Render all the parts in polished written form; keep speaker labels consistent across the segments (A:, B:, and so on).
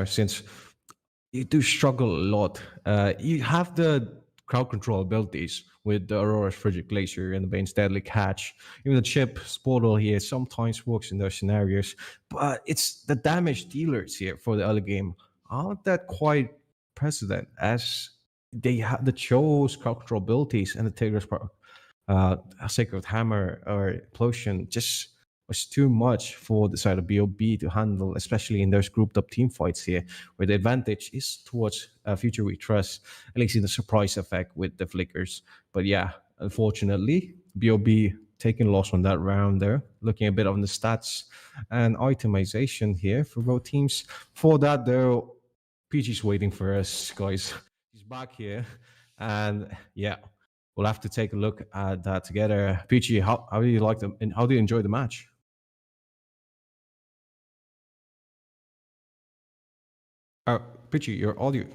A: Since you do struggle a lot. You have the crowd control abilities with the Aurora's Frigid Glacier and the Bane's Deadly Catch. Even the chip Sportal here sometimes works in those scenarios, but it's the damage dealers here for the early game aren't that quite precedent, as they have the Cho's crowd control abilities and the Tigre's Sacred Hammer or Implosion just was too much for the side of BOB to handle, especially in those grouped up team fights here, where the advantage is towards Future We Trust, at least in the surprise effect with the flickers. But yeah, unfortunately, BOB taking loss on that round there. Looking a bit on the stats and itemization here for both teams. For that, though, PG's waiting for us, guys. He's back here. And yeah, we'll have to take a look at that together. PG, how do you like them and how do you enjoy the match? Pichi, your audio.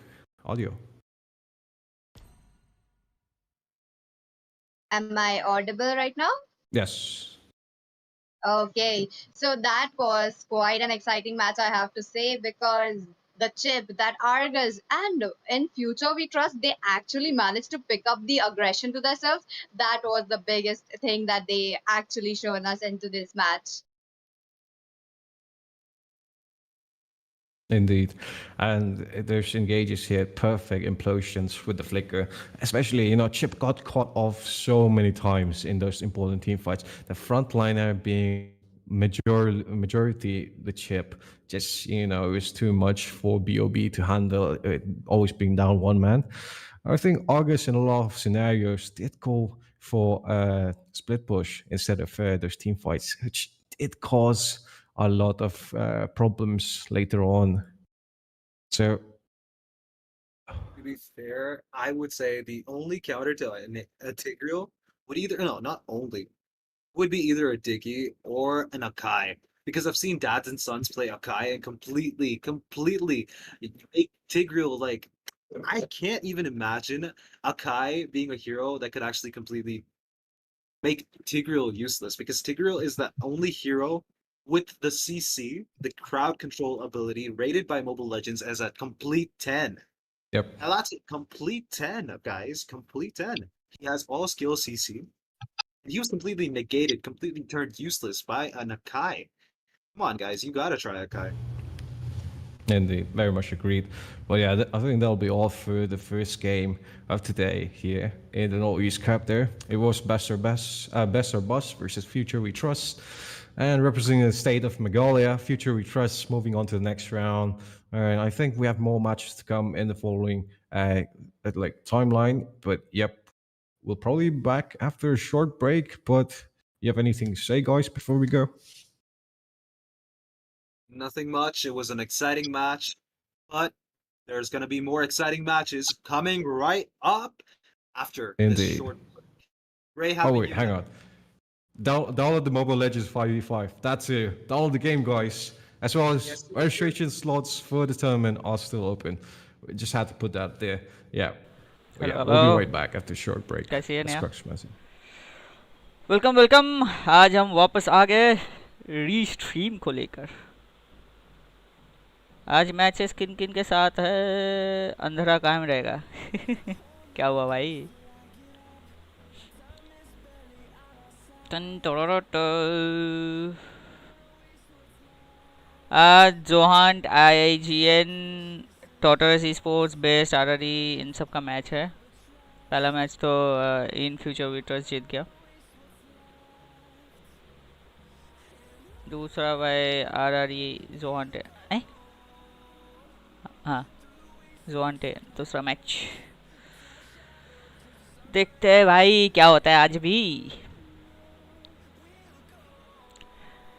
B: Am I audible right now?
A: Yes.
B: Okay, so that was quite an exciting match, I have to say, because the chip that Argus and in Future We Trust, they actually managed to pick up the aggression to themselves. That was the biggest thing that they actually shown us into this match.
A: Indeed. And there's engages here, perfect implosions with the flicker. Especially, Chip got caught off so many times in those important team fights. The frontliner being majority the chip, just, it was too much for BOB to handle, it always being down one man. I think August in a lot of scenarios did go for split push instead of those team fights, which did cause a lot of problems later on. So,
C: To be fair, I would say the only counter to a Tigreal would not only, would be either a Diggy or an Akai. Because I've seen dads and sons play Akai and completely make Tigreal like, I can't even imagine Akai being a hero that could actually completely make Tigreal useless, because Tigreal is the only hero with the CC, the crowd control ability, rated by Mobile Legends as a complete 10.
A: yep.
C: Now that's a complete 10, guys. Complete 10. He has all skill CC. He was completely negated, completely turned useless by an Akai. Come on, guys, you gotta try Akai.
A: Indeed, very much agreed. But yeah, I think that'll be all for the first game of today here in the Northeast Cup. There, it was best or bust versus Future We Trust, and representing the state of Megalia, Future We Trust moving on to the next round. And I think we have more matches to come in the following timeline. But yep, we'll probably be back after a short break. But you have anything to say, guys, before we go?
C: Nothing much. It was an exciting match, but there's going to be more exciting matches coming right up after this short break. Ray,
A: hang on. Download the Mobile Legends 5v5. That's it. Download the game, guys. As well as registration slots for the tournament are still open. We just had to put that there. Yeah. We'll be right back after a short break.
D: कैसी है नया?
A: Welcome
D: welcome आज हम वापस आ गए Restream को लेकर। आज मैचेस किन किन के साथ है, अंधेरा कायम रहेगा। क्या हुआ भाई? आज जोहांट IGN Tartarus Esports best RRE इन सब का मैच है। पहला मैच तो इन फ्यूचर वी ट्रस्ट जीत गया, दूसरा भाई RRE जोहांट है। हाँ जोहांट है दूसरा मैच। देखते हैं भाई क्या होता है आज भी।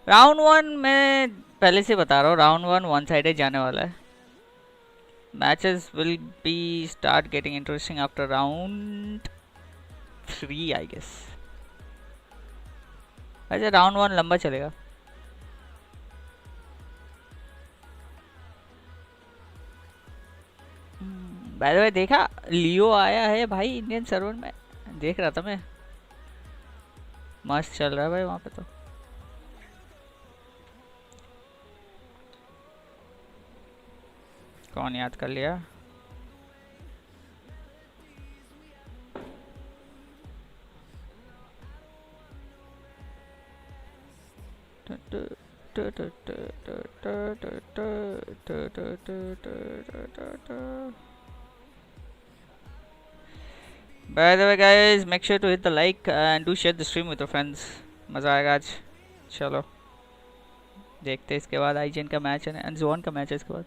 D: राउंड 1 में पहले से बता रहा हूँ, राउंड 1 वन साइडेड जाने वाला है। Matches will be start getting interesting after round 3 I guess. वैसे राउंड 1 लंबा चलेगा। बाय द वे देखा लियो आया है भाई इंडियन सर्वर में, देख रहा था मैं। मस्त चल रहा है भाई वहाँ पे तो। कौन याद कर लिया? By the way guys, make sure to hit the like and do share the stream with your friends. मज़ा आएगा आज. चलो देखते हैं इसके बाद आईजीएन का मैच है एंड जोन का मैच है इसके बाद.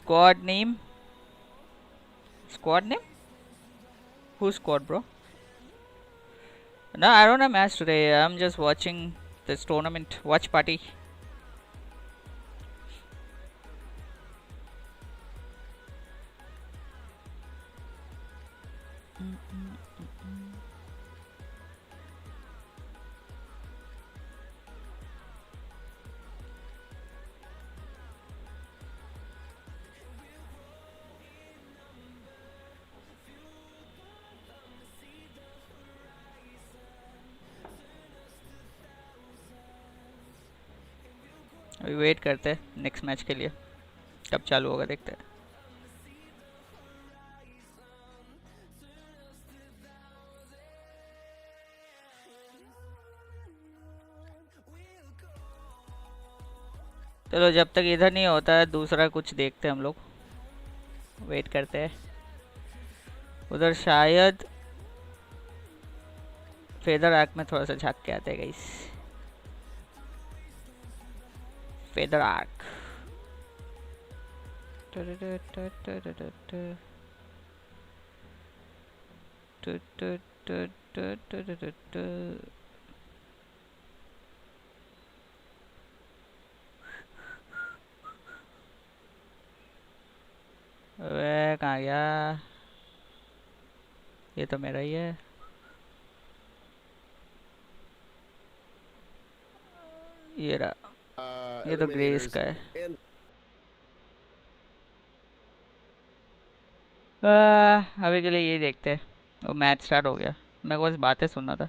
D: Squad name? Squad name? Who's squad, bro? No, I don't have match today. I'm just watching this tournament. Watch party. अभी वेट करते हैं नेक्स्ट मैच के लिए, कब चालू होगा देखते हैं. चलो जब तक इधर नहीं होता है दूसरा कुछ देखते हैं हम लोग. वेट करते हैं. उधर शायद फेदर आर्क में थोड़ा सा झाँक के आते हैं गाइस. Feather arc. अबे कहाँ गया? ये तो मेरा ही है. ये रहा. ये तो ग्रेस का है. अभी के लिए ये देखते हैं. वो मैच स्टार्ट हो गया. मैं बस बातें सुनना था.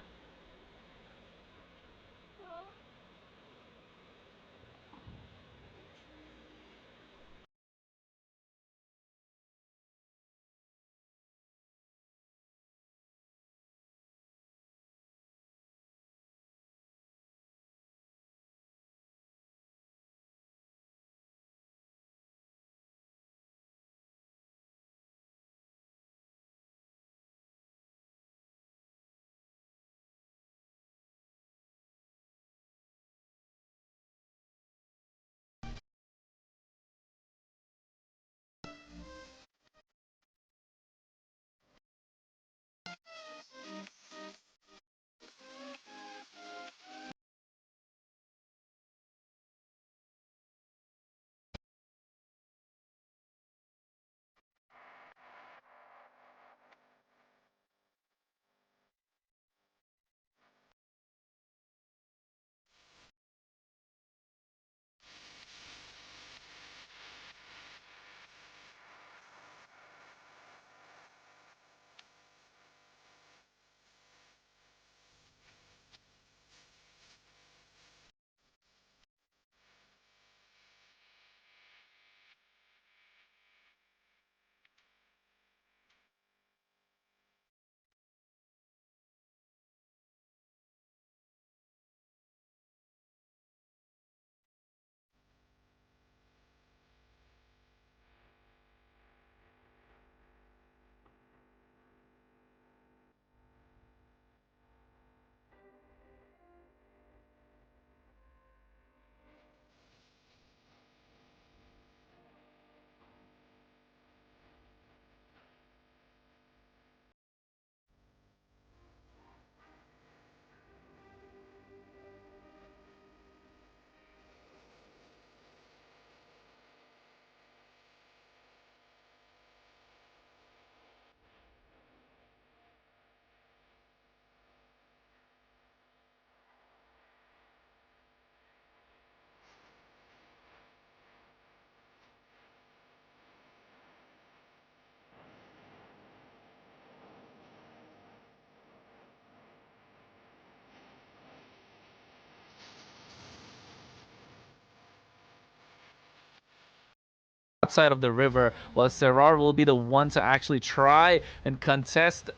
E: side of the river, while Serrar will be the one to actually try and contest.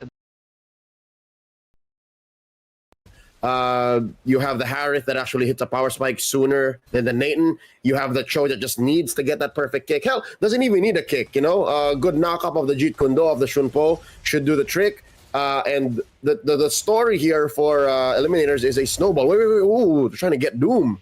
F: You have the Harith that actually hits a power spike sooner than the Nathan. You have the Cho that just needs to get that perfect kick. Hell, doesn't even need a kick, you know? Good knock-up of the Jeet Kune Do of the Shunpo should do the trick. And the story here for Eliminators is a snowball. Wait, ooh, they're trying to get Doom.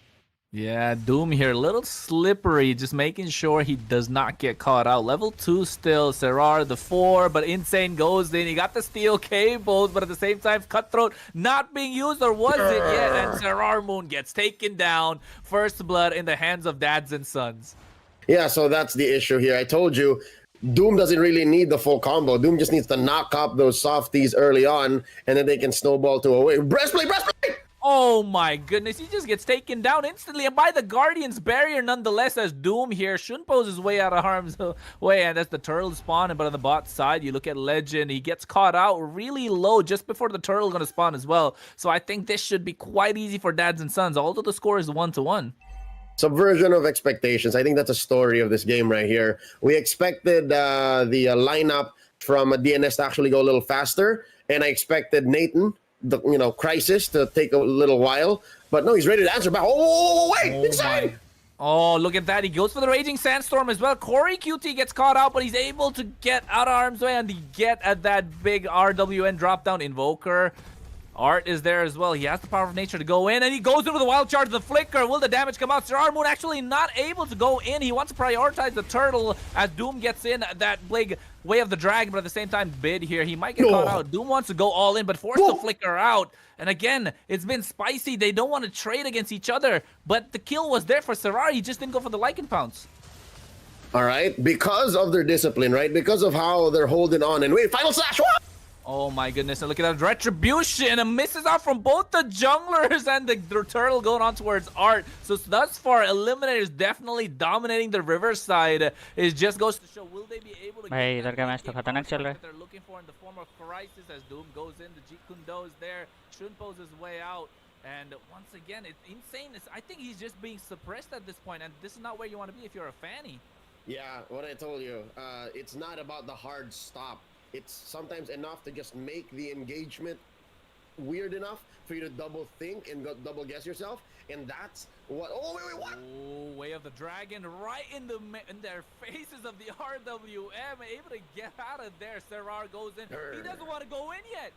E: Yeah, Doom here, a little slippery, just making sure he does not get caught out. Level 2 still, Serrar the 4, but Insane goes in. He got the steel cables, but at the same time, Cutthroat not being used, or was it yet? And Serrar Moon gets taken down. First blood in the hands of dads and sons.
F: Yeah, so that's the issue here. I told you, Doom doesn't really need the full combo. Doom just needs to knock up those softies early on, and then they can snowball to away. Breastplate!
E: Oh my goodness, he just gets taken down instantly, and by the Guardian's barrier nonetheless, as Doom here. Shunpo's his way out of harm's way, and that's the turtle spawn. But on the bot side, you look at Legend, he gets caught out really low just before the turtle gonna spawn as well. So I think this should be quite easy for dads and sons, although the score is 1-1.
F: Subversion of expectations. I think that's a story of this game right here. We expected the lineup from DNS to actually go a little faster, and I expected Nathan, the Crisis, to take a little while, but no, he's ready to answer back. Oh, wait, insane!
E: Oh, look at that. He goes for the Raging Sandstorm as well. Corey QT gets caught out, but he's able to get out of harm's way, and he get at that big RWN drop down Invoker. Art is there as well. He has the power of nature to go in, and he goes in with a wild charge, the flicker. Will the damage come out? Serrar Moon actually not able to go in. He wants to prioritize the turtle as Doom gets in that big way of the dragon, but at the same time, Bid here, he might get caught out. Doom wants to go all in, but force the flicker out. And again, it's been spicy. They don't want to trade against each other, but the kill was there for Serrar. He just didn't go for the Lycan Pounce.
F: All right, because of their discipline, right? Because of how they're holding on. And wait, final slash! What?
E: Oh my goodness, and look at that retribution, and misses out from both the junglers and the turtle going on towards Art. So thus far, Eliminators definitely dominating the riverside. It just goes to show, will they be able to get that that they're looking for in the form of Crisis as Doom goes in, the Jeet Kune Do is there, Shunpo's his way out. And once again, it's insane. I think he's just being suppressed at this point, and this is not where you want to be if you're a fanny.
F: Yeah, what I told you, it's not about the hard stop. It's sometimes enough to just make the engagement weird enough for you to double think and double guess yourself, and that's what. Oh wait, what?
E: Oh, way of the dragon right in their faces of the RWM, able to get out of there. Serrar goes in. He doesn't want to go in yet.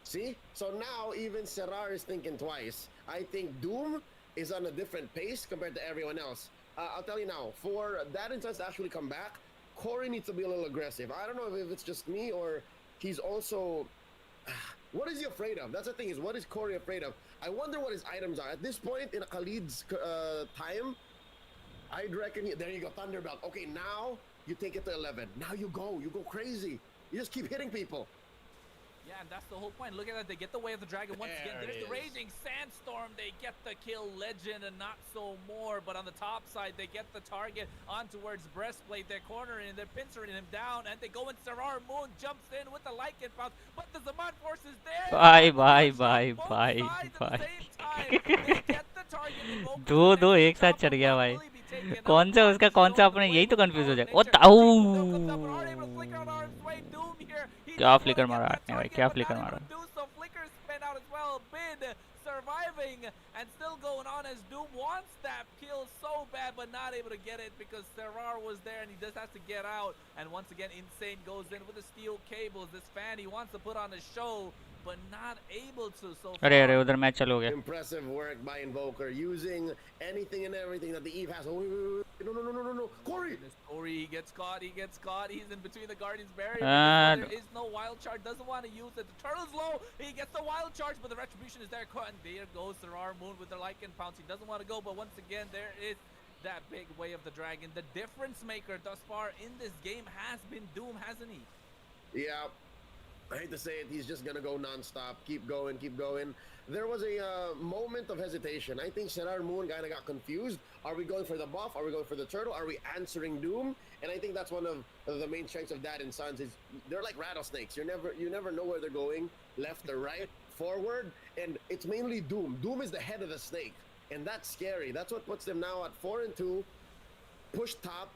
F: See, so now even Serrar is thinking twice. I think Doom is on a different pace compared to everyone else. I'll tell you now, for that instance to actually come back, Corey needs to be a little aggressive. I don't know if it's just me or he's also... What is he afraid of? That's the thing, is what is Corey afraid of? I wonder what his items are. At this point in Khalid's time, I'd reckon... There you go, Thunderbelt. Okay, now you take it to 11. Now you go crazy. You just keep hitting people.
E: Yeah, and that's the whole point. Look at that. They get the way of the dragon once again. There's the Raging Sandstorm. They get the kill, Legend, and not so more. But on the top side, they get the target on towards Breastplate. They're cornering, they're pincering him down, and they go in. Serrar Moon jumps in with the Lycan Pounce, but the Zaman Force is there.
D: Bye. दो एक साथ चढ़ गया भाई. कौन सा उसका कौन सा अपने, यही तो कंफ्यूज हो जाए. ओ क्या फ्लिकर मारा आपने भाई, क्या फ्लिकर मारा.
E: Surviving and still going on as Doom wants that kill so bad, but not able to get it because Serrar was there and he just has to get out. And once again, Insane goes in with the steel cables. This fan, he wants to put on a show, but not able to. So
D: अरे उधर match चालू हो गया.
F: Impressive work by Invoker, using anything and everything that the Eve has. Oh, no. Corey!
E: Corey, he gets caught. He's in between the Guardian's barrier. There is no wild charge. Doesn't want to use it. The turtle's low. He gets the wild charge, but the retribution is there. And there goes Serrar Moon with the Lycan Pounce. He doesn't want to go, but once again, there is that big way of the dragon. The difference maker thus far in this game has been Doom, hasn't he?
F: Yeah. I hate to say it, he's just gonna go non-stop. Keep going. There was a moment of hesitation. I think Serrar Moon kind of got confused. Are we going for the buff? Are we going for the turtle? Are we answering Doom? And I think that's one of the main strengths of Dad and Sons is they're like rattlesnakes. You never know where they're going, left or right, forward, and it's mainly Doom. Doom is the head of the snake, and that's scary. That's what puts them now at 4-2, push top,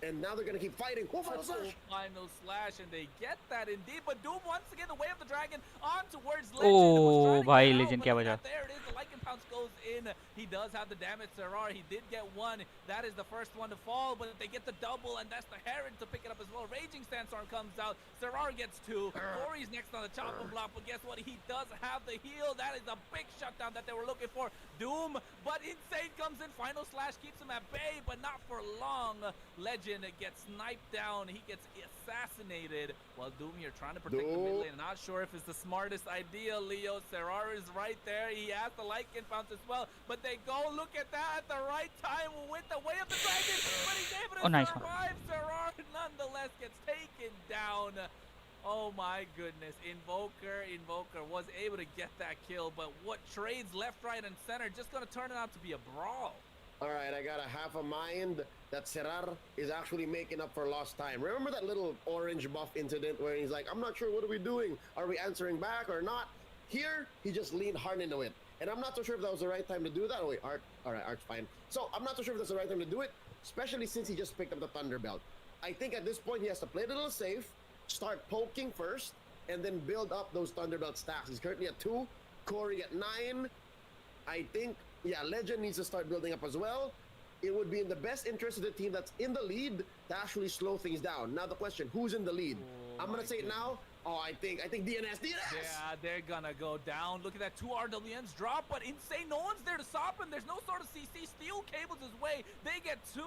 F: And now they're gonna keep fighting. Oh, final slash!
E: Final slash, and they get that indeed. But Doom once again, the way of the dragon on towards Legend. Was
D: Oh
E: trying to
D: भाई
E: get out,
D: legend
E: but
D: क्या
E: look
D: बचा.
E: at that. There it is. The Lycan Pounce goes in. He does have the damage. Serrar, he did get one. That is the first one to fall, but they get the double, and that's the Herod to pick it up as well. Raging Sandstorm comes out. Serrar gets two. Corey's next on the chopping block, but guess what? He does have the heal. That is a big shutdown that they were looking for. Doom, but Insane comes in. Final slash keeps him at bay, but not for long. Legend gets sniped down. He gets assassinated. While Doom here trying to protect the mid lane. Not sure if it's the smartest idea, Leo. Serrar is right there. He has the Lycan Bounce as well. But they go, look at that, at the right time with the way of the dragon. But he's able to
D: Oh, nice one.
E: survive. Serrar nonetheless gets taken down. Oh my goodness. Invoker was able to get that kill. But what trades left, right, and center just going to turn it out to be a brawl.
F: All right, I got a half a mind that Serrar is actually making up for lost time. Remember that little orange buff incident where he's like, I'm not sure, what are we doing? Are we answering back or not? Here, he just leaned hard into it. And I'm not so sure if that was the right time to do that. Oh, wait, Art. All right, Art's fine. So I'm not so sure if that's the right time to do it, especially since he just picked up the Thunder Belt. I think at this point, he has to play it a little safe, start poking first, and then build up those Thunder Belt stacks. He's currently at 2, Corey at 9. I think, yeah, Legend needs to start building up as well. It would be in the best interest of the team that's in the lead to actually slow things down. Now the question, who's in the lead?
E: Oh,
F: I'm gonna say it now. Oh, I think DNS.
E: Yeah, they're gonna go down. Look at that, 2 RWNs drop, but Insane, no one's there to stop him. There's no sort of CC. Steel cables his way. They get 2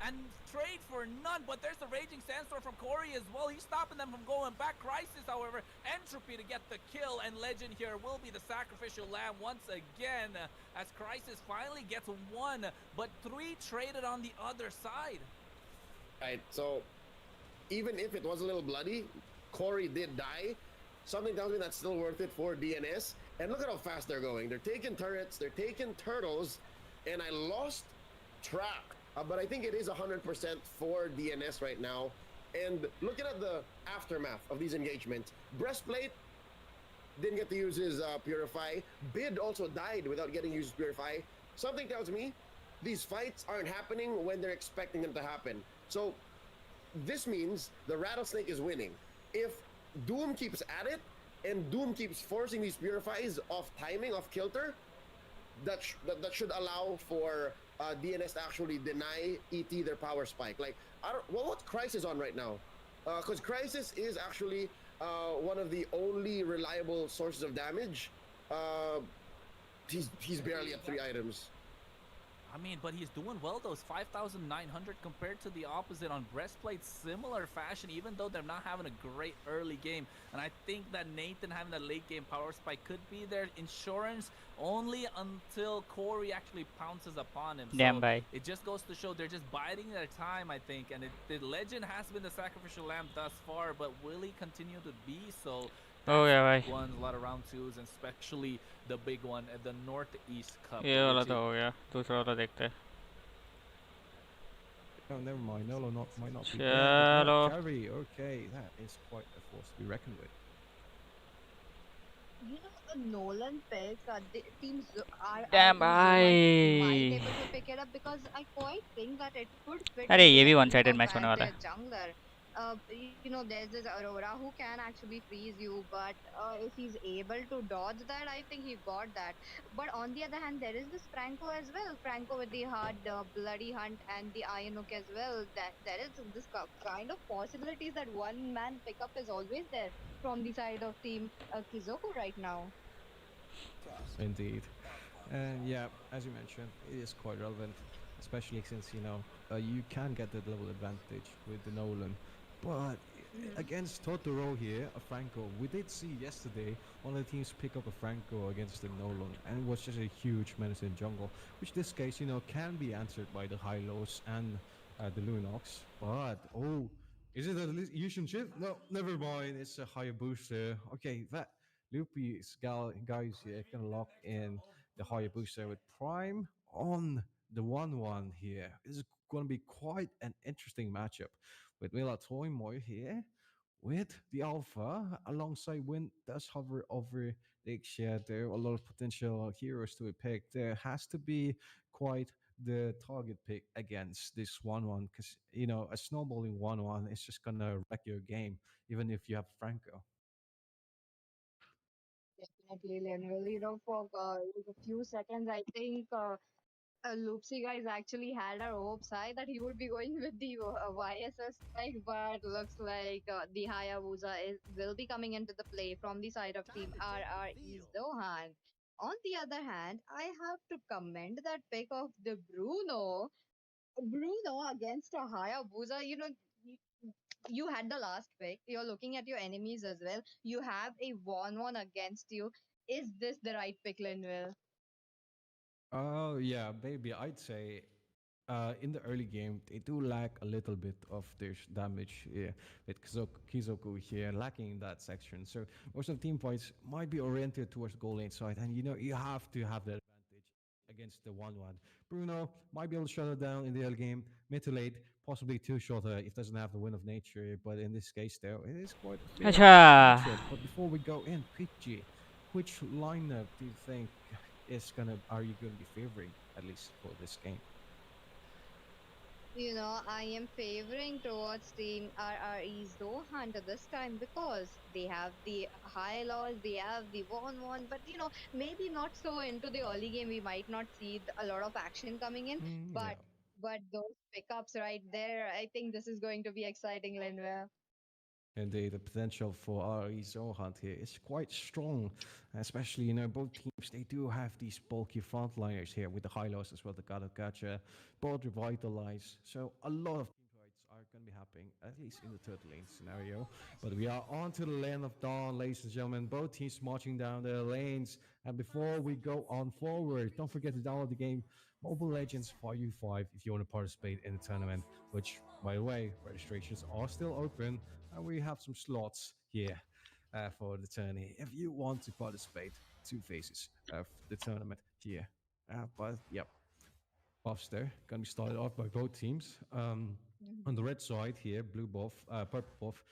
E: and trade for none, but there's the Raging Sandstorm from Corey as well. He's stopping them from going back. Crisis, however, Entropy to get the kill, and Legend here will be the sacrificial lamb once again as Crisis finally gets 1, but 3 traded on the other side.
F: Right, so even if it was a little bloody, Corey did die. Something tells me that's still worth it for DNS. And look at how fast they're going. They're taking turrets, they're taking turtles, and I lost track. But I think it is 100% for DNS right now. And looking at the aftermath of these engagements, Breastplate didn't get to use his Purify. Bid also died without getting used Purify. Something tells me these fights aren't happening when they're expecting them to happen. So this means the Rattlesnake is winning. If Doom keeps at it and Doom keeps forcing these Purifies off timing, off kilter, that should allow for DNS to actually deny ET their power spike. Like, I don't, well, what's Crisis on right now? Because Crisis is actually one of the only reliable sources of damage. He's barely at 3 items.
E: I mean, but he's doing well. Those 5,900 compared to the opposite on Breastplate, similar fashion, even though they're not having a great early game. And I think that Nathan having a late game power spike could be their insurance only until Corey actually pounces upon him.
D: Damn,
E: so
D: bhai.
E: it just goes to show they're just biding their time, I think. And the Legend has been the sacrificial lamb thus far, but will he continue to be so?
D: Oh yeah भाई.
E: Won a lot of round 2s, and especially the big one at the Northeast Cup.
D: ये वाला
E: which
D: तो
E: is-
D: हो गया. दूसरा वाला देखते हैं.
A: Oh, never mind. Nolo might not be
D: Chalo.
A: Jerry, okay, that is quite a force to be reckoned with.
B: You know, Nolan pick, the teams are
D: Damn,
B: might
D: bhai.
B: able to pick it up because I quite think that it could fit.
D: अरे ये
B: into
D: भी
B: the
D: one sided
B: team
D: match
B: of
D: होने वाला है.
B: their jungler. You know, there's this Aurora who can actually freeze you, but if he's able to dodge that, I think he got that. But on the other hand, there is this Franco as well. Franco with the hard bloody hunt and the Iron Hook as well. That there is this kind of possibilities that one man pickup is always there from the side of team Kizoku right now.
A: Indeed. And yeah, as you mentioned, it is quite relevant, especially since, you can get that level advantage with the Nolan. But against Totoro here, a Franco, we did see yesterday one of the teams pick up a Franco against the Nolan, and it was just a huge menace in jungle, which this case, can be answered by the high-lows and the Lunox. But, oh, is it a Lucian chip? No, never mind, it's a higher booster. Okay, that Loopy's guys here can lock in the higher booster with Prime on the 1-1 here. This is going to be quite an interesting matchup with Mila Toymoy here with the Alpha alongside Wind does hover over the Ixia. There are a lot of potential heroes to be picked. There has to be quite the target pick against this 1-1 because a snowballing 1-1 is just gonna wreck your game, even if you have Franco.
B: Definitely, Lionel. For a few seconds, I think Loopsy guys actually had our hopes high that he would be going with the YSS spec, but looks like the Hayabusa will be coming into the play from the side of Team RRE's Zohan. On the other hand, I have to commend that pick of the Bruno against a Hayabusa. You, you had the last pick. You're looking at your enemies as well. You have a 1-1 against you. Is this the right pick, Linville?
A: Oh yeah, maybe I'd say in the early game they do lack a little bit of their damage with Kizoku here lacking in that section. So most of the team fights might be oriented towards goal lane side, and you have to have that advantage against the 1-1. Bruno might be able to shut it down in the early game, mid to late, possibly two shorter if doesn't have the win of nature. But in this case, though, it is quite a fair
D: Acha.
A: matchup. But before we go in, PG, which lineup do you think are you going to be favoring at least for this game?
B: I am favoring towards Team RRE's Zohan this time because they have the high laws, they have the 1-1, but maybe not so into the early game. We might not see a lot of action coming in,
A: Yeah.
B: but those pickups right there, I think this is going to be exciting, Linwell.
A: Indeed, the potential for RE Zohunt here is quite strong, especially, both teams, they do have these bulky frontliners here with the high lows as well, the Gato Gacha, both revitalize. So a lot of team fights are going to be happening, at least in the third lane scenario. But we are on to the land of dawn, ladies and gentlemen, both teams marching down their lanes. And before we go on forward, don't forget to download the game Mobile Legends 5u5 if you want to participate in the tournament, which, by the way, registrations are still open. And we have some slots here for the tourney. If you want to participate, two phases of the tournament here. But yep, buffs there going to be started off by both teams. On the red side here, blue buff, purple buff,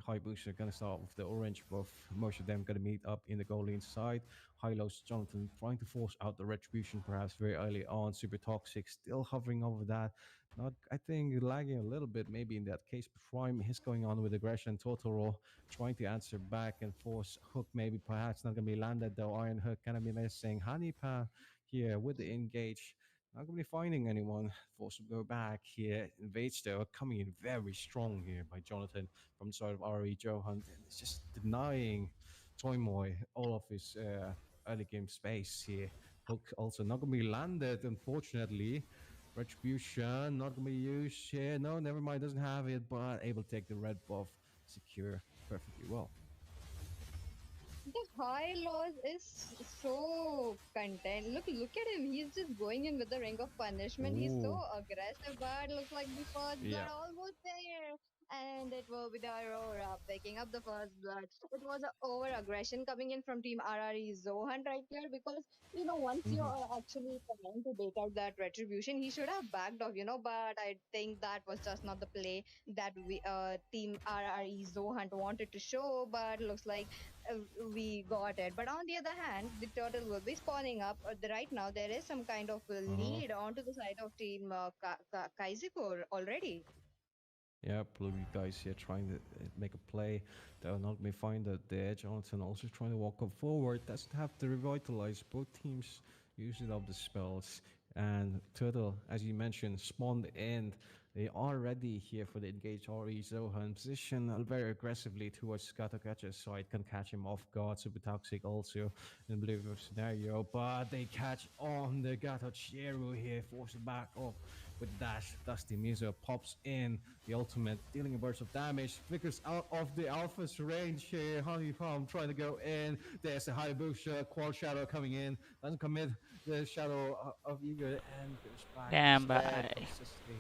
A: high boost are going to start with the orange buff. Most of them going to meet up in the goal lane side. High lows, Jonathan trying to force out the retribution perhaps very early on. Super toxic, still hovering over that. Not, I think, lagging a little bit maybe in that case. Prime is going on with aggression. Totoro trying to answer back and force hook maybe perhaps not going to be landed though. Iron hook going to be missing. Honeypa here with the engage. Not going to be finding anyone. Forced to go back here. Invades though coming in very strong here by Jonathan from the side of RE Johan. And it's just denying Toymoy all of his early game space here. Hook also not going to be landed, unfortunately. Retribution not going to be used here. No, never mind. Doesn't have it, but able to take the red buff secure perfectly well.
B: The high loss is so content. Look at him. He's just going in with the ring of punishment. He's so
A: Ooh.
B: aggressive, but looks like the first
A: Yeah.
B: blood almost there. And it will be the Aurora picking up the first blood. It was an over aggression coming in from Team RRE Zohan right here because, once you
A: Mhm.
B: are actually trying to bait out that retribution, he should have backed off, but I think that was just not the play that we Team RRE Zohan wanted to show, but looks like uh, we got it. But on the other hand, the turtle will be spawning up. Right now, there is some kind of
A: Uh-huh.
B: lead onto the side of Team Kaiziko already.
A: Yeah, blue guys here trying to make a play. They'll not may find the edge. Jonathan also trying to walk up forward. Doesn't have to revitalize. Both teams using up the spells. And Turtle, as you mentioned, spawned in. They are ready here for the engage RE Zohan position very aggressively towards Katakacha's side. Can catch him off guard. Super toxic also in blue scenario. But they catch on the Gatochiru here. Force it back off with dash. Dusty Miso pops in the ultimate, dealing a burst of damage, flickers out of the Alpha's range here. Honey Palm trying to go in. There's a Hayabusa, Qual Shadow coming in, doesn't commit the Shadow of Eager and goes back
D: Damn,
A: instead.
D: bye.
A: Consistently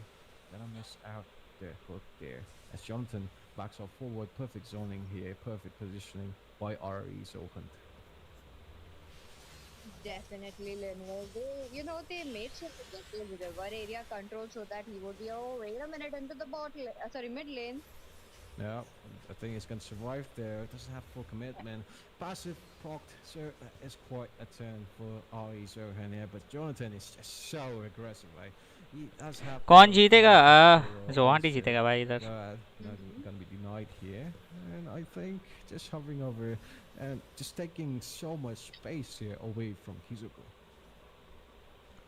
A: gonna miss out the hook there. As Jonathan backs off forward, perfect zoning here, perfect positioning by RE Zohunt.
B: Definitely, Leonard. They made sure to get the river area control so that he would be, oh, wait a minute, into the bot lane, sorry, mid lane.
A: Yeah, I think it's going to survive there. It doesn't have full commitment. Passive procced so is quite a turn for RE Zohan here, but Jonathan is just so aggressive. Like he does have.
D: कौन जीतेगा? जोहांट ही जीतेगा भाई इधर.
A: Not going to be denied here, and I think just hovering over and just taking so much space here away from Kizuko.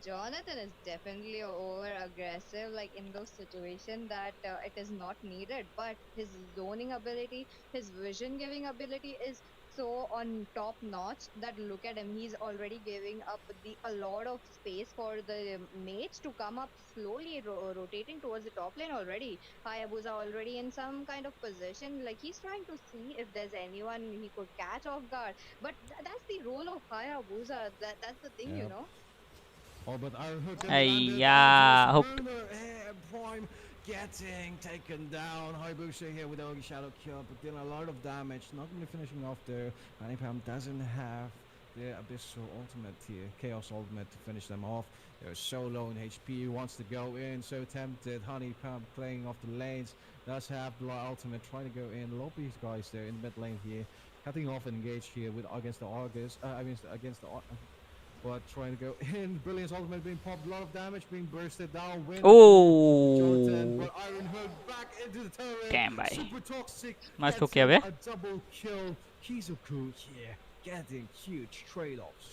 B: Jonathan is definitely over aggressive, like in those situations that it is not needed. But his zoning ability, his vision giving ability is so on top notch that look at him, he's already giving up a lot of space for the mage to come up slowly, rotating towards the top lane already. Hayabusa already in some kind of position, like he's trying to see if there's anyone he could catch off guard. But that's the role of Hayabusa. That's the thing, you
A: Yep.
B: know.
A: Oh, but Iron Hook
D: Yeah, hooked.
A: Prime getting taken down. Hayabusa here with Ogi Shadow Kill, but dealing a lot of damage. Not going to be finishing off there. Honeypam doesn't have the Abyssal ultimate here, Chaos ultimate to finish them off. They're so low in HP, wants to go in, so tempted. Honeypam playing off the lanes, does have the ultimate, trying to go in. Lobby's guys there in the mid lane here, cutting off and engage here with against the Argus, against the but trying to go in. Brilliant's ultimate being popped, a lot of damage being bursted down. Jonathan,
D: Oh,
A: but Iron Hook back into the turret.
D: damn भाई.
A: Super toxic.
D: मस्त
A: Gets
D: किया बे.
A: a double kill. Kizuku here getting huge trade-offs.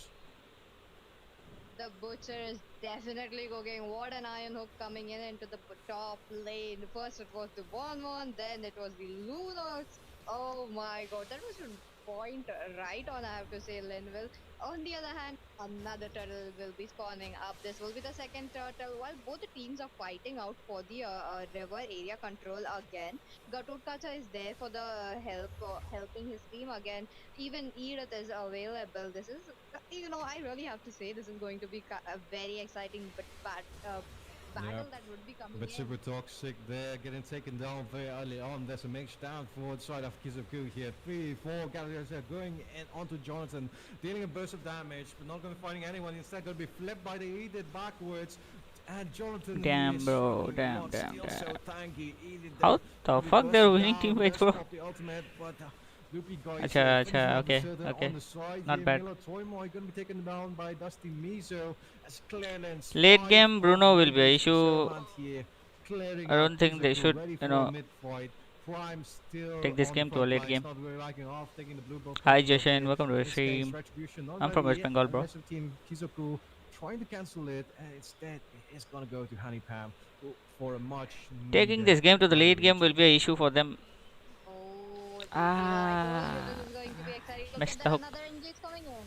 B: The butcher is definitely cooking. What an iron hook coming in into the top lane. First it was the 1-1, then it was the Lunox. Oh my god, that was a point right on, I have to say, Linville. On the other hand, another turtle will be spawning up. This will be the second turtle. While both the teams are fighting out for the river area control again, Gatutkacha is there for the helping his team again. Even Edith is available. This is, I really have to say this is going to be a very exciting battle that would be coming
A: But
B: in.
A: super toxic there, getting taken down very early on. There's a mage down forward side of Kizuku here. 3-4 Galliers are going in onto Jonathan, dealing a burst of damage, but not going to be finding anyone. Instead, going to be flipped by the Edith backwards. And Jonathan.
D: Damn,
A: is
D: bro.
A: struggling a
D: Damn,
A: lot,
D: damn,
A: still
D: damn.
A: so tanky. Edith
D: How
A: there,
D: the fuck they're winning
A: down,
D: teammates,
A: does
D: bro?
A: pop the ultimate, but Loopy guys
D: Acha,
A: finishing
D: acha,
A: off the
D: okay,
A: Citadel
D: okay.
A: on the side
D: Not
A: here.
D: bad.
A: Milo Toymoy going to be taken down by Dusty Mizo as Clarence.
D: Late game, Bruno will be an issue.
A: I
D: don't think they should,
A: Prime still
D: take this
A: on
D: game
A: the
D: to a
A: front
D: late
A: lines,
D: game.
A: not really liking off, taking the blue buff
D: Hi
A: off
D: Jashan,
A: here.
D: welcome to the
A: This case,
D: stream.
A: Retribution, not
D: I'm from
A: really
D: West Bengal, bro.
A: aggressive team Kizoku trying to cancel it, and instead it is gonna go to Honeypam for a much
D: Taking
A: needed
D: this game to the late game will
A: reach.
D: be an issue for them.
B: Oh,
D: Ah,
B: this is going to be exciting. Look
D: messed
B: at that,
D: up.
B: another engage coming in.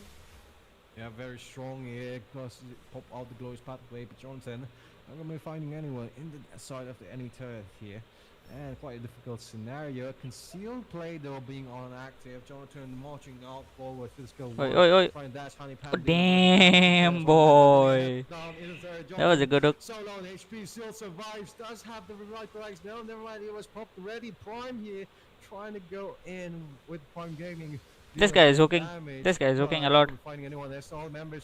A: Yeah, very strong here. Plus, pop out the glorious pathway, but Jonathan not gonna be finding anyone in the side of the enemy turret here. And quite a difficult scenario. Concealed play though being on active. Jonathan marching out forward. Physical
D: Oi,
A: work.
D: oi, oi.
A: Trying to dash Honeypam.
D: Oh, damn, boy. That was a good hook.
A: So low HP still survives. Does have the revitalize. No, never mind. It was popped already. Prime here trying to go in with Prime Gaming.
D: This guy is hooking. This guy is hooking a lot.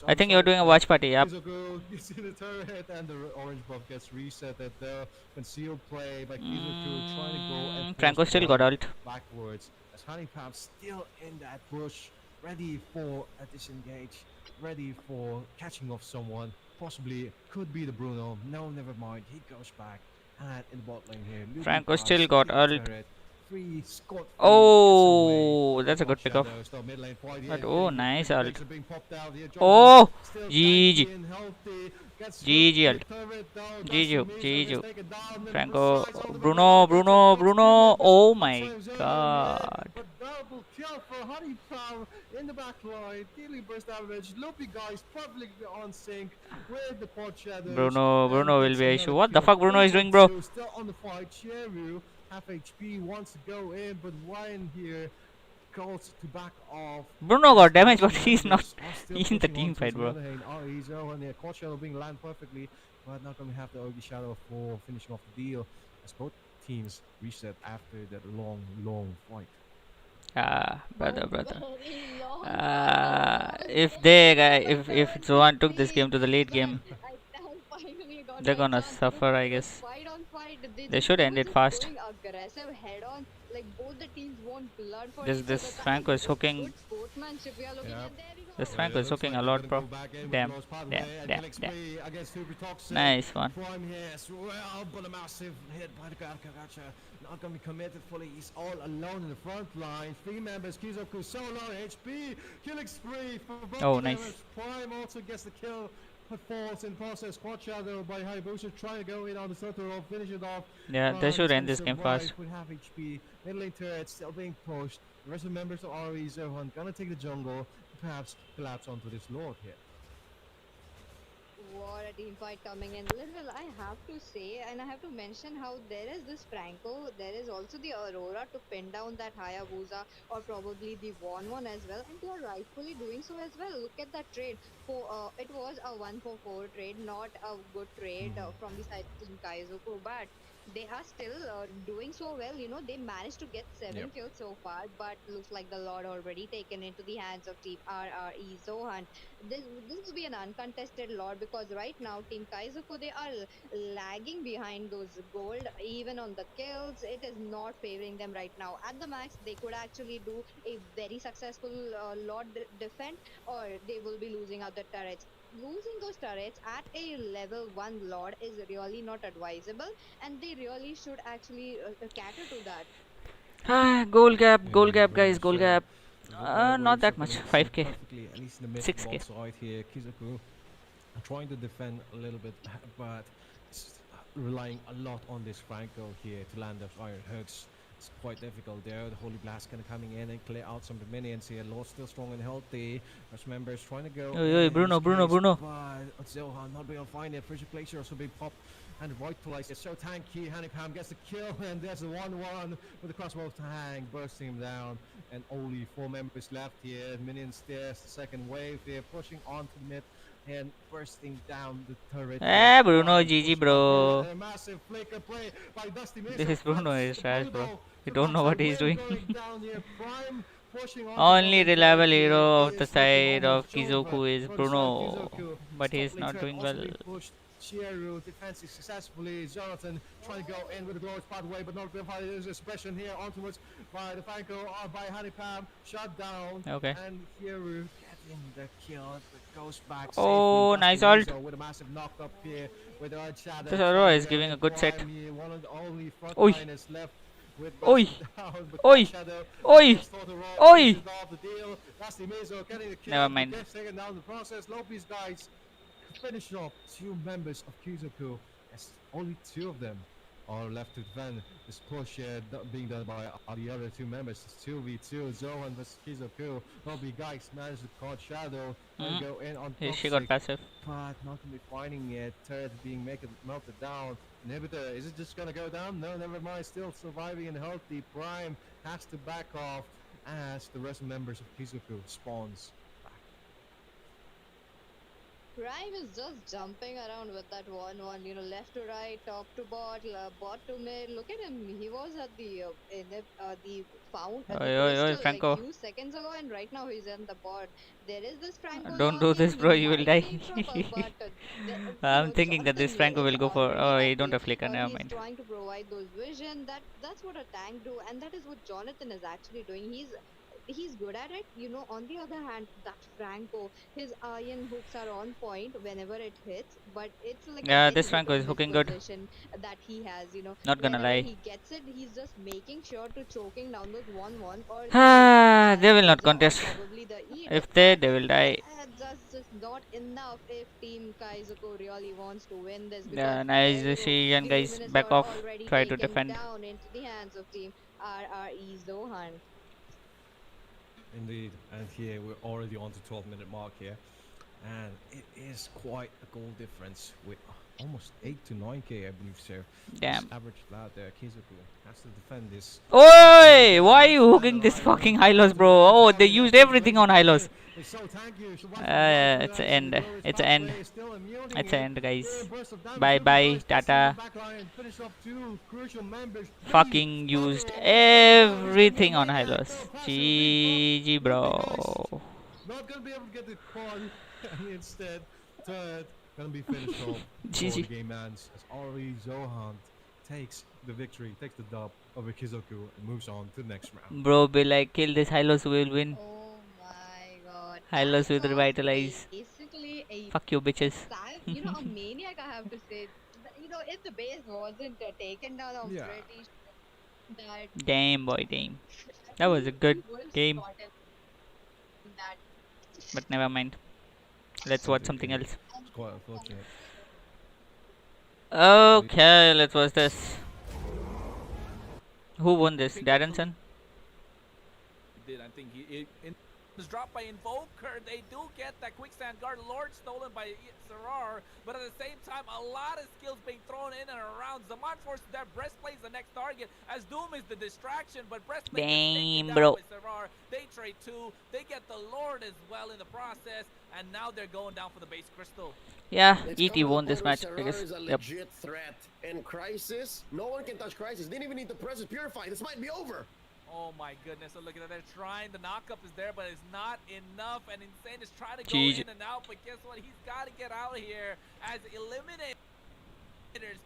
D: I think you're doing a watch party, yep.
A: Kizuku gets in the turret and the orange buff gets reset at the concealed play by Kizuku trying to go and
D: Franco still got ult.
A: backwards as Honeypam still in that bush, ready for a disengage, ready for catching off someone. Possibly could be the Bruno. No, never mind. He goes back and in the bot lane here. Luby
D: Franco
A: guys
D: still got
A: in the
D: ult.
A: turret.
D: Oh, that's a good pickup. But oh, nice ult. Oh, GG. GG ult. GG. Franco. Bruno. Oh my god.
A: Double kill for Honeypam in the back line. Dealing burst damage. Loopy guys perfectly on sync with the pod shadows.
D: Bruno will be an issue. What the fuck Bruno is doing, bro?
A: Still on the fight. Cheru, half HP, wants to go in, but Ryan here calls to back off.
D: Bruno got damage, but he's not in the team fight, bro.
A: And the quad shadow being landed perfectly, but not going to have the Ogi shadow for finishing off the deal as both teams reset after that long fight.
D: Brother.
B: Very long
D: If Zohan took this game to the late game,
B: finally got
D: they're
B: right
D: gonna
B: chance.
D: suffer, I guess.
B: Fight on fight.
D: They should end it
B: just
D: fast.
B: going aggressive head on. like both the teams want blood for
D: This
B: each
D: this
B: other. That
D: Franco is
B: is
D: hooking.
B: good sportsmanship we are looking
A: Yep.
B: at. There you
D: This
B: go.
D: Franco is hooking a lot, bro. Damn, damn. Nice one.
A: Prime here as well, but a massive hit by the Gagacha. Not gonna be committed fully. He's all alone in the front line. 3 members. Kizoku so low HP. Killing spree for both
D: Oh,
A: of them.
D: nice.
A: Prime also gets the kill. But falls in process. Squad shadow by Hayabusa trying to go in on the Tartarus, finish it off.
D: Yeah, they
A: Prime
D: should
A: is
D: end
A: gonna
D: this game
A: survive
D: fast.
A: with half HP. Middling turret still being pushed. The rest of the members of RE Zohunt gonna take the jungle. Perhaps collapse onto this lord here.
B: What a team fight coming in. Little, I have to say, and I have to mention how there is this Franco, there is also the Aurora to pin down that Hayabusa or probably the Won as well, and they are rightfully doing so as well. Look at that trade. It was a 1-for-4 trade, not a good trade from the side of Team Kaizoku, but they are still doing so well. You know, they managed to get 7 kills so far, but looks like the Lord already taken into the hands of Team RRE Zohunt. This will be an uncontested Lord because right now Team Kaizoku, they are lagging behind those gold even on the kills. It is not favoring them right now. At the max, they could actually do a very successful Lord defend, or they will be losing out the turrets. Losing those turrets at a level 1 Lord is really not advisable, and they really should actually cater to that.
D: Ah, goal gap, guys, goal gap. Not that much. 5k,
A: Perfectly, at least in the mid
D: 6k.
A: bot side here. Kizoku trying to defend a little bit, but relying a lot on this Franco here to land those iron hooks. It's quite difficult there. The Holy Blast kind of coming in and clear out some of the minions here. Lord still strong and healthy. As members trying to go.
D: Oi, oi,
A: in
D: Bruno,
A: this
D: Bruno,
A: case,
D: Bruno.
A: But Zohan not being able to find it. Frigid Glacier also being popped and vitalized. It's so tanky. Honeycomb gets the kill, and there's the 1-1 with the crossbow tank bursting him down. And only 4 members left here. Minions there's the second wave here, pushing onto the mid and bursting down the turret.
D: Eh, Bruno,
A: Push
D: GG,
A: up
D: bro.
A: there, a massive flicker play by Dusty Mason.
D: This is Bruno is trash, bro.
A: Bruno
D: You don't know what he's
A: going
D: doing.
A: down here. Prime pushing on
D: Only
A: the
D: reliable
A: turret here
D: hero of the
A: is looking
D: side of
A: almost over
D: Kizoku is
A: for the side of
D: Bruno,
A: Kizoku.
D: but he's
A: Top
D: not
A: lane
D: doing
A: turret also
D: well.
A: being pushed. Shieru defends it successfully. Jonathan trying to go in with the glorious pathway, but not qualified. There's a suppression here onwards by the Franco, by Honeypam, shut down.
D: Okay.
A: And Shieru getting the kill. It goes back
D: Oh,
A: safely.
D: nice
A: Dusty
D: ult.
A: Mizo with a massive knock up here with the Earth Shadow.
D: This Aurora is giving a good set.
A: One of the only
D: Oi.
A: frontliners left with
D: Oi.
A: down, but
D: Oi.
A: Shadow
D: Oi.
A: gets Tartarus,
D: Oi.
A: finishes off the deal. Dusty Mizo getting the kill.
D: Never mind.
A: Gets taken down the process. Lopi's guys finish off 2 members of Kizoku, as only 2 of them are left to defend this push being done by the other 2 members. It's 2v2, Zohan versus Kizoku. Lobby guys managed to caught Shadow and go in on
D: Yeah, she got
A: Toxic,
D: passive.
A: but not gonna be finding it. Turret being melted down. Inhibitor, is it just gonna go down? No, never mind. Still surviving and healthy. Prime has to back off as the rest of members of Kizoku spawns.
B: Prime is just jumping around with that 1-1, you know, left to right, top to bot, bot to mid. Look at him. He was at the found at the
D: Oi, oi, oi,
B: crystal
D: Franco.
B: like few seconds ago, and right now he's in the bot. There is this Franco.
D: Don't do this, bro. You will die. I'm
B: I'm
D: thinking that this Franco will go for. Oh, he don't have flicker. Never
B: He's
D: mind.
B: trying to provide those vision. That's what a tank do, and that is what Jonathan is actually doing. He's good at it, you know. On the other hand, that Franco, his iron hooks are on point whenever it hits, but it's like
D: Yeah,
B: a
D: this
B: very
D: Franco is
B: hit
D: hooking good.
B: position that he has, you know.
D: Not gonna
B: Whenever
D: lie.
B: he gets it, he's just making sure to choking down those 1-1 or
D: Ah, they will not
B: or
D: contest.
B: probably the eat.
D: If they will die.
B: That's just not enough if Team Kaizoku really wants to win this.
D: Yeah,
B: Because
D: nice
B: there you go,
D: decision,
B: the
D: guys.
B: Luminous
D: Back
B: are
D: off.
B: already
D: Try to
B: taken
D: defend.
B: down into the hands of Team RRE Zohunt.
A: Indeed, and here we're already on the 12-minute mark here, and it is quite a goal difference with almost 8 to 9k, I believe, sir.
D: Damn.
A: This average lad there, Kizoku has to defend this.
D: Oi! Why are you hooking this fucking Hylos, bro? Oh, they used everything on Hylos.
A: It's so tanky.
D: It's an end. It's an end. It's an end, guys. Bye bye. Tata. Fucking used everything on Hylos. GG, bro.
A: Not gonna be able to get the quad, and instead, third gonna be finished off.
D: GG.
A: Game ends as already Zohunt takes the victory, takes the dub over Kizoku, and moves on to the next round.
D: Bro, be like, kill this Hylos, we will win.
B: Oh my god.
D: Hylos
B: That
D: with
B: was
D: revitalize.
B: basically a
D: Fuck you, bitches.
B: a maniac, I have to say. If the base wasn't taken down of
A: Yeah.
B: British, that
D: Damn, boy, damn. That was a good game,
B: that
D: but never mind. Let's watch something else.
A: It's quite unfortunate.
D: Okay, let's watch this. Who won this? Darrenson?
E: Did I think he was dropped by Invoker. They do get that quicksand guard lord stolen by Sarar, but at the same time a lot of skills being thrown in and around. Zaman forces their breastplate is the next target as Doom is the distraction, but breastplate gets taken
D: Damn,
E: down
D: bro.
E: by Sarar. They trade two, they get the lord as well in the process, and now they're going down for the base crystal.
D: Yeah,
F: It's
D: ET
F: come to the
D: won this
F: point
D: match,
F: where
D: I guess.
F: Serrar is a
D: Yep.
F: legit threat. And Crisis, no one can touch Crisis. Didn't even need the presence purify. This might be over.
E: Oh my goodness, so look at that, they're trying, the knockup is there, but it's not enough, and Insane is trying to go
D: GG.
E: in and out, but guess what, he's got to get out of here as Eliminators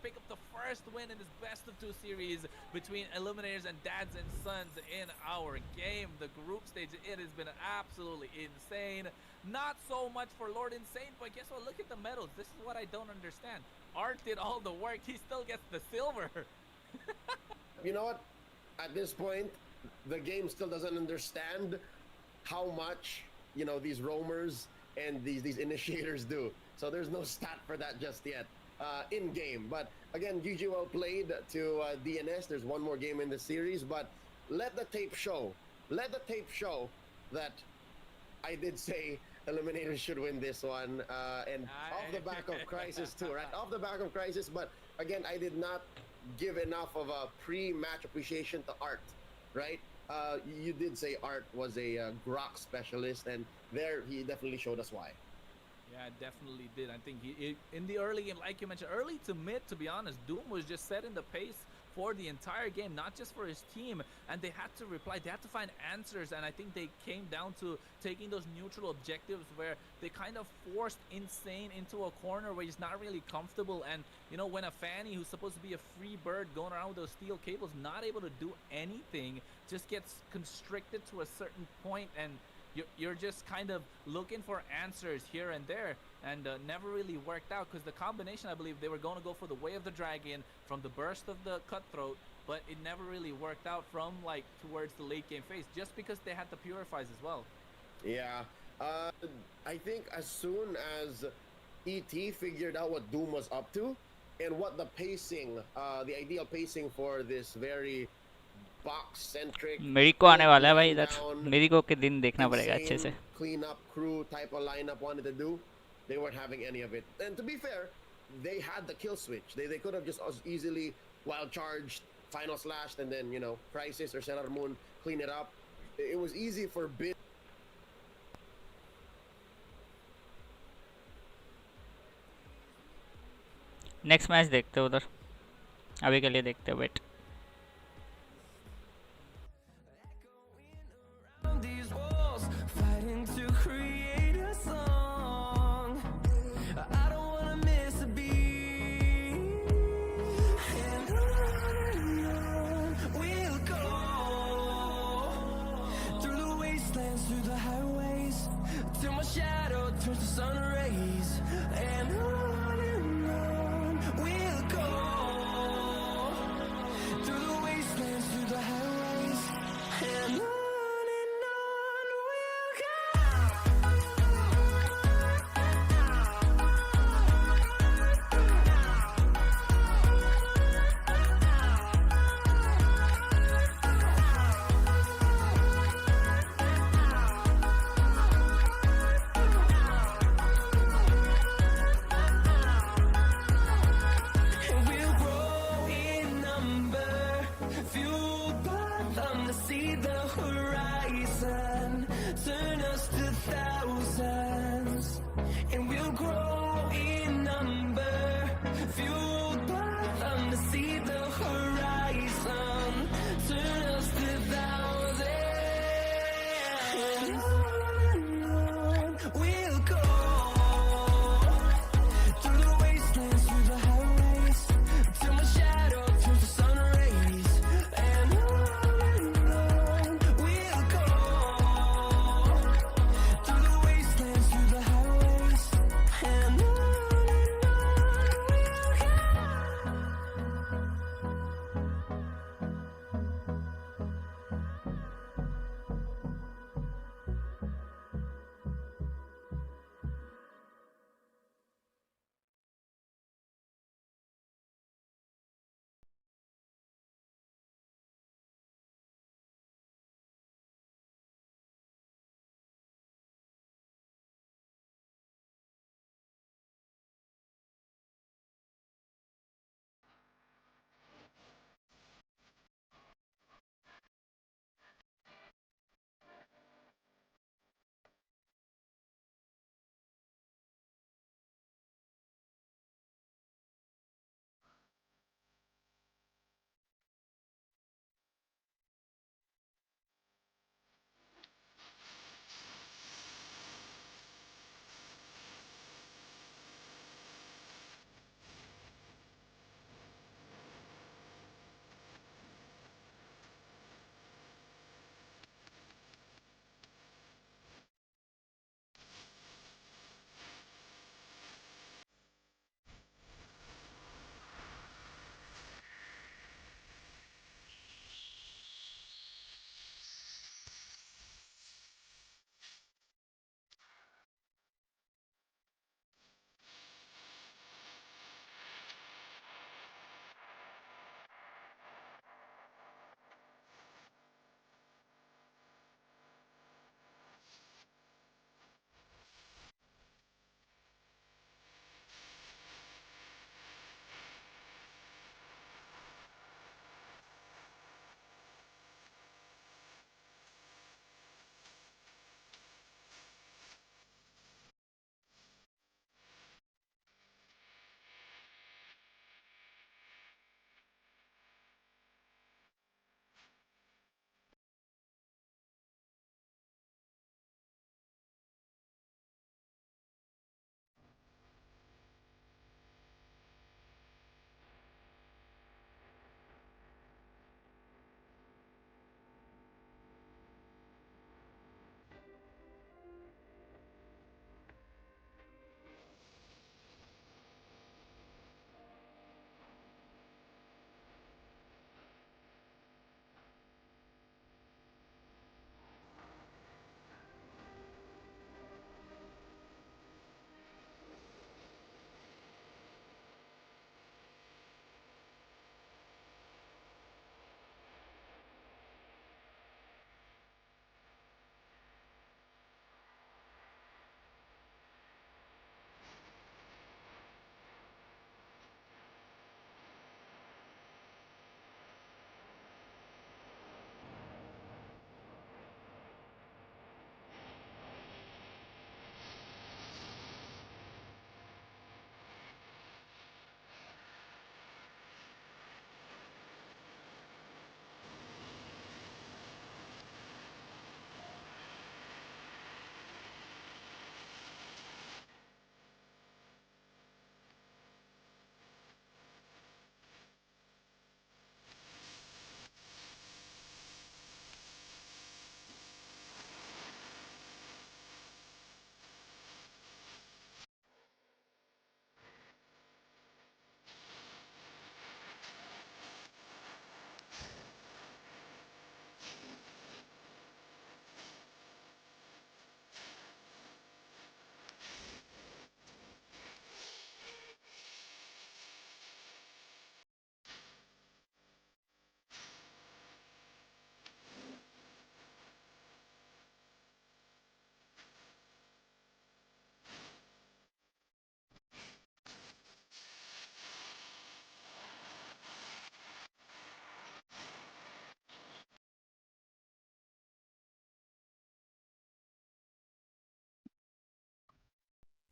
E: pick up the first win in this best of 2 series between Eliminators and Dads and Sons in our game. The group stage, it has been absolutely insane. Not so much for Lord Insane, but guess what, look at the medals. This is what I don't understand. Art did all the work, he still gets the silver.
F: You know what? At this point, the game still doesn't understand how much, these roamers and these initiators do. So there's no stat for that just yet in game. But again, GG well played to DNS. There's one more game in the series, but let the tape show. Let the tape show that I did say Eliminators should win this one, and off the back of Crisis too, right? Off the back of Crisis, but again, I did not give enough of a pre-match appreciation to Art, right? You did say Art was a Grok specialist, and there he definitely showed us why.
E: Yeah, definitely did. I think he in the early game, like you mentioned, early to mid, to be honest, Doom was just setting the pace for the entire game, not just for his team, and they had to reply, they had to find answers, and I think they came down to taking those neutral objectives where they kind of forced Insane into a corner where he's not really comfortable, and when a Fanny who's supposed to be a free bird going around with those steel cables, not able to do anything, just gets constricted to a certain point, and you're just kind of looking for answers here and there, and never really worked out because the combination, I believe they were going to go for the Way of the Dragon from the burst of the Cutthroat, but it never really worked out from towards the late game phase just because they had the Purifies as well.
F: Yeah, I think as soon as ET figured out what Doom was up to and what the pacing, the ideal pacing for this very box-centric,
D: मेरी को आने वाला है भाई इधर, मेरी को के दिन देखना पड़ेगा अच्छे से.
F: clean up crew type of lineup wanted to do, they weren't having any of it. And to be fair, they had the kill switch. They could have just as easily wild charged, final slashed, and then Crisis or Serar Moon clean it up. It was easy for Bit.
D: Next match देखते हैं उधर, अभी के लिए देखते हैं. Wait.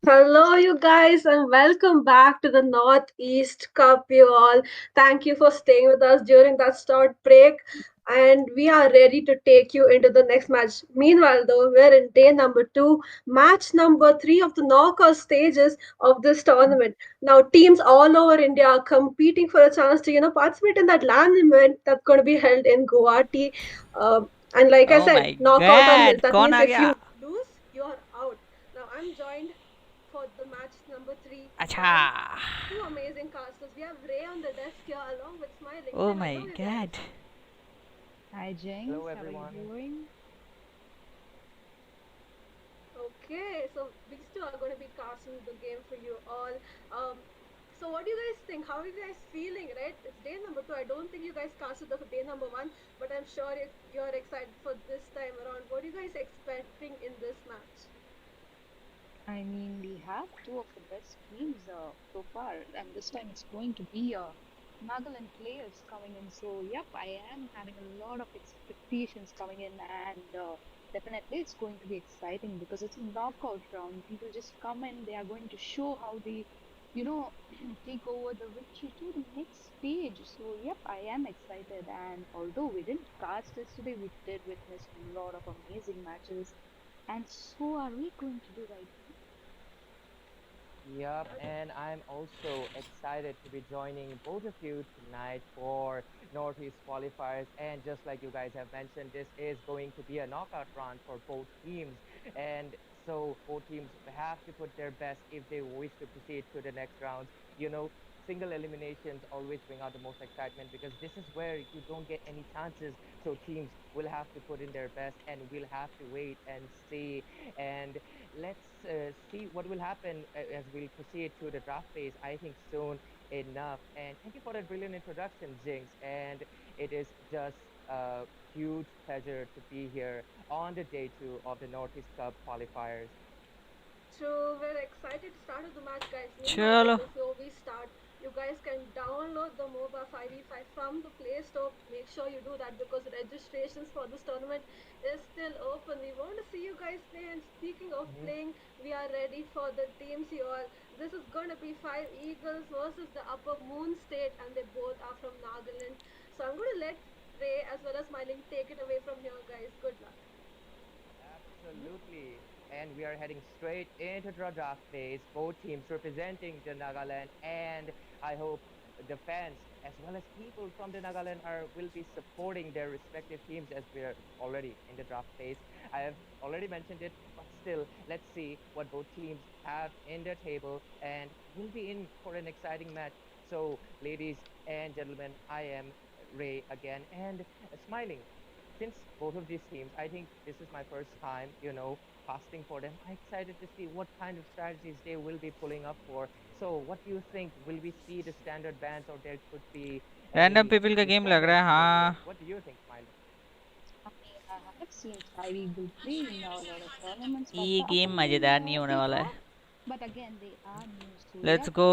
G: Hello, you guys, and welcome back to the Northeast Cup, you all. Thank you for staying with us during that short break, and we are ready to take you into the next match. Meanwhile, though, we're in day number two, match number three of the knockout stages of this tournament. Now, teams all over India are competing for a chance to, participate in that land event that's going to be held in Guwahati. And like I
D: Oh
G: said,
D: my
G: knockout until.
D: god,
G: That
D: कौन
G: means
D: uh
G: if
D: गया?
G: you lose, you're out. Now, I'm joined for the match number three
D: अच्छा.
G: by two amazing casters. We have Ray on the desk here along with Smiling.
D: Oh
G: Say
D: my
G: hello, you guys.
D: god.
H: Hi Jinx, how are you doing?
G: Okay, so these two are going to be casting the game for you all. Um, so what do you guys think? How are you guys feeling, right? It's day number two. I don't think you guys casted the day number one, but I'm sure you're excited for this time around. What are you guys expecting in this match?
H: I mean, we have two of the best teams so far, and this time it's going to be Nagaland players coming in. So, yep, I am having a lot of expectations coming in, and definitely it's going to be exciting because it's a knockout round. People just come in, they are going to show how they, you know, take over the victory to the next stage. So, yep, I am excited. And although we didn't cast yesterday, we did witness a lot of amazing matches. And so are we going to do right now?
I: Yep, and I'm also excited to be joining both of you tonight for Northeast qualifiers. And just like you guys have mentioned, this is going to be a knockout round for both teams. And so both teams have to put their best if they wish to proceed to the next rounds. You know, single eliminations always bring out the most excitement because this is where you don't get any chances. So teams will have to put in their best and we'll have to wait and see. And let's see what will happen as we'll proceed to the draft phase. I think soon enough. And thank you for that brilliant introduction, Jinx. And it is just a huge pleasure to be here on the day two of the Northeast Cup qualifiers.
G: So we're excited to start with the match, guys. Meanwhile, though,
D: चलो.
G: before we start, you guys can download the MOBA 5v5 from the Play Store. Make sure you do that because registrations for this tournament is still open. We want to see you guys play. And speaking of
I: Mhm.
G: playing, we are ready for the teams. You all. This is gonna be five Eagles versus the Upper Moon State, and they both are from Nagaland. So I'm gonna let Ray as well as Smiling take it away from here, guys. Good luck.
I: Absolutely. And we are heading straight into the draft phase. Both teams representing the Nagaland, and I hope the fans as well as people from the Nagaland are will be supporting their respective teams as we are already in the draft phase. I have already mentioned it, but still, let's see what both teams have in their table, and we'll be in for an exciting match. So, ladies and gentlemen, I am Ray again, and smiling since both of these teams, I think this is my first time, casting for them. I'm excited to see what kind of strategies they will be pulling up for. So, what do you think? Will we see the standard bans, or there could be
D: random
I: any
D: people का game लग
I: discovered
D: रहा है
I: skill here?
D: हाँ.
I: What do you think, Smiley?
H: I mean, I have seen Five Eagle play in a lot of tournaments, but
D: ये
H: the Upper
D: game
H: Moon,
D: मजेदार नहीं होने
H: they
D: वाला
H: have.
D: है.
H: But again, they are new, so
D: let's
H: yep,
D: go.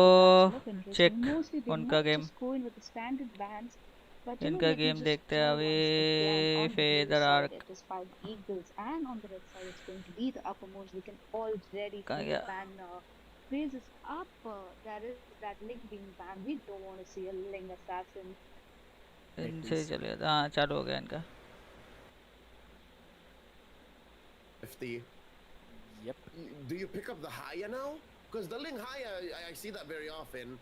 H: that's look interesting.
D: Check
H: Mostly they
D: उनका
H: might
D: game.
H: just go in with the standard bans, but
D: इनका
H: let me
D: game
H: just
D: देखते हैं
H: tell
D: अभी.
H: once again, on the blue
D: feather
H: side
D: arc
H: it is Five Eagles, and on the red side it's going to be the Upper Moons. We can already
D: कहाँ
H: see the
D: गया.
H: ban phrases up. There is that link being banned. We don't want to see a link assassin.
D: इनसे चले जाता. हाँ चालू हो गया इनका.
F: 50.
E: Yep.
F: Do you pick up the Haya now? Because the Ling Haya, I see that very often.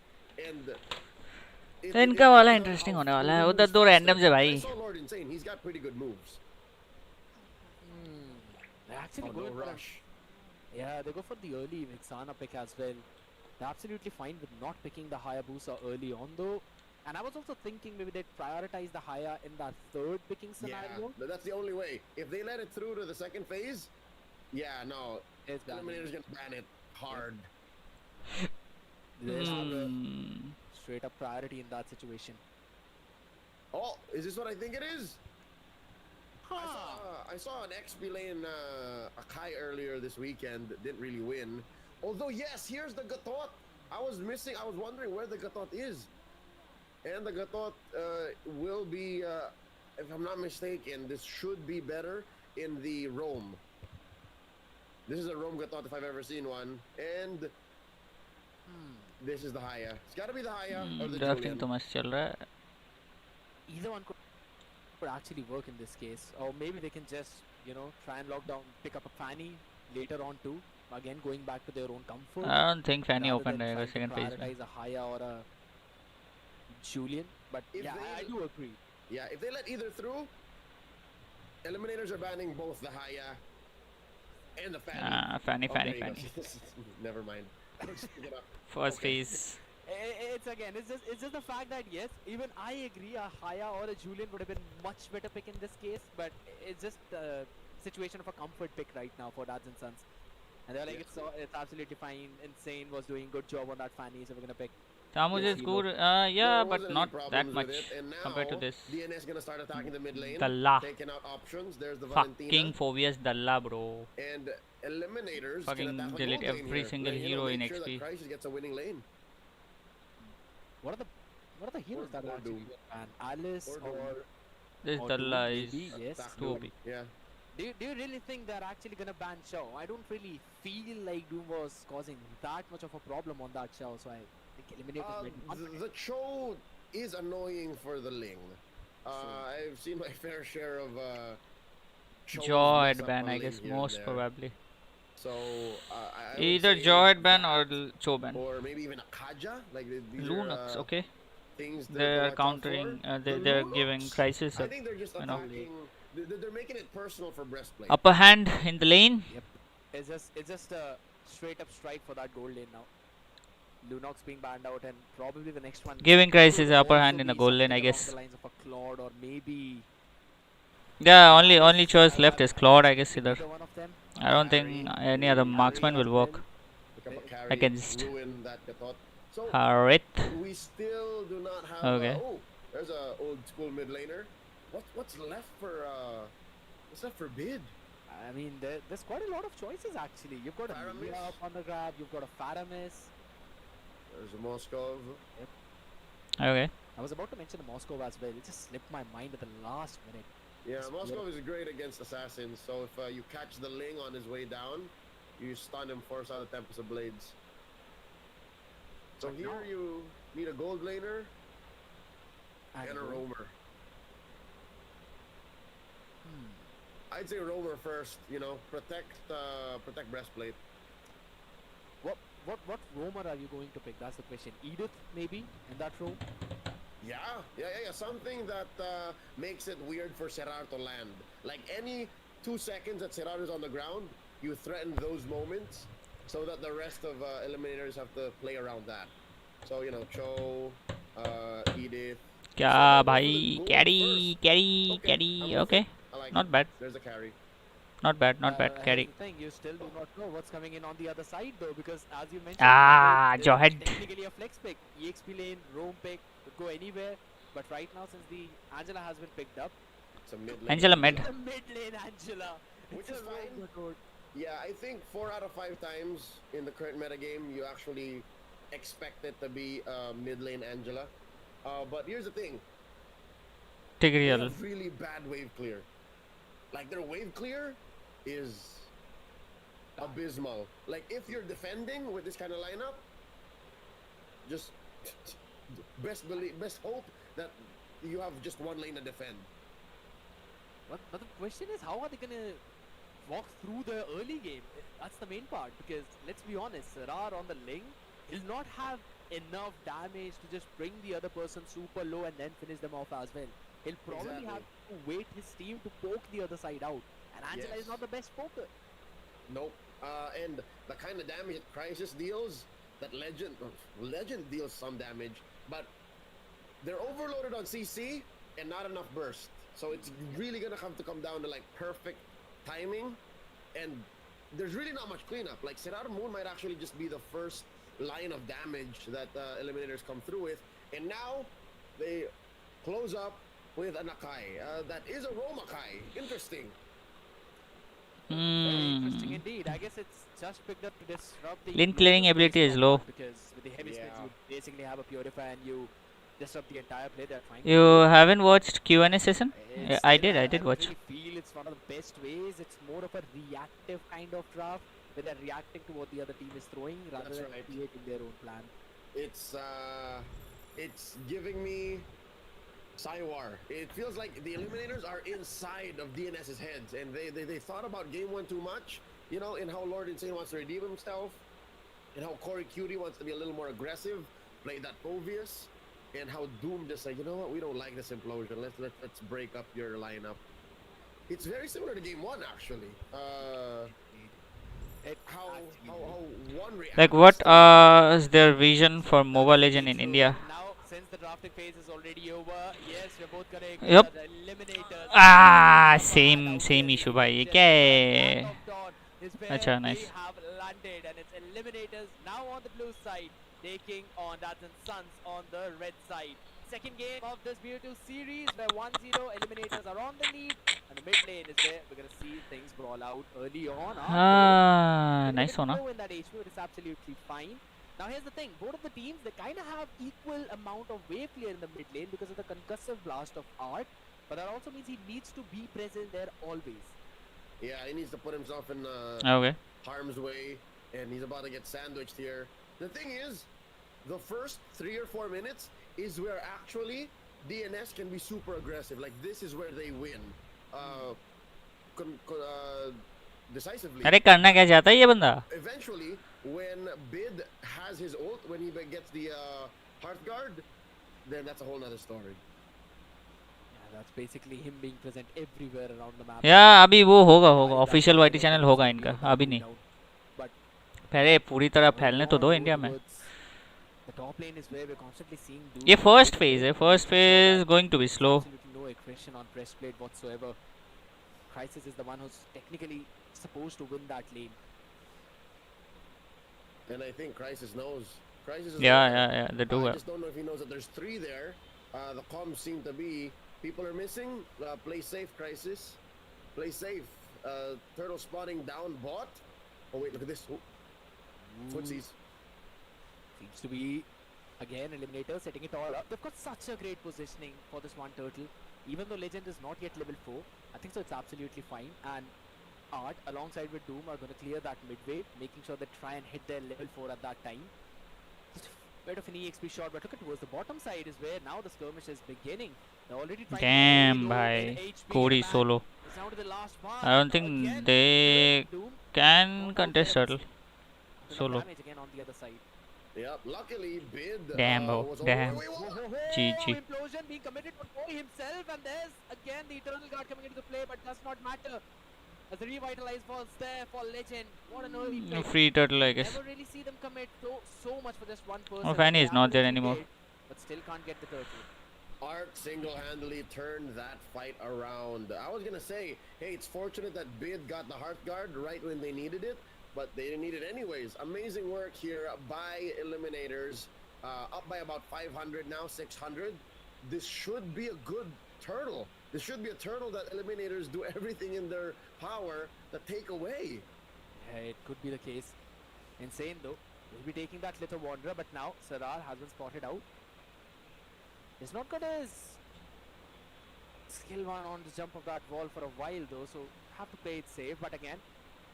F: And
D: इनका वाला इंटरेस्टिंग होने वाला है. उधर दो रैंडम्स है
F: I
D: भाई.
F: saw Lord Insane. He's got pretty good moves.
E: They actually
F: Oh,
E: go
F: no
E: in for
F: rush.
E: yeah, they go for the early Vixana pick as well. They're absolutely fine with not picking the Hayabusa early on though. And I was also thinking maybe they'd prioritize the Haya in that third picking scenario.
F: Yeah, but that's the only way. If they let it through to the second phase, yeah, no,
E: It's bad.
F: Eliminator's gonna ban it hard.
E: There's
D: Hmm.
E: straight up priority in that situation.
F: Oh, is this what I think it is? I saw an XP lane Akai earlier this weekend that didn't really win. Although, yes, here's the Gatot. I was wondering where the Gatot is. And the Gatot will be, if I'm not mistaken, this should be better in the Rome. This is a Rome Gatot if I've ever seen one. And this is the Haya. It's got to be the Haya or the
D: drafting
F: Julian.
D: तो मस्त चल रहा है.
J: Either one could actually work in this case, or maybe they can just, you know, try and lock down, pick up a Fanny later on too. Again, going back to their own comfort.
D: I don't think Fanny
J: rather
D: opened
J: than
D: रहेगा
J: trying to
D: second phase में.
J: prioritize a Haya or a Julian. But
F: If
J: yeah,
F: they-
J: I do agree.
F: Yeah, if they let either through, Eliminators are banning both the Haya and the Fanny.
D: Fanny,
F: Oh,
D: Fanny,
F: there you go.
D: Fanny.
F: Never mind. Just pick it up.
D: First
F: Okay.
D: phase.
J: It's just the fact that yes, even I agree a Haya or a Julian would have been much better pick in this case, but it's just a situation of a comfort pick right now for Dads and Sons. And they're like, it's absolutely fine. Insane was doing good job on that Fanny, so we're gonna pick.
D: Samuj is good. Yeah,
F: There
D: but
F: wasn't any
D: not that
F: problems
D: much
F: with it, and
D: compared to
F: now
D: this.
F: DNS gonna start attacking the mid lane,
D: Dalla.
F: taking out options. There's the
D: Fucking
F: Valentina,
D: Phobias Dalla, bro.
F: and Eliminators
D: Fucking
F: can attack the
D: delete
F: gold lane
D: every
F: here.
D: single
F: Like,
D: hero in
F: make sure
D: XP.
F: that Crisis gets a winning lane.
J: What are the heroes that
F: or
J: are actually
F: Doom.
J: banned? Alice
F: Or Doom.
J: or
D: This
J: or
D: Dalla
J: Doom,
D: is
J: maybe, yes.
F: Attack
D: too
F: Doom.
D: OP.
F: Yeah.
J: Do you really think they're actually gonna ban Show? I don't really feel like Doom was causing that much of a problem on that show, so I think Eliminators might be confident.
F: The show is annoying for the Ling. I've seen my fair share of shows
D: Jaw
F: mess up
D: ban,
F: a
D: I
F: Ling
D: guess,
F: here and
D: most
F: there.
D: probably.
F: So I would
D: Either
F: say
D: Jaw ban or
F: that,
D: Cho ban.
F: or maybe even a Kaja. Like these
D: Lunux,
F: are,
D: okay.
F: things that
D: They're
F: watch out
D: countering,
F: for. The
D: they're giving
F: Lunux,
D: Crisis
F: I
D: a
F: think they're just
D: you know.
F: attacking. They're making it personal for breastplate.
D: upper hand in the lane.
J: Yep. It's just a straight up strike for that gold lane now. Lunox being banned out, and probably the next one
D: Giving Crisis
J: could
D: the upper
J: also
D: hand in the
J: be
D: gold lane,
J: something
D: I
J: along
D: guess.
J: the lines of a Claude or maybe
D: Yeah, only choice left is Claude, I guess. Either.
J: either one of them.
D: I don't think any other marksman will work
F: Pick up a carry,
D: against
F: ruin that Gatot. So
D: Harit.
F: we still do not have.
D: Okay.
F: Oh, there's a old school mid laner. What's left for Bid?
J: I mean, there's quite a lot of choices actually. You've got a
F: Faramis.
J: Mia up on the grab. You've got a Faramis.
F: There's a Moskov.
D: Okay.
J: I was about to mention the Moscow as well. It just slipped my mind at the last minute.
F: Yeah,
J: It's
F: Moskov is great against assassins. So if you catch the Ling on his way down, you stun him, force out a Tempest of Blades. So
J: But
F: here
J: now-
F: you need a gold laner
J: And
F: and a
J: Ro-
F: roamer.
J: Hmm.
F: I'd say roamer first. You know, protect breastplate.
J: What roamer are you going to pick? That's the question. Edith maybe in that room.
F: Yeah. Something that makes it weird for Serrar to land. Like any 2 seconds that Serrar is on the ground, you threaten those moments so that the rest of eliminators have to play around that. So, you know, Cho, Edith.
D: क्या
F: So go
D: भाई
F: for the gold
D: carry
F: first.
D: carry
F: Okay,
D: carry
F: I'm with
D: okay
F: it. I like
D: not
F: it.
D: bad
F: There's a carry.
D: not bad
J: Here's
D: carry.
J: the thing, you still do not know what's coming in on the other side though, because as you mentioned,
D: Ah,
J: it's
D: Jawhead.
J: technically a flex pick. EXP lane, roam pick, could go anywhere. But right now, since the Angela has been picked up,
F: It's a mid lane.
D: Angela mid.
J: the mid lane Angela.
F: Which
J: It's
F: is
J: a roam
F: fine.
J: good.
F: Yeah, I think 4 out of 5 times in the current metagame, you actually expect it to be mid lane Angela. But here's the thing. They
D: Tigreal.
F: have really bad wave clear. Like their wave clear is abysmal. Like if you're defending with this kind of lineup, just best hope that you have just one lane to defend.
J: But the question is, how are they gonna walk through the early game? That's the main part, because let's be honest, Serrar on the link, he'll not have enough damage to just bring the other person super low and then finish them off as well. He'll probably
F: Exactly.
J: have to wait his team to poke the other side out. And Angela is
F: Yes.
J: not the best poker.
F: Nope. And the kind of damage that Crisis deals, that Legend deals some damage, but they're overloaded on CC and not enough burst. So it's really gonna have to come down to like perfect timing, and there's really not much cleanup. Like Serrar Moon might actually just be the first line of damage that eliminators come through with, and now they close up with an Akai. That is a Rome Akai. Interesting.
J: Very interesting
D: Hmm.
J: indeed. I guess it's just picked up to disrupt the
D: Lane clearing
J: Lucas
D: ability
J: base
D: is
J: from
D: low.
J: that, because with the heavy spins
F: Yeah.
J: you basically have a purify and you disrupt the entire play they're trying
D: You
J: to do.
D: haven't watched Q&A session?
J: It's
D: Yeah, I
J: still,
D: did
J: I
D: watch.
J: really feel it's one of the best ways. It's more of a reactive kind of draft. where they're reacting to what the other team is throwing rather
F: That's
J: than
F: right.
J: creating their own plan.
F: It's giving me Cywar. It feels like the Eliminators are inside of DNS's heads, and they thought about game one too much, you know, in how Lord Insane wants to redeem himself, and how Corey Cutie wants to be a little more aggressive, play that obvious, and how Doom just like, you know what, we don't like this implosion. Let's break up your lineup. It's very similar to game one, actually. How one reacts.
D: Like, what is their vision for Mobile Legend in India?
J: Now, since the drafting phase is already over, yes, we're both correct.
D: Yup.
J: The Eliminators.
D: Same issue भाई ये क्या है? अच्छा, nice.
J: Have landed, and it's Eliminators now on the blue side, taking on Dads and Sons on the red side. Second game of this beautiful series where 1-0 Eliminators are on the lead, and the mid lane is where we're gonna see things brawl out early on.
D: Nice one.
J: In that HP, but it's absolutely fine. Now here's the thing, both of the teams, they kind of have equal amount of wave clear in the mid lane because of the concussive blast of Art, but that also means he needs to be present there always.
F: Yeah, he needs to put himself in
D: Okay.
F: harm's way, and he's about to get sandwiched here. The thing is, the first 3 or 4 minutes is where actually DNS can be super aggressive. Like, this is where they win. Decisively.
D: अरे करना क्या चाहता है ये बंदा?
F: Eventually, when Bid has his ult, when he gets the Hearthguard, then that's a whole nother story.
J: Yeah, that's basically him being present everywhere around the map.
D: या अभी वो होगा ऑफिशियल वाईटी चैनल होगा इनका, अभी नहीं. पहले पूरी तरह फैलने तो दो इंडिया में.
J: The top lane is where we're constantly seeing
D: ये फर्स्ट फेज है. First phase going to be slow.
J: Absolutely no aggression on breastplate whatsoever. Crisis is the one who's technically supposed to win that lane.
F: And I think Crisis knows. Crisis is
D: Yeah, they do.
F: I just don't know if he knows that there's 3 there. The comms seem to be people are missing. Play safe, Crisis. Play safe. Turtle spotting down bot. Oh wait, look at this. Footsies.
J: Seems to be again Eliminator setting it all up. They've got such a great positioning for this one turtle. Even though Legend is not yet level 4, I think so it's absolutely fine. And Art alongside with Doom are going to clear that mid wave, making sure they try and hit their level 4 at that time. Just a bit of an EXP shot, but look at towards the bottom side is where now the skirmish is beginning. They're already trying
D: Damn,
J: to
D: bhai. Cody solo.
J: It's down to the last one.
D: I don't think
J: Again,
D: they
J: Doom
D: can
J: not out
D: contest
J: there,
D: turtle
J: but
D: solo.
J: damage again on the other side.
F: Yep, luckily Bid
D: Damn, bro.
F: was
D: Damn. GG.
J: Implosion being committed for Corey himself, and there's again the Eternal Guard coming into the play, but does not matter. As the revitalize falls there for Legend. What an early play.
D: Free turtle, I guess.
J: Never really see them commit so much for just one person.
D: Oh, Fanny is
J: They
D: not there
J: absolutely
D: anymore.
J: did, but still can't get the turtle.
F: Art single-handedly turned that fight around. I was gonna say, hey, it's fortunate that Bid got the Hearthguard right when they needed it, but they didn't need it anyways. Amazing work here by Eliminators. Up by about 500 now, 600. This should be a good turtle. This should be a turtle that Eliminators do everything in their power to take away.
J: Yeah, it could be the case. Insane though. He'll be taking that little Wanderer, but now Sarar has been spotted out. He's not got his skill one on the jump of that wall for a while though, so have to play it safe. But again,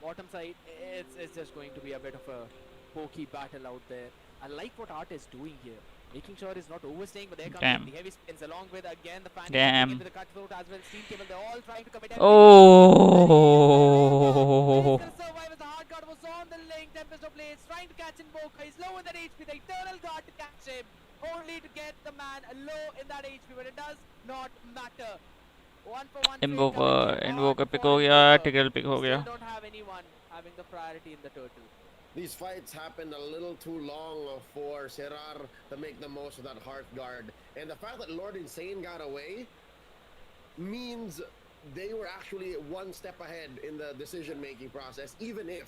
J: bottom side, it's just going to be a bit of a pokey battle out there. I like what Art is doing here. Making sure he's not overstaying, but there comes
D: Damn.
J: the heavy spins along with again the fan
D: Damn.
J: into the cutthroat as well. Steel cable, they're all trying to commit.
D: Oh.
J: He's gonna survive as the hard guard was on the link. Tempest of Blades trying to catch Invoker. He's low in that HP. The Eternal Guard to catch him. Only to get the man low in that HP, but it does not matter. 1-for-1 trade
D: Invoker
J: coming
D: pick
J: in
D: हो
J: hard
D: गया,
J: for
D: Tigreal pick हो
J: Still
D: गया.
J: don't have anyone having the priority in the turtle.
F: These fights happened a little too long for Serar to make the most of that Hearthguard. And the fact that Lord Insane got away means they were actually one step ahead in the decision-making process, even if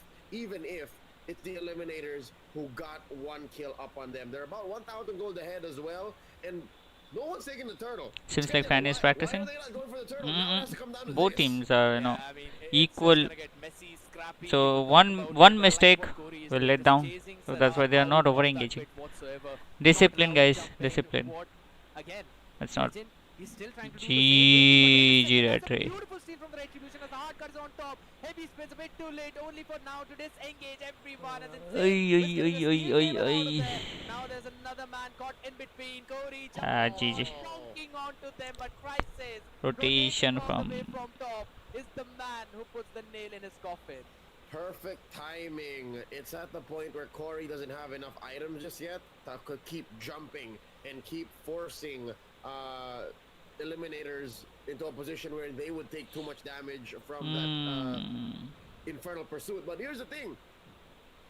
F: it's the Eliminators who got one kill up on them. They're about 1,000 gold ahead as well, and no one's taking the turtle.
D: Seems like Fanny is practicing.
F: Why are they not going for the turtle? Now it has to come down to
D: Both
F: this.
D: teams are,
J: Yeah, I mean, it's
D: equal.
J: gonna get messy, scrappy,
D: So
J: no
D: one
J: doubt about
D: one
J: it. I like
D: mistake
J: what Corey is
D: will
J: doing,
D: let
J: just
D: down.
J: chasing
D: So that's why
J: Sarar
D: they are not
J: out of
D: over
J: that
D: engaging.
J: pit whatsoever. Not
D: Discipline,
J: allowing
D: guys.
J: jumping.
D: Discipline.
J: What? Again,
D: That's not.
J: Legend He's still trying to do the same thing.
D: GG
J: That's a
D: Retry.
J: beautiful steal from the Retribution as the hard cut is on top. Heavy spins a bit too late, only for now to disengage everyone as Insane. Now there's another man caught in between. Cody
D: GG.
J: bonking onto them, but Crisis
D: Rotation
J: all the way
D: from
J: from top is the man who puts the nail in his coffin.
F: Perfect timing. It's at the point where Corey doesn't have enough items just yet to keep jumping and keep forcing eliminators into a position where they would take too much damage from that infernal pursuit. But here's the thing.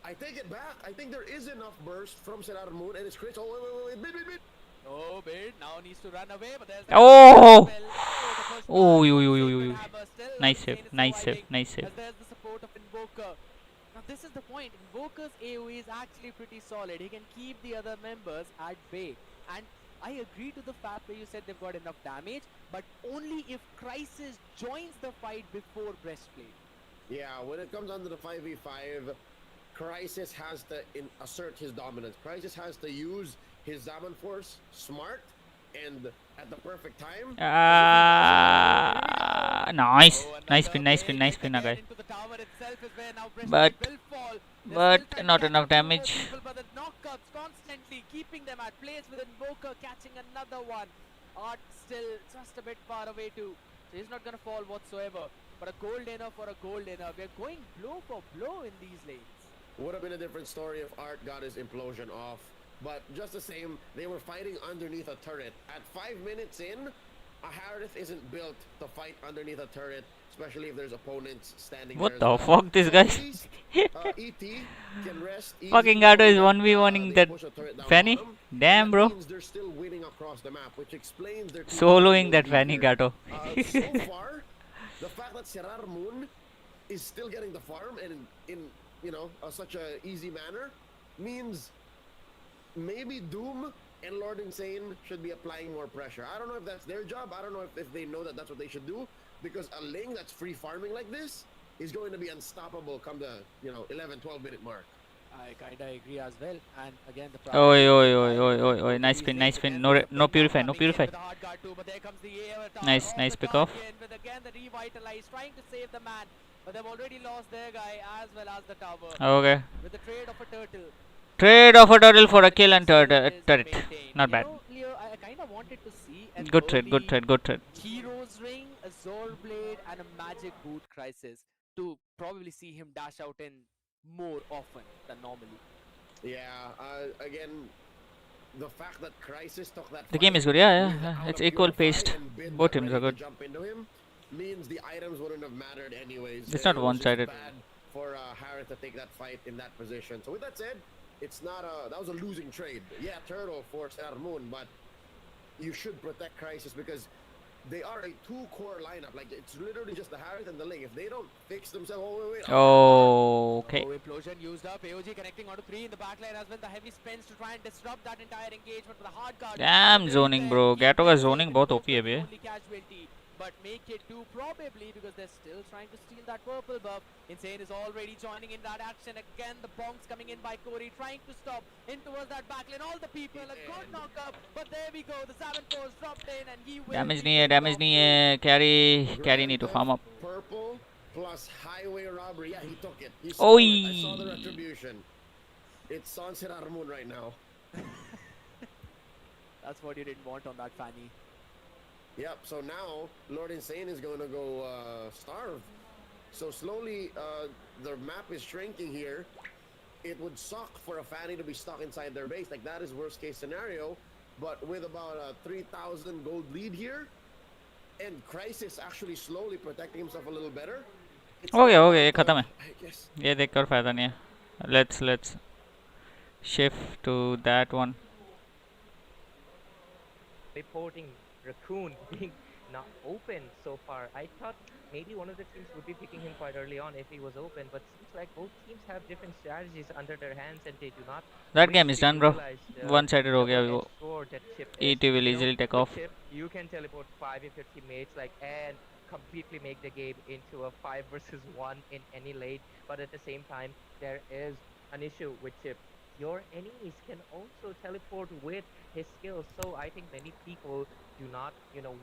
F: I take it back. I think there is enough burst from Serar Moon and his crits. Oh, wait. Bid.
J: Oh, Bid now needs to run away, but there's
D: Oh! Nice save.
J: As there's the support of Invoker. Now this is the point. Invoker's AoE is actually pretty solid. He can keep the other members at bay. And I agree to the fact where you said they've got enough damage, but only if Crisis joins the fight before Breastplate.
F: Yeah, when it comes under the 5v5, Crisis has to assert his dominance. Crisis has to use his Zaman Force smart and at the perfect time.
D: Nice pin, guy. But not enough damage.
J: But the knockouts constantly keeping them at place with Invoker catching another one. Art still just a bit far away too, so he's not gonna fall whatsoever. But a gold dinner for a gold dinner. We're going blow for blow in these lanes.
F: Would have been a different story if Art got his implosion off. But just the same, they were fighting underneath a turret. At 5 minutes in, a Harith isn't built to fight underneath a turret, especially if there's opponents standing
D: What
F: there.
D: the fuck, this guy?
F: ET can rest
D: Fucking Gato is 1v1ing that Fanny. Damn, bro.
F: They're still winning across the map, which explains their
D: Soloing that Fanny Gato.
F: So far, the fact that Serar Moon is still getting the farm and in such a easy manner means maybe Doom and Lord Insane should be applying more pressure. I don't know if that's their job. I don't know if they know that that's what they should do, because a Ling that's free farming like this is going to be unstoppable come the 11-12 minute mark.
J: I kinda agree as well. And again, the
D: Oi. Nice pin. No purify. Nice pick off.
J: With again the revitalize, trying to save the man, but they've already lost their guy as well as the tower.
D: Okay.
J: With the trade of a turtle.
D: Trade of a turtle for a kill and turret. Not bad.
J: Leo, I kinda wanted to see an
D: Good trade.
J: Hero's Ring, a Zor Blade, and a Magic Boot Crisis to probably see him dash out in more often than normally.
F: Yeah, again, the fact that Crisis took that
D: The game is good, yeah. It's equal paced. Both teams are good.
F: Jump into him means the items wouldn't have mattered anyways.
D: It's not one-sided.
F: Bad for Harith to take that fight in that position. So with that said, it's not that was a losing trade. Yeah, turtle for Serar Moon, but you should protect Crisis because they are a 2-core lineup. Like, it's literally just the Harith and the Ling. If they don't fix themselves,
D: Okay.
J: Oh, implosion used up. AOG connecting onto 3 in the backline as well. The heavy spins to try and disrupt that entire engagement with the hard guard.
D: Damn zoning, bro. Gato का zoning बहुत OP है बे.
J: Only casualty, but make it 2 probably because they're still trying to steal that purple buff. Insane is already joining in that action. Again, the bonks coming in by Corey, trying to stop in towards that backline. All the people, a good knock-up, but there we go. The 7-4 dropped in and he will...
D: Damage नहीं है. Carry need to farm up.
F: Purple plus highway robbery. Yeah, he took it. He
D: Oi.
F: it. I saw the retribution. It's on Serar Moon right now.
J: That's what you didn't want on that Fanny.
F: Yep, so now Lord Insane is going to go starve. So slowly the map is shrinking here. It would suck for a Fanny to be stuck inside their base. Like, that is worst case scenario. But with about a 3,000 gold lead here, and Crisis actually slowly protecting himself a little better.
D: Okay, ये खत्म है. ये देख कर फायदा नहीं है. Let's shift to that one.
I: Reporting Raccoon being not open so far. I thought maybe one of the teams would be picking him quite early on if he was open, but seems like both teams have different strategies under their hands and they do not.
D: That game is done, bro. One-sided हो गया वो. ET will
I: You know,
D: easily take
I: with
D: off.
I: Chip, you can teleport 5 of your teammates and completely make the game into a 5 versus 1 in any lane, but at the same time there is an issue with Chip. your enemies can also teleport with his skills. So I think many people do not,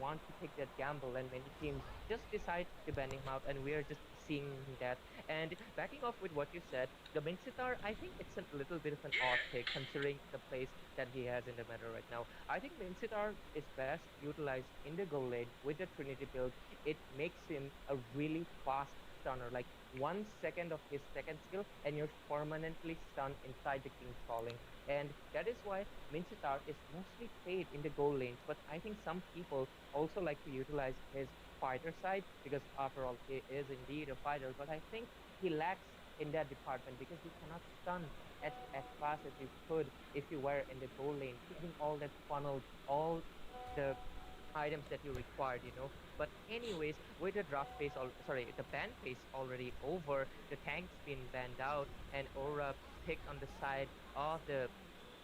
I: want to take that gamble, and many teams just decide to ban him out, and we are just seeing that. And backing off with what you said, the Mincetar, I think it's a little bit of an odd pick considering the place that he has in the meta right now. I think Mincetar is best utilized in the goal lane with the Trinity build. It makes him a really fast stunner, like 1 second of his second skill, and you're permanently stunned inside the King's Calling. And that is why Mincetar is mostly played in the goal lanes. But I think some people also like to utilize his fighter side because, after all, he is indeed a fighter. But I think he lacks in that department because he cannot stun as fast as you could if you were in the goal lane, getting all that funneled, all the items that you required. But anyways, with the draft phase, the ban phase already over, the tank's been banned out, and Aura picked on the side of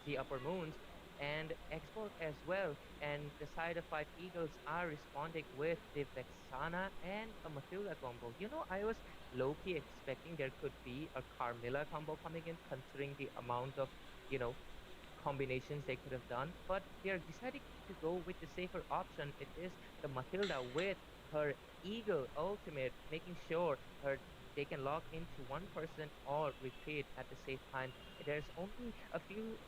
I: the upper moons, and export as well. And the side of Five Eagles are responding with the Vexana and a Matilda combo. I was low-key expecting there could be a Carmilla combo coming in, considering the amount of, you know, combinations they could have done, but they are deciding to go with the safer option. It is the Matilda with her Eagle ultimate, making sure they can lock into one person or retreat at the same time. There's only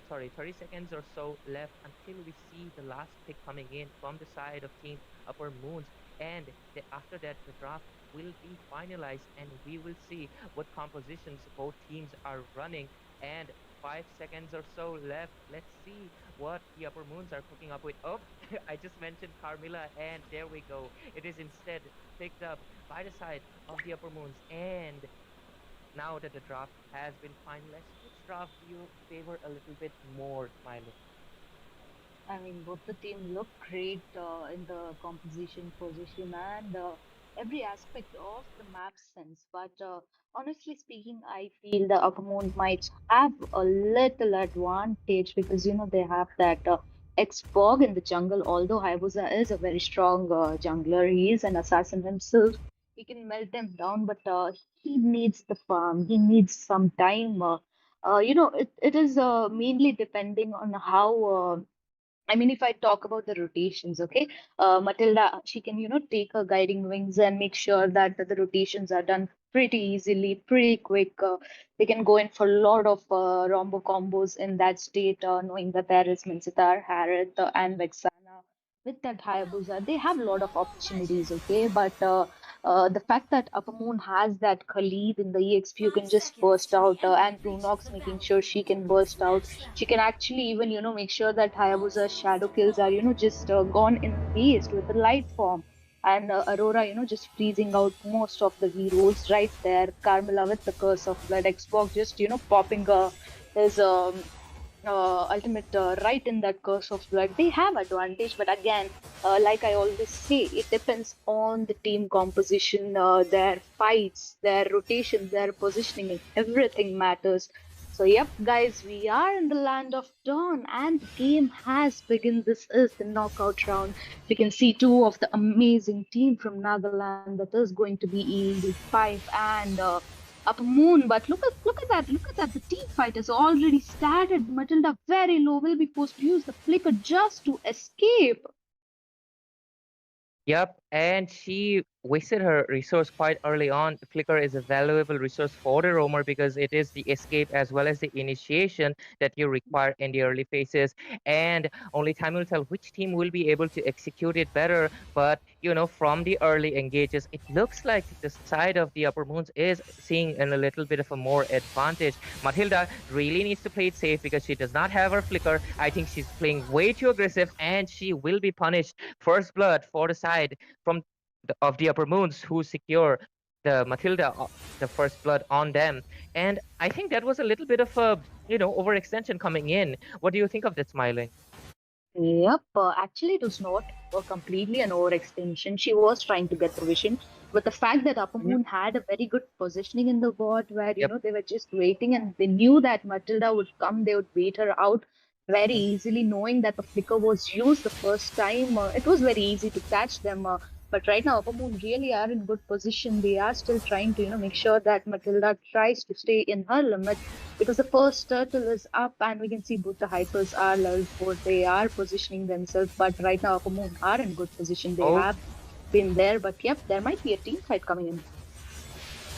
I: 30 seconds or so left until we see the last pick coming in from the side of Team Upper Moons, and after that the draft will be finalized, and we will see what compositions both teams are running. And 5 seconds or so left. Let's see what the Upper Moons are cooking up with. Oh, I just mentioned Carmilla, and there we go. It is instead picked up by the side of the Upper Moons. And now that the draft has been finalized, which draft do you favor a little bit more, Smiley?
H: I mean, both the team look great in the composition, position, and every aspect of the map sense. But honestly speaking, I feel the Uppermoon might have a little advantage because they have that X-Fog in the jungle. Although Hayabusa is a very strong jungler, he is an assassin himself. He can melt them down, but he needs the farm. He needs some time. It is mainly depending on how. I mean, if I talk about the rotations, okay, Matilda, she can, take her guiding wings and make sure that the rotations are done pretty easily, pretty quick. They can go in for a lot of rombo combos in that state, knowing that there is Mincetar, Harith, and Vexana. With that Hayabusa, they have a lot of opportunities, okay? But the fact that Upper Moon has that Khalid in the EXP, you can just burst out, and Brunox making sure she can burst out. She can actually even, make sure that Hayabusa's shadow kills are, just gone in waste with the light form. And Aurora, just freezing out most of the heroes right there. Carmilla with the Curse of Blood, Xbox just, popping his ultimate right in that Curse of Blood. They have advantage, but again, like I always say, it depends on the team composition, their fights, their rotation, their positioning, and everything matters. So, yep, guys, we are in the land of dawn, and the game has begun. This is the knockout round. We can see two of the amazing team from Nagaland. That is going to be Eagle 5 and Upper Moon. But look at that! The team fight has already started. Matilda very low will be forced to use the flicker just to escape.
I: Yep, and she wasted her resource quite early on. Flicker is a valuable resource for the roamer because it is the escape as well as the initiation that you require in the early phases. And only time will tell which team will be able to execute it better. But from the early engages, it looks like the side of the Upper Moons is seeing a little bit of a more advantage. Matilda really needs to play it safe because she does not have her flicker. I think she's playing way too aggressive, and she will be punished. First blood for the side from of the Upper Moons who secure the Matilda, the first blood on them. And I think that was a little bit of a overextension coming in. What do you think of that, Smiling?
H: Yep, actually, it was not completely an overextension. She was trying to get the vision, but the fact that Upper
I: Mhm.
H: Moon had a very good positioning in the board where,
I: Yep.
H: they were just waiting and they knew that Matilda would come, they would bait her out very easily, knowing that the flicker was used the first time. It was very easy to catch them. But right now, Upper Moon really are in good position. They are still trying to, make sure that Matilda tries to stay in her limit because the first turtle is up and we can see both the hypers are level 4. They are positioning themselves, but right now Upper Moon are in good position. They
I: Oh,
H: have been there, but yep, there might be a team fight coming in.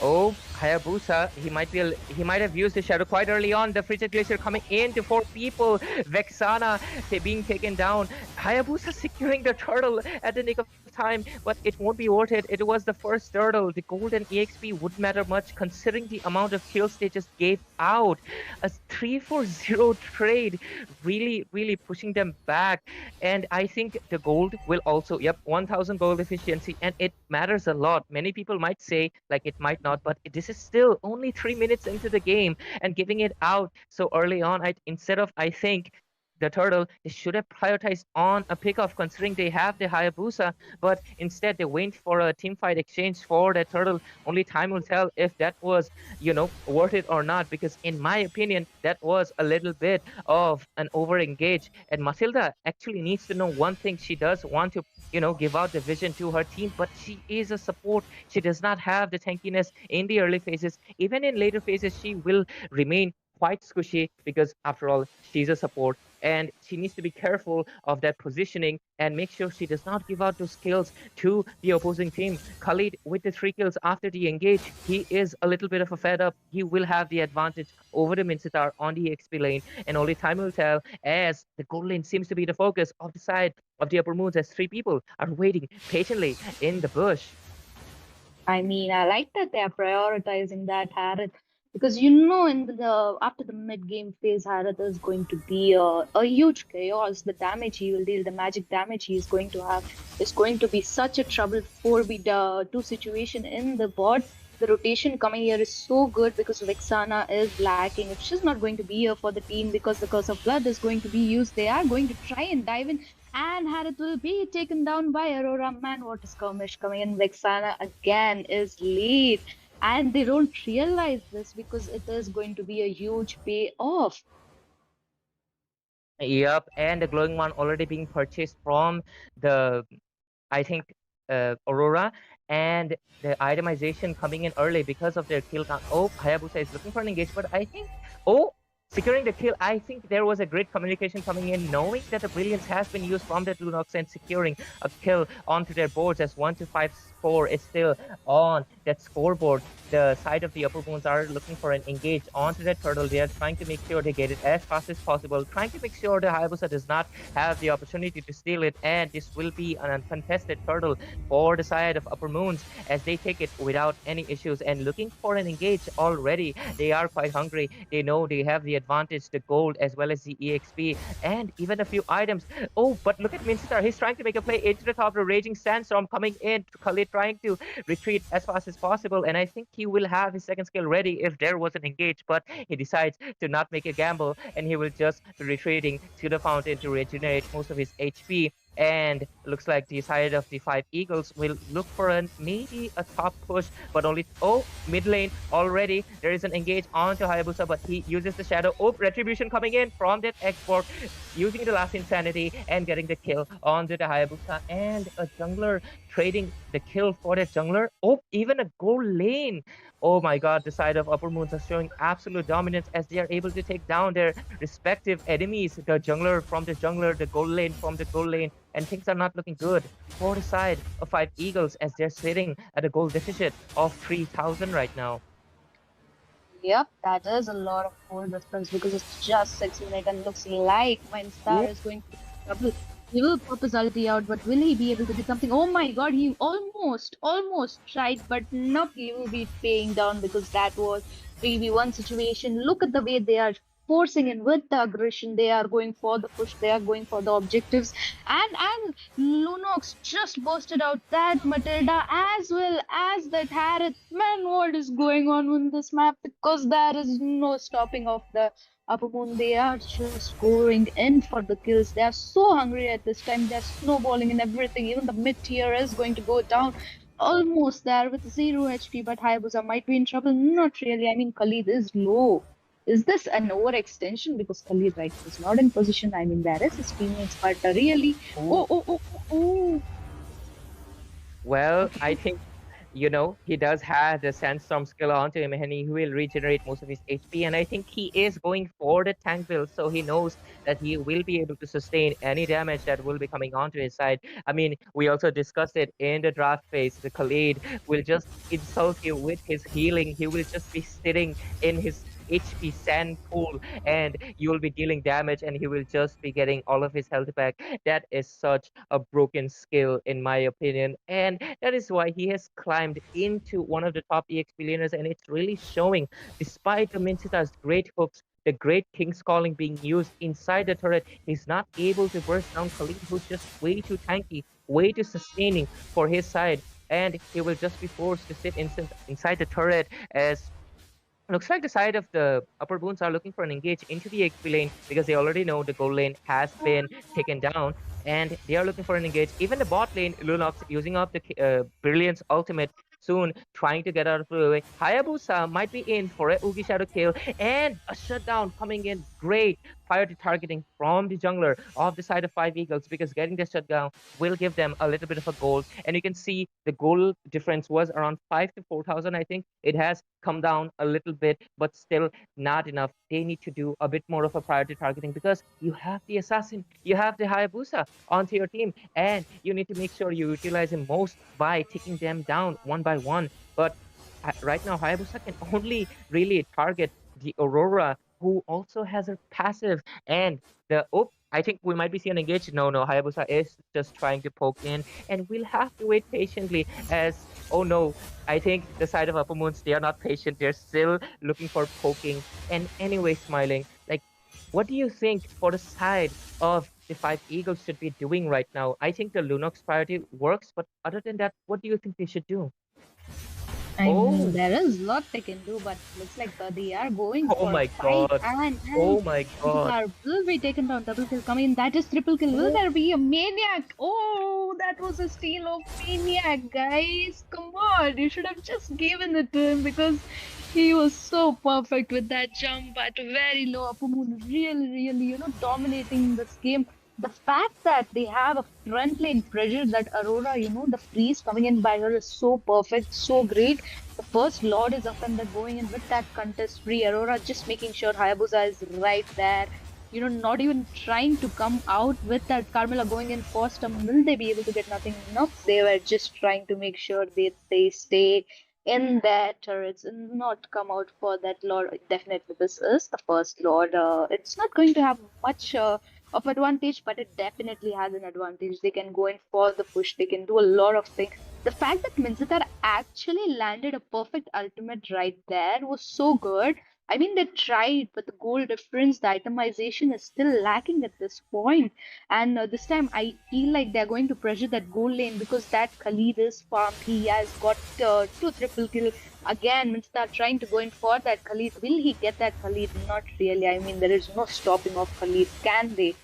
I: Oh, Hayabusa, he might have used the shadow quite early on. The Frigid Glacier coming in to 4 people. Vexana being taken down. Hayabusa securing the turtle at the nick of time, but it won't be worth it. It was the first turtle. The golden EXP wouldn't matter much considering the amount of kills they just gave out. A 3-4-0 trade, really, really pushing them back. And I think the gold will also, 1000 gold efficiency, and it matters a lot. Many people might say, like, it might not, but this is still only 3 minutes into the game, and giving it out so early on, I think the turtle, they should have prioritized on a pickoff considering they have the Hayabusa, but instead they went for a team fight exchange for the turtle. Only time will tell if that was, worth it or not, because in my opinion, that was a little bit of an over-engage. And Matilda actually needs to know one thing. She does want to, give out the vision to her team, but she is a support. She does not have the tankiness in the early phases. Even in later phases, she will remain quite squishy because after all, she's a support, and she needs to be careful of that positioning and make sure she does not give out those kills to the opposing team. Khalid with the 3 kills after the engage, he is a little bit of a fed up. He will have the advantage over the Mincetar on the XP lane, and only time will tell, as the gold lane seems to be the focus of the side of the Upper Moons, as 3 people are waiting patiently in the bush.
H: I mean, I like that they are prioritizing that Harith because in the after the mid game phase, Harith is going to be a huge chaos. The damage he will deal, the magic damage he is going to have, is going to be such a trouble 4v2 situation in the bot. The rotation coming here is so good because Vexana is lacking. If she's not going to be here for the team because the Curse of Blood is going to be used, they are going to try and dive in, and Harith will be taken down by Aurora. Man, what a skirmish coming in. Vexana again is lead. And they don't realize this because it is going to be a huge payoff.
I: Yep, and the glowing one already being purchased from the, I think, Aurora, and the itemization coming in early because of their kill count. Oh, Hayabusa is looking for an engage, but I think, securing the kill, I think there was a great communication coming in, knowing that the brilliance has been used from the Lunox and securing a kill onto their boards, as 1-5 score is still on that scoreboard. The side of the Upper Moons are looking for an engage onto that turtle. They are trying to make sure they get it as fast as possible, trying to make sure the Hayabusa does not have the opportunity to steal it, and this will be an uncontested turtle for the side of Upper Moons as they take it without any issues, and looking for an engage already. They are quite hungry. They know they have the advantage, the gold as well as the EXP, and even a few items. Oh, but look at Mincetar. He's trying to make a play into the top of the Raging Sandstorm coming in. Khalid trying to retreat as fast as possible, and I think he will have his second skill ready if there was an engage, but he decides to not make a gamble, and he will just be retreating to the fountain to regenerate most of his HP. And looks like the side of the 5 Eagles will look for maybe a top push, but only, mid lane already. There is an engage onto Hayabusa, but he uses the shadow. Retribution coming in from that export, using the last insanity and getting the kill onto the Hayabusa, and a jungler trading the kill for the jungler. Even a gold lane. Oh my god, the side of Upper Moons are showing absolute dominance as they are able to take down their respective enemies. The jungler from the jungler, the gold lane from the gold lane, and things are not looking good for the side of 5 Eagles as they're sitting at a goal deficit of 3,000 right now.
H: Yep, that is a lot of goal difference because it's just 6 minutes and looks like Mincetar is going to be in trouble. He will pop his ulti out, but will he be able to get something? Oh my god, he almost tried, but nope, he will be paying down because that was 3v1 situation. Look at the way they are forcing in with the aggression. They are going for the push, they are going for the objectives, and Lunox just busted out that Matilda as well as that Harith. Man, what is going on in this map? Because there is no stopping of the Upper Moon. They are just going in for the kills. They are so hungry at this time. They are snowballing and everything. Even the mid tier is going to go down. Almost there with 0 HP, but Hayabusa might be in trouble. Not really. I mean, Khalid is low. Is this an overextension? Because Khalid right is not in position. I mean, there is his teammates, but really, oh.
I: Oh, oh, oh, oh. Oh, even a goal lane. Oh my god, the side of Upper Moons are showing absolute dominance as they are able to take down their respective enemies. The jungler from the jungler, the gold lane from the gold lane, and things are not looking good for the side of 5 Eagles as they are sitting at a goal deficit of 3,000 right now. Oh, oh, oh, oh, oh. Well, I
B: Okay.
I: think he does have the Sandstorm skill onto him, and he will regenerate most of his HP. And I think he is going for the tank build, so he knows that he will be able to sustain any damage that will be coming onto his side. I mean, we also discussed it in the draft phase. The Khalid will just insult you with his healing. He will just be sitting in his HP sand pool, and you will be dealing damage, and he will just be getting all of his health back. That is such a broken skill, in my opinion, and that is why he has climbed into one of the top EXP laners, and it's really showing. Despite the Minchita's great hooks, the great King's Calling being used inside the turret, he's not able to burst down Khalid, who's just way too tanky, way too sustaining for his side, and he will just be forced to sit inside the turret as looks like the side of the upper boons are looking for an engage into the XP lane because they already know the gold lane has been taken down and they are looking for an engage. Even the bot lane, Lunox using up the Brilliance ultimate soon, trying to get out of the way. Hayabusa might be in for a Ugi Shadow kill and a shutdown coming in. Great priority targeting from the jungler off the side of 5 Eagles because getting the shutdown will give them a little bit of a gold. And you can see the gold difference was around 5 to 4,000, I think. It has come down a little bit, but still not enough. They need to do a bit more of a priority targeting because you have the assassin, you have the Hayabusa onto your team, and you need to make sure you utilize him most by taking them down one by one. But right now, Hayabusa can only really target the Aurora, who also has a passive, and the I think we might be seeing engaged. No, Hayabusa is just trying to poke in, and we'll have to wait patiently as, oh no, I think the side of Upper Moons, they are not patient. They're still looking for poking and anyway smiling. Like, what do you think for the side of the 5 Eagles should be doing right now? I think the Lunox priority works, but other than that, what do you think they should do?
H: I mean,
I: Oh,
H: there is a lot they can do, but looks like they are going
I: oh
H: for
I: my
H: fight
I: god.
H: and
I: Oh my god.
H: Vicar will be taken down. Double kill coming. That is triple kill. Will there be a maniac? Oh, that was a steal of maniac, guys. Come on, you should have just given it to him because he was so perfect with that jump at a very low upper moon. Really, dominating this game. The fact that they have a front lane pressure that Aurora, the freeze coming in by her is so perfect, so great. The first Lord is up and they're going in with that contest free. Aurora just making sure Hayabusa is right there. Not even trying to come out with that Carmela going in first. Will they be able to get nothing? No, they were just trying to make sure they stay in their turrets and not come out for that Lord. Definitely, this is the first Lord. It's not going to have much of advantage, but it definitely has an advantage. They can go in for the push. They can do a lot of things. The fact that Minzitar actually landed a perfect ultimate right there was so good. I mean, they tried, but the goal difference, the itemization is still lacking at this point. And this time, I feel like they're going to pressure that goal lane because that Khalid is farmed. He has got two triple kill. Again, Minzitar trying to go in for that Khalid. Will he get that Khalid? Not really. I mean, there is no stopping of Khalid. Can they?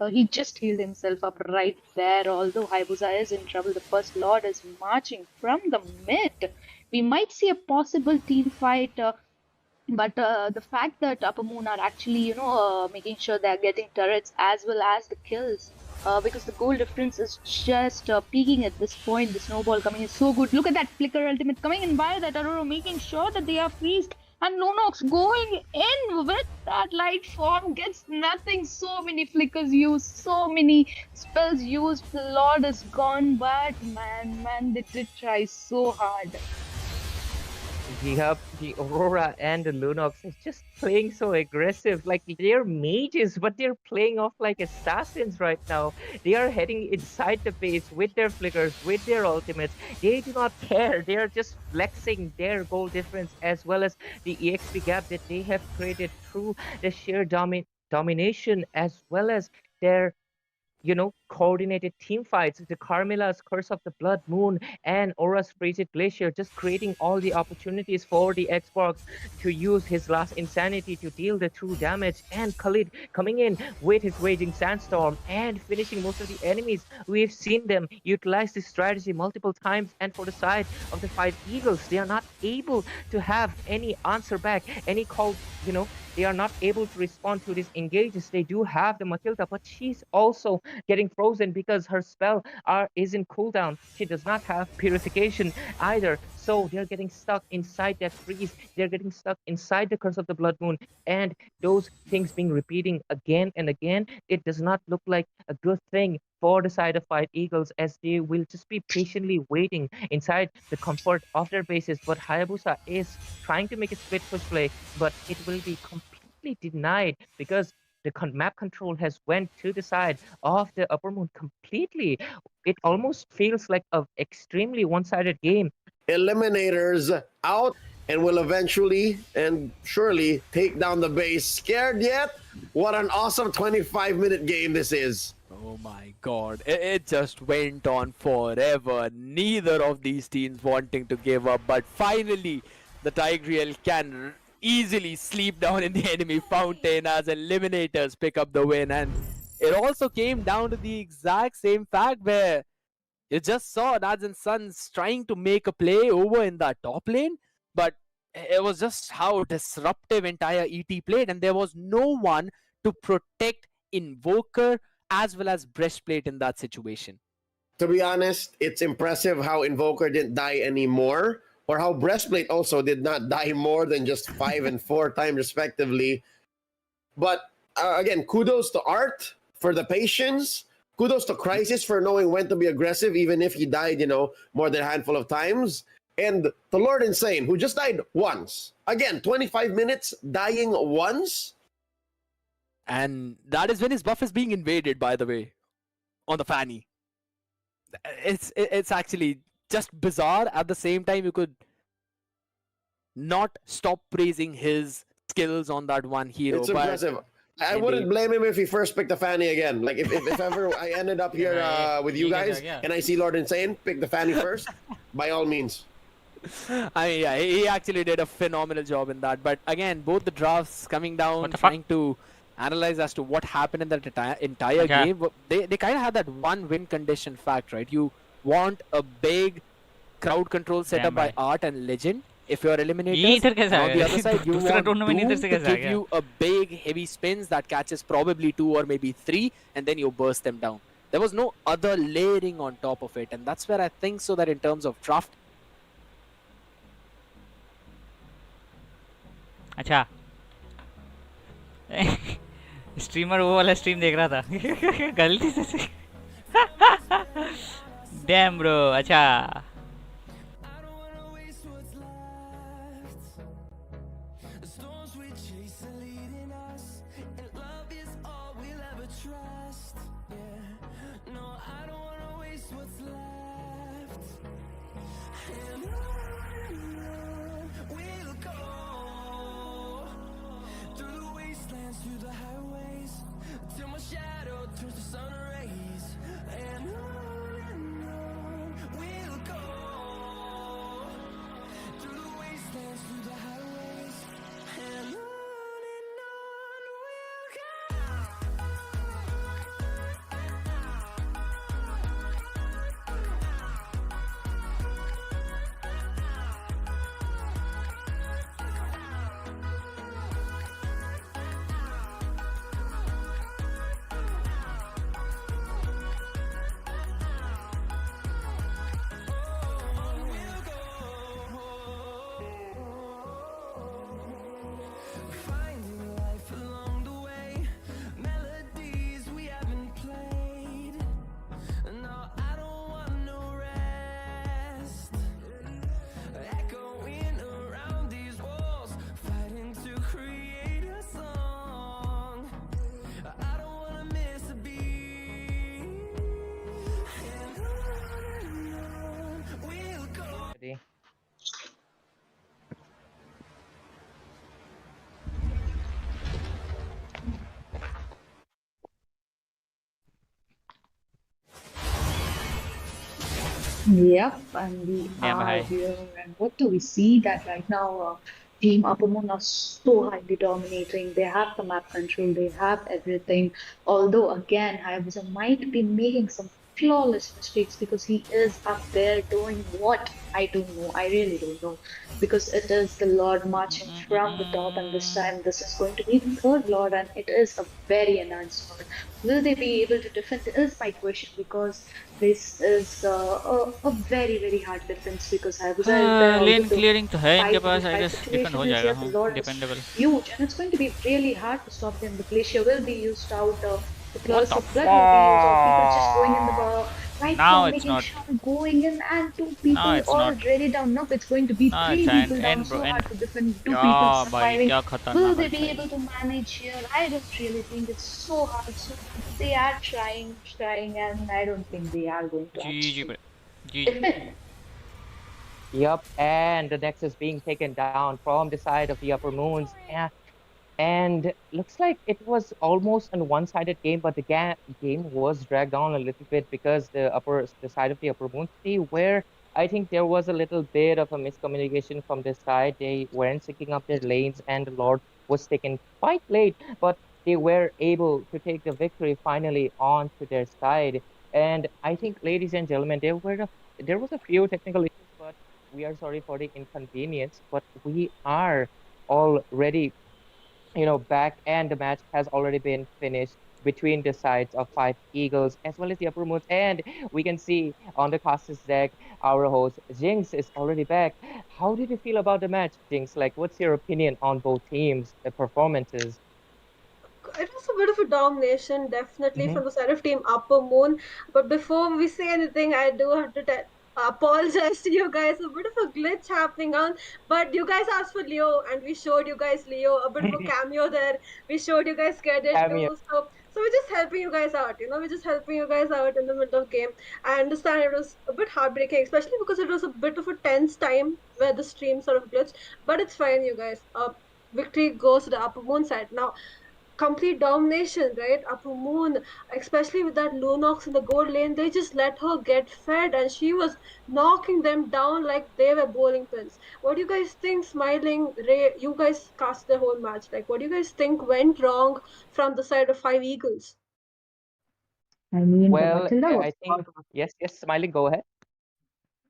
H: He just healed himself up right there. Although Hayabusa is in trouble, the first Lord is marching from the mid. We might see a possible team fight, but the fact that Upper Moon are actually, making sure they're getting turrets as well as the kills. Because the goal difference is just peaking at this point. The snowball coming is so good. Look at that flicker ultimate coming in by that Aurora, making sure that they are freezed. And Lunox going in with that light form gets nothing. So many flickers used, so many spells used. The Lord is gone, but man, they did try so hard.
I: Yep, the Aurora and the Lunox is just playing so aggressive. Like they're mages, but they're playing off like assassins right now. They are heading inside the base with their flickers, with their ultimates. They do not care. They are just flexing their goal difference as well as the EXP gap that they have created through the sheer domination as well as their coordinated team fights, the Carmilla's Curse of the Blood Moon and Aura's Frigid Glacier, just creating all the opportunities for the Xbox to use his last insanity to deal the true damage. And Khalid coming in with his Raging Sandstorm and finishing most of the enemies. We've seen them utilize this strategy multiple times. And for the side of the 5 Eagles, they are not able to have any answer back, any call, they are not able to respond to these engages. They do have the Matilda, but she's also getting frozen because her spell is in cooldown. She does not have purification either. So they're getting stuck inside that freeze. They're getting stuck inside the Curse of the Blood Moon. And those things being repeating again and again, it does not look like a good thing for the side of Fight Eagles, as they will just be patiently waiting inside the comfort of their bases. But Hayabusa is trying to make a split push play, but it will be completely denied because the map control has went to the side of the upper moon completely. It almost feels like an extremely one-sided game.
F: Eliminators out and will eventually and surely take down the base. Scared yet? What an awesome 25-minute game this is.
J: Oh my god, it just went on forever. Neither of these teams wanting to give up, but finally the Tigreal can easily sleep down in the enemy fountain as eliminators pick up the win. And it also came down to the exact same fact where you just saw Nads and Sons trying to make a play over in that top lane, but it was just how disruptive entire ET played, and there was no one to protect Invoker as well as Breastplate in that situation.
F: To be honest, it's impressive how Invoker didn't die anymore, or how Breastplate also did not die more than just 5 and 4 times respectively. But again, kudos to Art for the patience. Kudos to Crisis for knowing when to be aggressive, even if he died, more than a handful of times. And to Lord Insane, who just died once. Again, 25 minutes, dying once.
J: And that is when his buff is being invaded, by the way, on the Fanny. It's actually just bizarre. At the same time, you could not stop praising his skills on that one hero.
F: It's impressive. I wouldn't blame him if he first picked the Fanny again. Like, if ever I ended up here with you guys and I see Lord Insane pick the Fanny first, by all means.
J: Yeah, he actually did a phenomenal job in that. But again, both the drafts coming down, trying to analyze as to what happened in that entire game. They kind of had that one win condition fact, right? You want a big crowd control setup by Art and Legend. If you're eliminated, on the other side, you want Doom to give you a big heavy spins that catches probably 2 or maybe 3, and then you burst them down. There was no other layering on top of it, and that's where I think so that in terms of draft.
D: अच्छा streamer वो वाला stream देख रहा था गलती से damn bro अच्छा
H: Yep, and we are here. And what do we see that right now? Team Uppermoon are so highly dominating. They have the map control. They have everything. Although again, Hayabusa might be making some flawless mistakes because he is up there doing what? I don't know. I really don't know. Because it is the Lord marching from the top, and this time this is going to be the third Lord, and it is a very enhanced Lord. Will they be able to defend? Is my question because this is a very, very hard defense because Hayabusa is there, although
D: lane
H: the
D: clearing तो है इनके पास, आई
H: 5v5
D: guess defend
H: situation
D: हो
H: is
D: जाएगा.
H: here. The
D: हाँ,
H: Lord is
D: defendable.
H: huge, and it's going to be really hard to stop them. The glacier will be used out. The
D: What
H: flawless
D: the
H: of blood will be used out. People just going in the
D: fuck?
H: right
D: Now
H: claw,
D: it's
H: making
D: not.
H: sure going in, and two
D: Now
H: people
D: it's not.
H: already down. Nope, it's going to be
D: Now it's
H: three people down.
D: end bro,
H: So
D: end.
H: hard to defend. Two people
D: क्या भाई,
H: surviving.
D: क्या
H: Will
D: खतरनाक
H: they
D: ultra
H: be
D: है.
H: able to manage here? I don't really think it's so hard. So hard. They are trying, and I don't think they are going to
D: G G
H: actually
D: bro, G G.
H: defend.
I: Yep, and the Nexus being taken down from the side of the Upper Moons. And looks like it was almost a one-sided game, but the game was dragged on a little bit because the side of the Upper Moons, they were, I think there was a little bit of a miscommunication from this side. They weren't syncing up their lanes, and the Lord was taken quite late, but they were able to take the victory finally onto their side. And I think, ladies and gentlemen, there was a few technical issues, but we are sorry for the inconvenience, but we are already back, and the match has already been finished between the sides of Five Eagles as well as the Upper Moons. And we can see on the casters deck, our host Jinx is already back. How did you feel about the match, Jinx? Like, what's your opinion on both teams' performances?
G: It was a bit of a domination, definitely
I: Hmm.
G: from the side of Team Upper Moon. But before we say anything, I do have to apologize to you guys. A bit of a glitch happening on, but you guys asked for Leo, and we showed you guys Leo. A bit of a cameo there. We showed you guys Scared
I: Cameo.
G: too. So we're just helping you guys out. We're just helping you guys out in the middle of game. I understand it was a bit heartbreaking, especially because it was a bit of a tense time where the stream sort of glitched. But it's fine, you guys. Victory goes to the Upper Moon side now. Complete domination, right? Upper Moon, especially with that Lunox in the gold lane, they just let her get fed, and she was knocking them down like they were bowling pins. What do you guys think, Smiling Ray? You guys cast the whole match. Like, what do you guys think went wrong from the side of Five Eagles?
H: I mean, the
I: Well,
H: Matilda was
I: I think, yes, yes, Smiling, go ahead.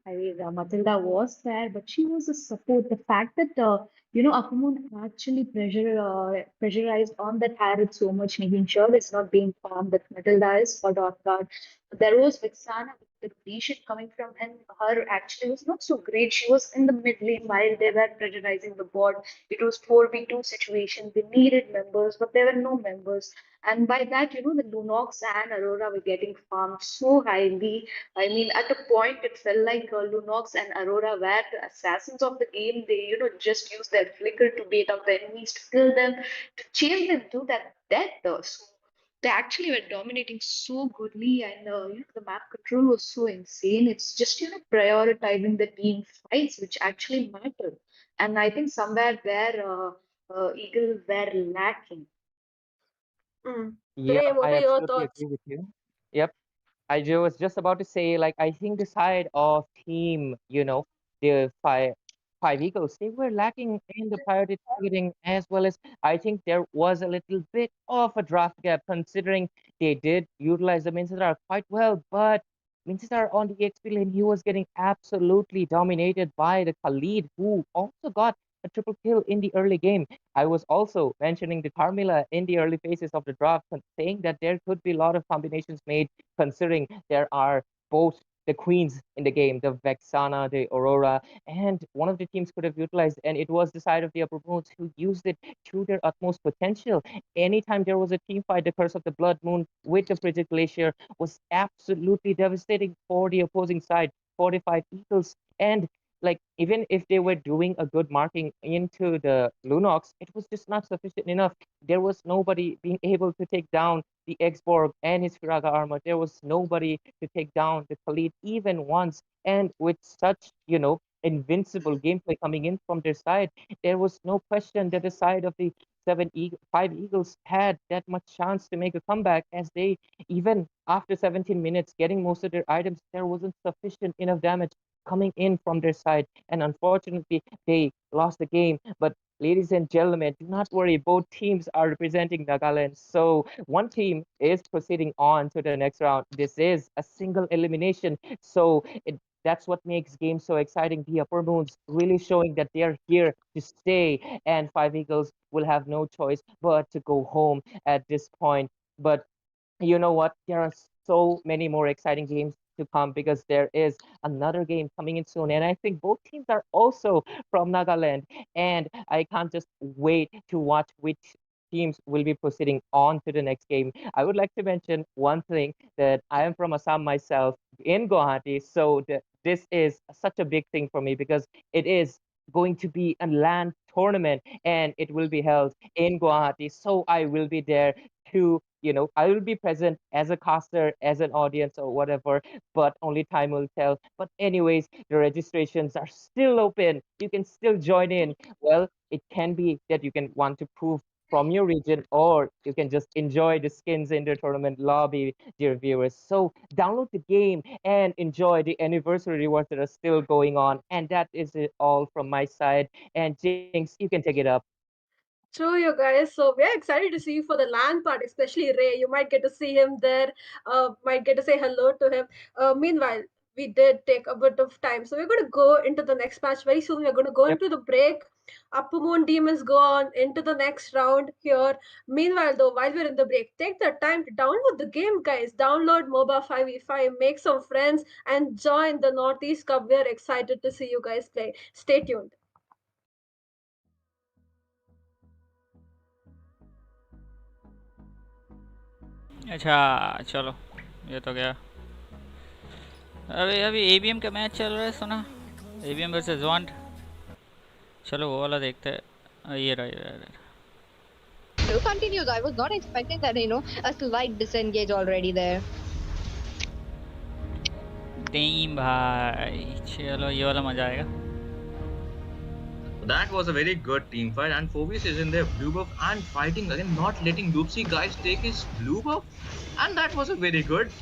H: I mean, Matilda was there, but she was a support. The fact that Akumun actually pressurized on the turret so much, making sure it's not being farmed. That Matilda is for dot guard. There was Vixana with the leadership coming from him. Her actually was not so great. She was in the mid lane while they were pressurizing the board. It was 4v2 situation. They needed members, but there were no members. And by that, the Lunox and Aurora were getting farmed so highly. I mean, at a point, it felt like Lunox and Aurora were the assassins of the game. They, just used their flicker to bait out the enemies, to kill them, to chase them to that death. So they actually were dominating so goodly, and the map control was so insane. It's just prioritizing the team fights, which actually mattered. And I think somewhere where Eagle were lacking.
I: Yep,
G: Ray, what
I: I
G: were your
I: absolutely
G: thoughts?
I: agree with you. Yep. Was just about to say, like, I think the side of team, the five Eagles, they were lacking in the priority targeting, as well as I think there was a little bit of a draft gap, considering they did utilize the Mincetar quite well, but Mincetar on the XP lane, he was getting absolutely dominated by the Khalid, who also got a triple kill in the early game. I was also mentioning the Carmilla in the early phases of the draft, saying that there could be a lot of combinations made, considering there are both the queens in the game, the Vexana, the Aurora, and one of the teams could have utilized, and it was the side of the Upper Moons who used it to their utmost potential. Anytime there was a team fight, the Curse of the Blood Moon with the Frigid Glacier was absolutely devastating for the opposing side, 45 Eagles. And like, even if they were doing a good marking into the Lunox, it was just not sufficient enough. There was nobody being able to take down the Exborg and his Firaga armor. There was nobody to take down the Khalid even once. And with such, invincible gameplay coming in from their side, there was no question that the side of the five Eagles had that much chance to make a comeback, as even after 17 minutes getting most of their items, there wasn't sufficient enough damage coming in from their side, and unfortunately they lost the game. But ladies and gentlemen, do not worry, both teams are representing Nagaland. So one team is proceeding on to the next round. This is a single elimination. So that's what makes games so exciting. The Upper Moons really showing that they are here to stay, and Five Eagles will have no choice but to go home at this point. But you know what? There are so many more exciting games to come because there is another game coming in soon. And I think both teams are also from Nagaland. And I can't just wait to watch which teams will be proceeding on to the next game. I would like to mention one thing that I am from Assam myself in Guwahati. So this is such a big thing for me because it is going to be a land tournament and it will be held in Guwahati. So I will be there to, I will be present as a caster, as an audience or whatever, but only time will tell. But anyways, the registrations are still open. You can still join in. Well, it can be that you can want to prove from your region, or you can just enjoy the skins in the tournament lobby, dear viewers. So download the game and enjoy the anniversary rewards that are still going on. And that is it all from my side. And Jinx, you can take it up.
G: True, you guys. So we're excited to see you for the LAN part, especially Ray. You might get to see him there. Might get to say hello to him. Meanwhile, we did take a bit of time, so we're going to go into the next match very soon. We're going to go
I: Yep.
G: into the break. Upper Moon team is gone into the next round here. Meanwhile, though, while we're in the break, take the time to download the game, guys. Download MOBA 5v5, make some friends, and join the Northeast Cup. We're excited to see you guys play. Stay tuned.
D: अच्छा चलो ये तो गया। अभी अभी ABM का match चल रहा है सुना, एबीएम वर्सेस जोहंट। चलो वो वाला देखते हैं। ये रहा, ये रहा।
B: Still continues. I was not expecting that, a slight disengage already there.
D: Team भाई चलो ये वाला मजा आएगा।
K: That was a very good team fight, and Phoebus is in their blue buff and fighting again, not letting Loopsy guys take his blue buff, and that was a very good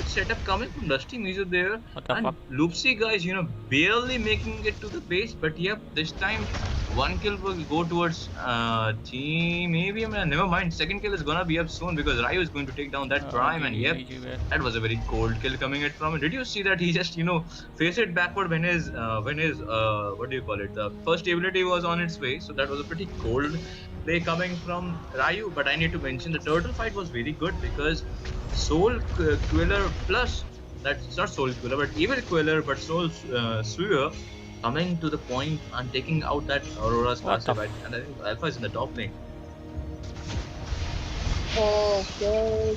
K: setup coming from Dusty Mizu there.
D: What the
K: and
D: fuck?
K: Loopsy guys, barely making it to the base, but yep, this time one kill will go towards team maybe. Never mind, second kill is gonna be up soon because Ryu is going to take down that Prime, and yep, that was a very cold kill coming it from him. Did you see that he just faced it backward when his what do you call it, the first ability was on its way? So that was a pretty cold play coming from Ryu. But I need to mention the turtle fight was very good because Soul Queller plus, that's not Soul Queller but Evil Queller, but Soul Suya coming to the point and taking out that Aurora's passive, and I think Alpha is in the top lane.
B: Okay,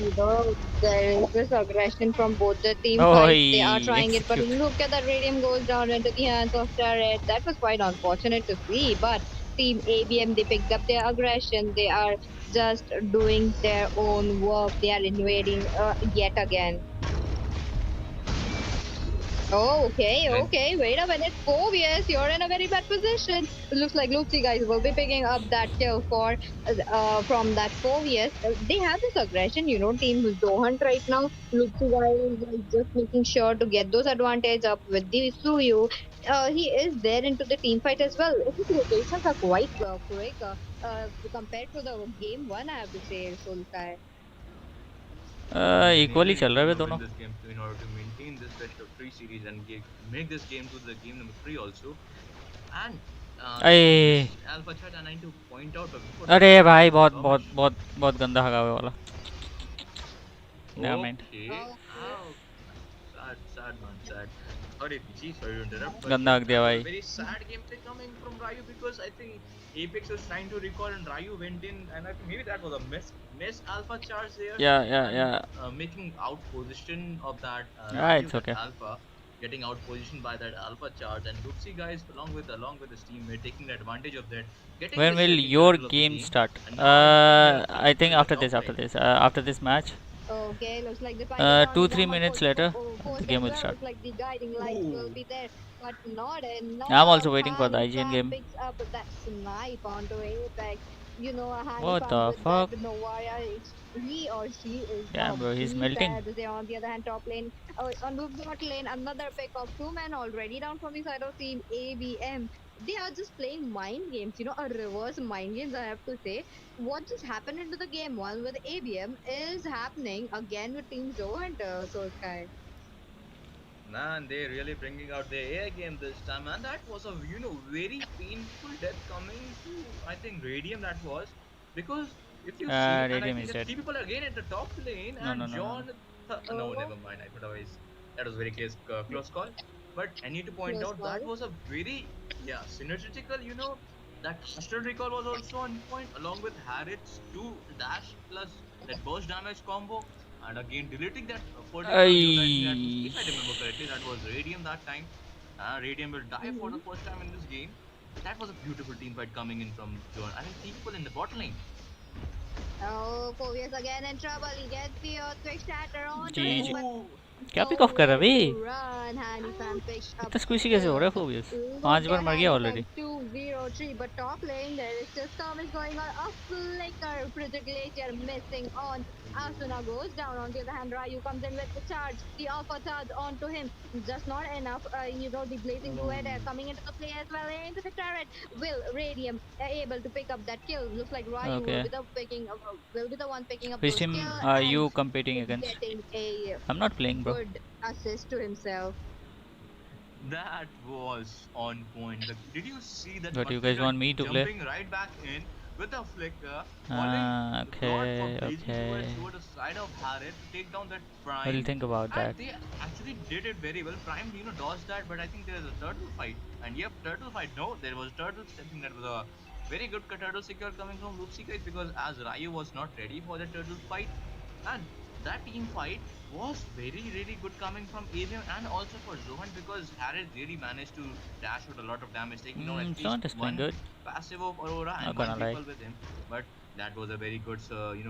B: there is this aggression from both the team
D: Oh,
B: sides. They are trying it, but
D: execute.
B: look at that Radium goes down into the hands of Turret. That was quite unfortunate to see, but Team ABM, they picked up their aggression. They are just doing their own work. They are invading yet again. Oh, okay. Wait a minute. Phoebus, you're in a very bad position. It looks like Lucy guys will be picking up that kill for from that Phoebus. They have this aggression, team Zohunt right now. Lucy guys is just making sure to get those advantage up with the Suyu. He is there into the team fight as well. His rotations are quite quick compared to the game one, I have to say, Solkai.
D: Equally चल रहा है दोनों।
K: This game in order to maintain this best of 3 series and make this game to the game number 3 also. And
D: अरे
K: Alpha Chat, and I need to point out
D: अरे भाई बहुत बहुत बहुत बहुत गंदा हगा हुआ वाला। Never mind.
K: Okay. Sad man, sad. Sorry to interrupt.
D: गंदा हक दिया भाई।
K: Very sad gameplay coming from Ryu because I think Apex was trying to recall and Ryu went in, and I think maybe that was a miss Alpha charge there.
D: Yeah.
K: Making out position of that.
D: It's okay.
K: Alpha getting out positioned by that Alpha charge, and Luxi guys along with his teammate taking advantage of that.
D: When will your game start? I think after this match.
B: Okay, looks like the
D: 2-3 minutes later, the game will start.
B: Looks like the guiding lights will be there, but not enough.
D: I'm also waiting for the IGN game.
B: Picks up that snipe onto Apex. A
D: What the fuck?
B: Novaya,
H: he or she is
D: Yeah,
H: a
D: bro, he's
H: beast.
D: melting.
H: As they on the other hand, top lane, on the bot lane, another pick of two men already down from the side of team ABM. They are just playing mind games, a reverse mind games. I have to say, what just happened into the game one with ABM is happening again with Team Zohunt, Soul Sky.
K: Man, they really bringing out their A game this time, and that was a very painful death coming to I think Radium that was because if you see, and I
D: Radium
K: think
D: is
K: the
D: dead.
K: three people are again at the top lane,
D: No, no,
K: and
D: no, no, no.
K: John. No,
H: Oh,
K: never mind. I thought otherwise that was very close call. But I need to point
H: close
K: out
H: call.
K: that was a very synergetical. That faster recall was also on point along with Harriet's two dash plus that burst damage combo and again deleting that particular ult. I think that was,
D: Ay.
K: if I remember correctly, that was Radium that time. Radium will die for
H: Mm-hmm.
K: the first time in this game. That was a beautiful team fight coming in from Zone. I think three people in the bot lane.
H: Oh, Povius again in trouble. He gets the earthquake shatter onto him,
D: GG.
H: but
K: Oh,
D: क्या pick of कर रहा है
H: nowhere to
D: भाई?
H: run. Hanifan picks up
D: इतना
H: the
D: squishy कैसे हो रहा
H: kill.
D: है फोबियस?
H: Look
D: 5 बार
H: at
D: मर गया
H: Hanifan
D: already.
H: 203, but top lane there is still skirmish going on. A flicker, Project Glacier missing on. Asuna goes down. On the other hand, Ryu comes in with the charge. The alpha charge onto him. Just not enough. The blazing duet coming into the play as well into the turret. Will Radium able to pick up that kill? Looks like Ryu will
D: Okay.
H: be the will be the one picking up
D: Which
H: those
D: team
H: kill
D: are
H: and
D: you competing against?
H: getting a
D: I'm not playing, bro.
H: good assist to himself.
K: that was on point. Did you see that
D: But you guys
K: Patrika
D: want me to play?
K: jumping right back in with a flicker, falling not for
D: Okay,
K: blazing
D: okay.
K: toward the side of Harriet to take down that
D: What do you
K: Prime?
D: think about
K: And
D: that?
K: they actually did it very well. Prime, dodged that, but I think there is a turtle fight. And yep, turtle fight. No, there was turtles. I think that was a very good turtle secure coming from Lucy guys because as Ryu was not ready for the turtle fight, and that team fight was very, really good coming from Avium and also for Zohan because Harris really managed to dash out a lot of damage, taking down at least
D: Sound is playing
K: one
D: good.
K: passive of Aurora
D: Not
K: and one
D: gonna lie.
K: triple with him. But that was a very good,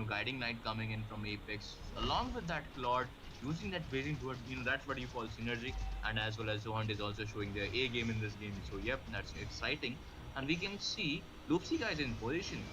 K: guiding light coming in from Apex. Along with that, Claude using that blazing duet, that's what you call synergy. And as well as Zohan is also showing their A game in this game. So, yep, that's exciting. And we can see Loopsy guys in position.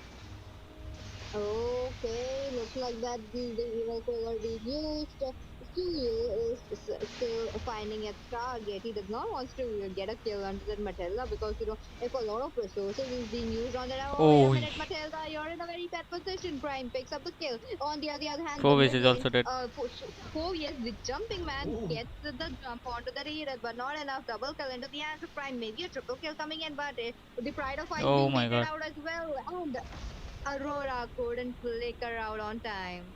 H: Okay, looks like that the evacuator being used. Studio is still finding its target. He does not want to get a kill under that Matilda because if a lot of resources is being used on that. Oh wait a
D: Oh,
H: minute, Matilda, you're in a very bad position. Prime picks up the kill. On the other hand, the
D: Fovis
H: mid
D: is
H: lane,
D: also dead.
H: Yes, the jumping man
K: Oh.
H: gets the jump onto the reader, but not enough. Double kill into the hands of Prime. Maybe a triple kill coming in, but the pride of fight
D: Oh
H: being
D: my
H: baited
D: god.
H: out as well. And Aurora couldn't flicker out on time.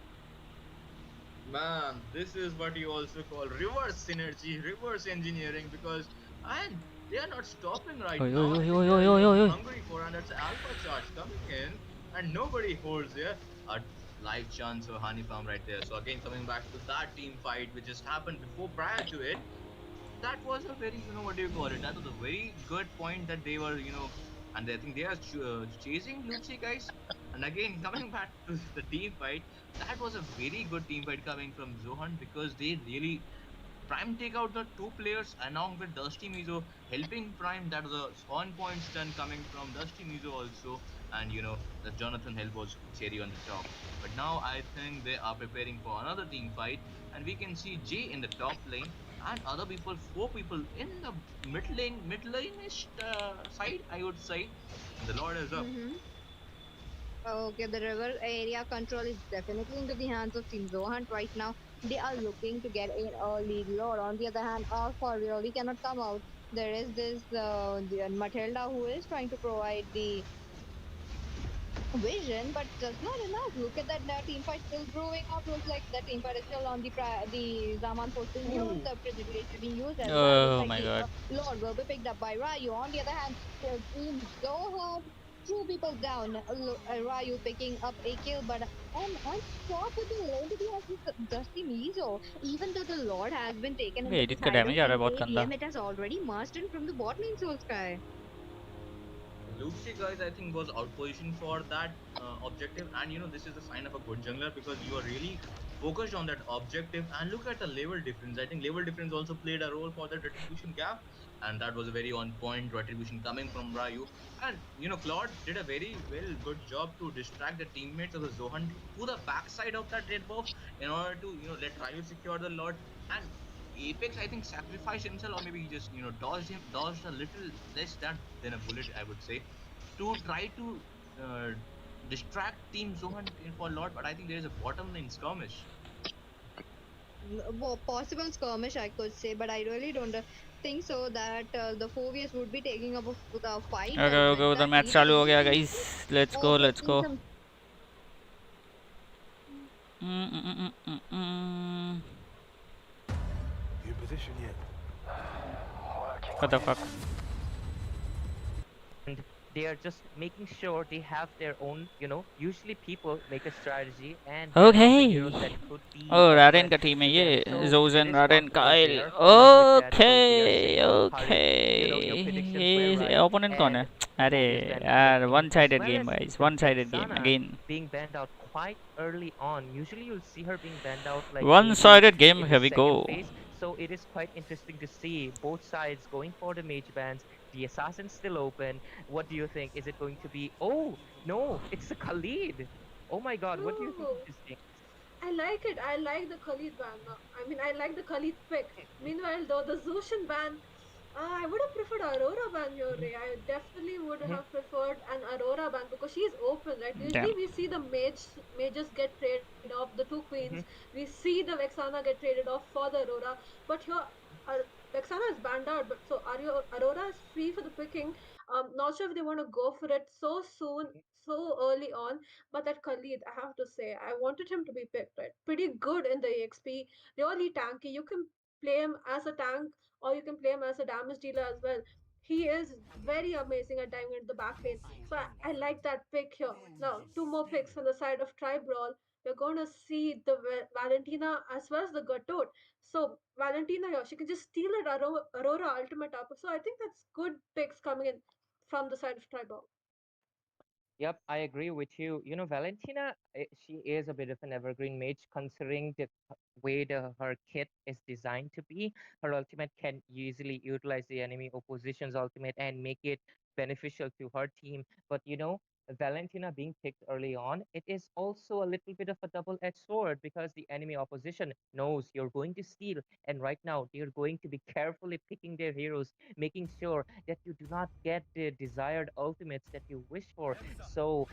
K: Man, this is what you also call reverse synergy, reverse engineering, because and they are not stopping right
D: Oi, oi,
K: now. I
D: oi,
K: think
D: oi,
K: they are
D: oi, oi, oi, oi.
K: hungry for and that's alpha charge coming in, and nobody holds there. A life chance for Honey Farm right there. So again, coming back to that team fight which just happened before prior to it, that was a very what do you call it? That was a very good point that they were and I think they are chasing Lucy guys. And again, coming back to the team fight, that was a very good team fight coming from Zohan because they really Prime take out the two players along with Dusty Mizo helping Prime. That was a on point stun coming from Dusty Mizo also, and the Jonathan help was cherry on the top. But now I think they are preparing for another team fight, and we can see Jay in the top lane and other people, four people in the mid lane-ish side, I would say, and the Lord is up.
H: Mm-hmm. Okay, the river area control is definitely into the hands of Team Zohunt right now. They are looking to get an early load. On the other hand, Alpha really cannot come out. There is this the Matilda who is trying to provide the vision, but just not enough. Look at that team fight still brewing up. Looks like the team fight is still on the Zaman post being used,
K: Ooh.
H: the Precipitation being used as well. Looks
D: Oh
H: like
D: my
H: the
D: god.
H: Lord will be picked up by Ryu. On the other hand, Team Zohan, two people down. Ryu picking up a kill, but an unstoppable into the hands of Dusty Mizo. Even though the Lord has been taken
D: ये
H: into the
D: edit का
H: side of
D: damage आ रहा
H: Team
D: है बहुत गंदा.
H: ABM, it has already marched in from the bot lane Soul Sky.
K: Lucy guys, I think was outpositioned for that objective, and this is a sign of a good jungler because you are really focused on that objective, and look at the level difference. I think level difference also played a role for that retribution gap, and that was a very on point retribution coming from Ryu. And Claude did a very well good job to distract the teammates of the Zohan to the backside of that red buff in order to let Ryu secure the lot. And Apex, I think, sacrificed himself, or maybe he just dodged a little less than a bullet, I would say, to try to uh, distract Team Zohan for a lot. But I think there is a bottom lane skirmish.
B: Possible skirmish, I could say, but I really don't think so that the Fovius would be taking up the fight
D: Okay,
B: with
D: okay, उधर
B: that
D: match
B: team.
D: चालू हो
B: Maybe
D: गया
B: he'll
D: guys.
B: be
D: Let's go, let's
B: taking
D: go.
B: some.
L: You in position yet?
D: What the fuck?
I: And they are just making sure they have their own, usually people make a strategy and get all the heroes
D: Okay.
I: that could be
D: Oh, Raden
I: excellent
D: का team है
I: to
D: ये.
I: them. So
D: Zozen,
I: it is
D: Raden,
I: possible
D: Kyle.
I: there, along with that. So we are
D: Okay,
I: seeing Hari, your predictions were
D: okay.
I: right,
D: Opponent कौन है?
I: and
D: अरे
I: Fovius benefited
D: यार,
I: in, as
D: one-sided
I: well
D: game
I: as
D: guys.
I: the
D: One-sided game
I: Vexana
D: again.
I: being banned out quite early on. Usually you'll see her being banned out like maybe
D: One-sided game.
I: in the
D: Here we
I: second
D: go.
I: phase. So it is quite interesting to see both sides going for the mage bans. The assassin's still open. What do you think? Is it going to be? Oh no, it's a Khalid. Oh my God, what do you think of
G: Oh,
I: this thing?
G: I like it. I like the Khalid ban. I mean, I like the Khalid pick. Meanwhile, though, the Zushin ban, I would have preferred Aurora ban here, Ray. I definitely would have preferred an Aurora ban because she's open, right? Usually
D: Damn.
G: we see the mages get traded off, the two queens.
I: Mhm.
G: We see the Vexana get traded off for the Aurora. But here, Vexana is banned out, but so Aurora is free for the picking. Not sure if they want to go for it so soon, so early on. But that Khalid, I have to say, I wanted him to be picked, right? Pretty good in the EXP, really tanky. You can play him as a tank or you can play him as a damage dealer as well. He is very amazing at diving into the back lane. So I like that pick here. Now, two more picks on the side of Tri Brawl. We're going to see the Valentina as well as the Gatot. So Valentina here, she can just steal that Aurora ultimate up. So I think that's good picks coming in from the side of Tri Brawl.
I: Yep, I agree with you. Valentina, she is a bit of an evergreen mage considering the way her kit is designed to be. Her ultimate can easily utilize the enemy opposition's ultimate and make it beneficial to her team. But Valentina being picked early on, it is also a little bit of a double-edged sword because the enemy opposition knows you're going to steal, and right now they're going to be carefully picking their heroes, making sure that you do not get the desired ultimates that you wish for. So,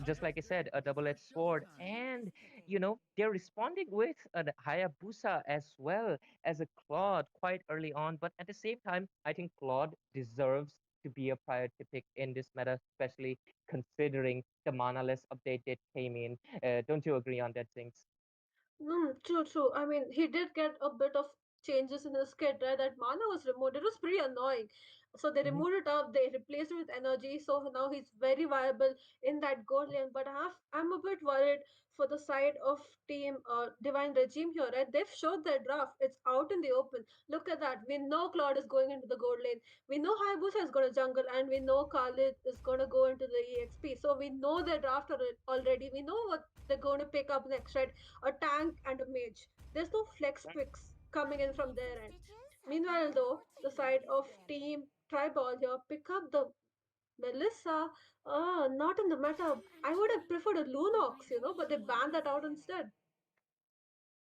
I: just like I said, a double-edged sword, and they're responding with a Hayabusa as well as a Claude quite early on. But at the same time, I think Claude deserves to be a priority pick in this meta, especially considering the manaless update that came in. Don't you agree on that, things?
G: True, true. I mean, he did get a bit of changes in his kit, right? That mana was removed. It was pretty annoying. So they
I: Hmm.
G: removed it up, they replaced it with energy. So now he's very viable in that gold lane. But I'm a bit worried for the side of team Divine Regime here, right? They've showed their draft. It's out in the open. Look at that. We know Claude is going into the gold lane. We know Hayabusa is going to jungle, and we know Khalid is going to go into the EXP. So we know their draft already. We know what they're going to pick up next, right? A tank and a mage. There's no flex picks coming in from their end. Meanwhile, though, the side of Team Tribal here pick up the Melissa. Not in the meta. I would have preferred a Lunox, but they banned that out instead.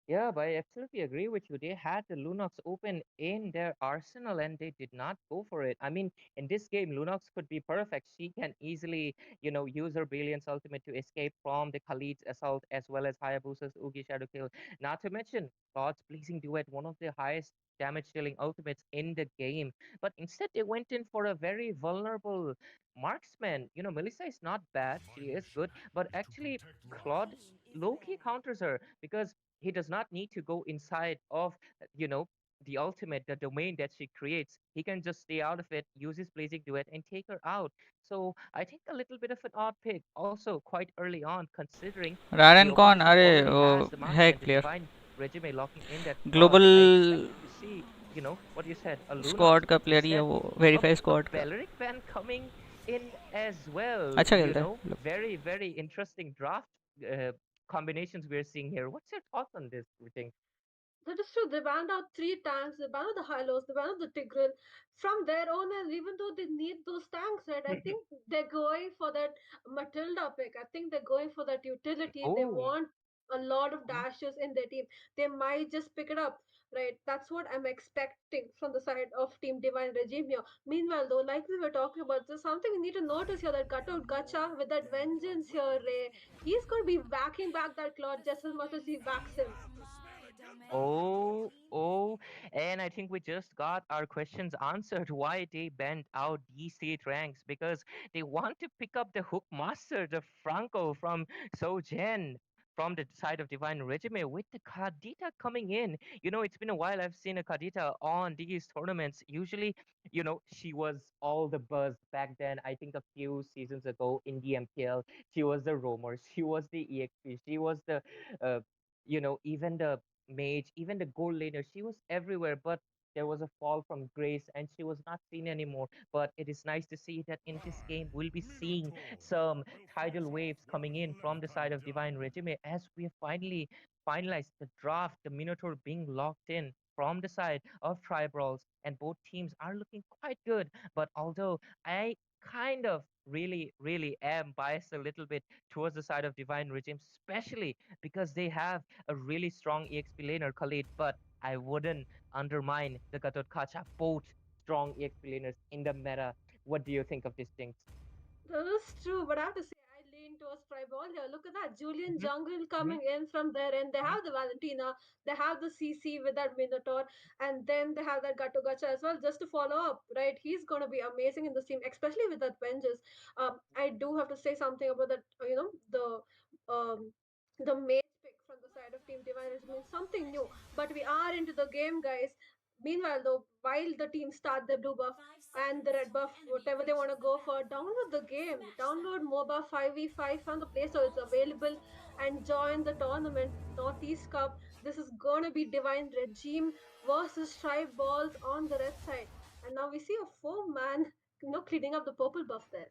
I: Yeah, but I absolutely agree with you. They had the Lunox open in their arsenal and they did not go for it. I mean, in this game, Lunox could be perfect. She can easily, use her Brilliance ultimate to escape from the Khalid's assault as well as Hayabusa's Ugi Shadow Kill. Not to mention God's Blazing Duet, one of the highest damage dealing ultimates in the game. But instead, they went in for a very vulnerable marksman. Melissa is not bad. She is good. But actually, Claude low-key counters her because he does not need to go inside of the ultimate, the domain that she creates. He can just stay out of it, use his blazing duet, and take her out. So I think a little bit of an odd pick, also quite early on, considering the
D: Raden कौन?
I: opposition
D: अरे
I: already
D: वो
I: has the
D: है
I: marksman,
D: एक
I: the
D: player.
I: divine regime locking in that Claude.
D: Global
I: I expected to see, what you said, a Lunox,
D: squad का
I: but
D: player ही है
I: instead
D: वो.
I: a,
D: Verify
I: a
D: squad का.
I: Beleric ban coming in as well.
D: अच्छा खेलता है.
I: Very, very interesting draft. combinations we're seeing here. What's your thoughts on this, you think?
G: That is true. They banned out three tanks. They banned out the Hylos. They banned out the Tigreal from their own end, even though they need those tanks, right? I think they're going for that Matilda pick. I think they're going for that utility. They
I: Oh.
G: want a lot of dashes in their team. They might just pick it up, right? That's what I'm expecting from the side of Team Divine Regime here. Meanwhile, though, like we were talking about, there's something we need to notice here that Gato Gacha with that vengeance here, Ray. He's going to be whacking back that Claude just as much as he whacks him.
I: Oh, and I think we just got our questions answered why they banned out these eight ranks because they want to pick up the Hook Master, the Franco from Sogen. From the side of Divine Regime with the Kadita coming in. It's been a while I've seen a Kadita on these tournaments. Usually, she was all the buzz back then. I think a few seasons ago in the MPL, she was the roamer, she was the EXP, she was the, even the mage, even the gold laner. She was everywhere, but there was a fall from grace and she was not seen anymore. But it is nice to see that in this game, we'll be seeing some tidal waves coming in from the side of Divine Regime as we have finally finalized the draft, the Minotaur being locked in from the side of Tribrawls, and both teams are looking quite good. But although I kind of really am biased a little bit towards the side of Divine Regime, especially because they have a really strong EXP laner, Khalid, but I wouldn't undermine the Gatot Kacha, both strong EXP laners in the meta. What do you think of these things?
G: That is true, but I have to say I lean towards Tribal here. Look at that. Julian
I: Hmm.
G: Jungle coming in from there, and they have the Valentina, they have the CC with that Minotaur, and then they have that Gato Gacha as well, just to follow up, right? He's going to be amazing in this team, especially with that Vengeance. I do have to say something about that, the mage pick from the side of Team Divine is means something new, but we are into the game, guys. Meanwhile, though, while the team start the blue buff and the red buff, whatever they want to go for, download the game. Download MOBA 5v5 from the Play Store. It's available and join the tournament, Northeast Cup. This is gonna be Divine Regime versus Tribe Balls on the red side. And now we see a four-man, cleaning up the purple buff there.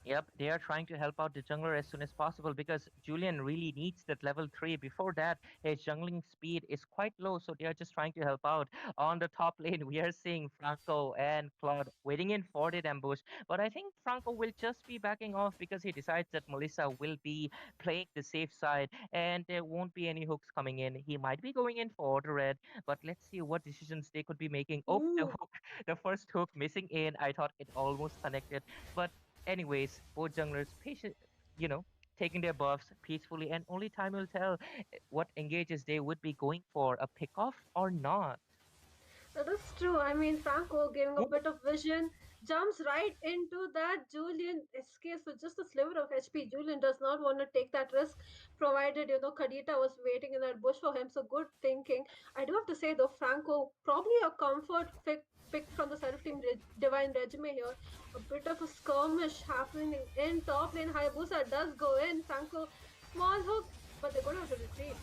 I: Yep, they are trying to help out the jungler as soon as possible because Julian really needs that level 3. Before that, his jungling speed is quite low, so they are just trying to help out. On the top lane, we are seeing Franco and Claude waiting in for the ambush, but I think Franco will just be backing off because he decides that Melissa will be playing the safe side and there won't be any hooks coming in. He might be going in for the red, but let's see what decisions they could be making. Oh, the
G: Ooh.
I: hook, the first hook missing in. I thought it almost connected, but anyways, both junglers patient, taking their buffs peacefully, and only time will tell what engages they would be going for, a pick off or not.
G: That is true. I mean, Franco giving a
I: Ooh.
G: bit of vision, jumps right into that. Julian escapes with just a sliver of HP. Julian does not want to take that risk, provided, Kadita was waiting in that bush for him. So good thinking. I do have to say, though, Franco, probably a comfort pick from the side of Team Divine Regime here. A bit of a skirmish happening in top lane. Hayabusa does go in. Franco, small hook, but they're going to have to retreat.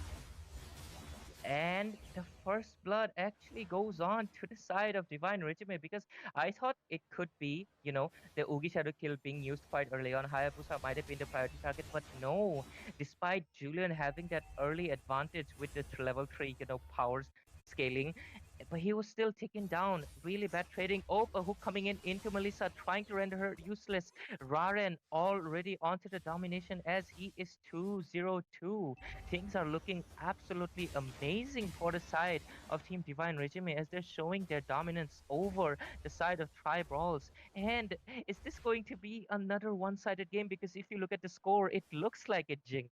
I: And the first blood actually goes on to the side of Divine Regime because I thought it could be, the Oogie Shadow kill being used quite early on. Hayabusa might have been the priority target, but no. Despite Julian having that early advantage with the level 3, powers scaling, but he was still taken down. Really bad trading. Oh, a hook coming in into Melissa, trying to render her useless. Raren already onto the domination as he is 2-0-2. Things are looking absolutely amazing for the side of Team Divine Regime as they're showing their dominance over the side of Tribrawls. And is this going to be another one-sided game? Because if you look at the score, it looks like it jinx.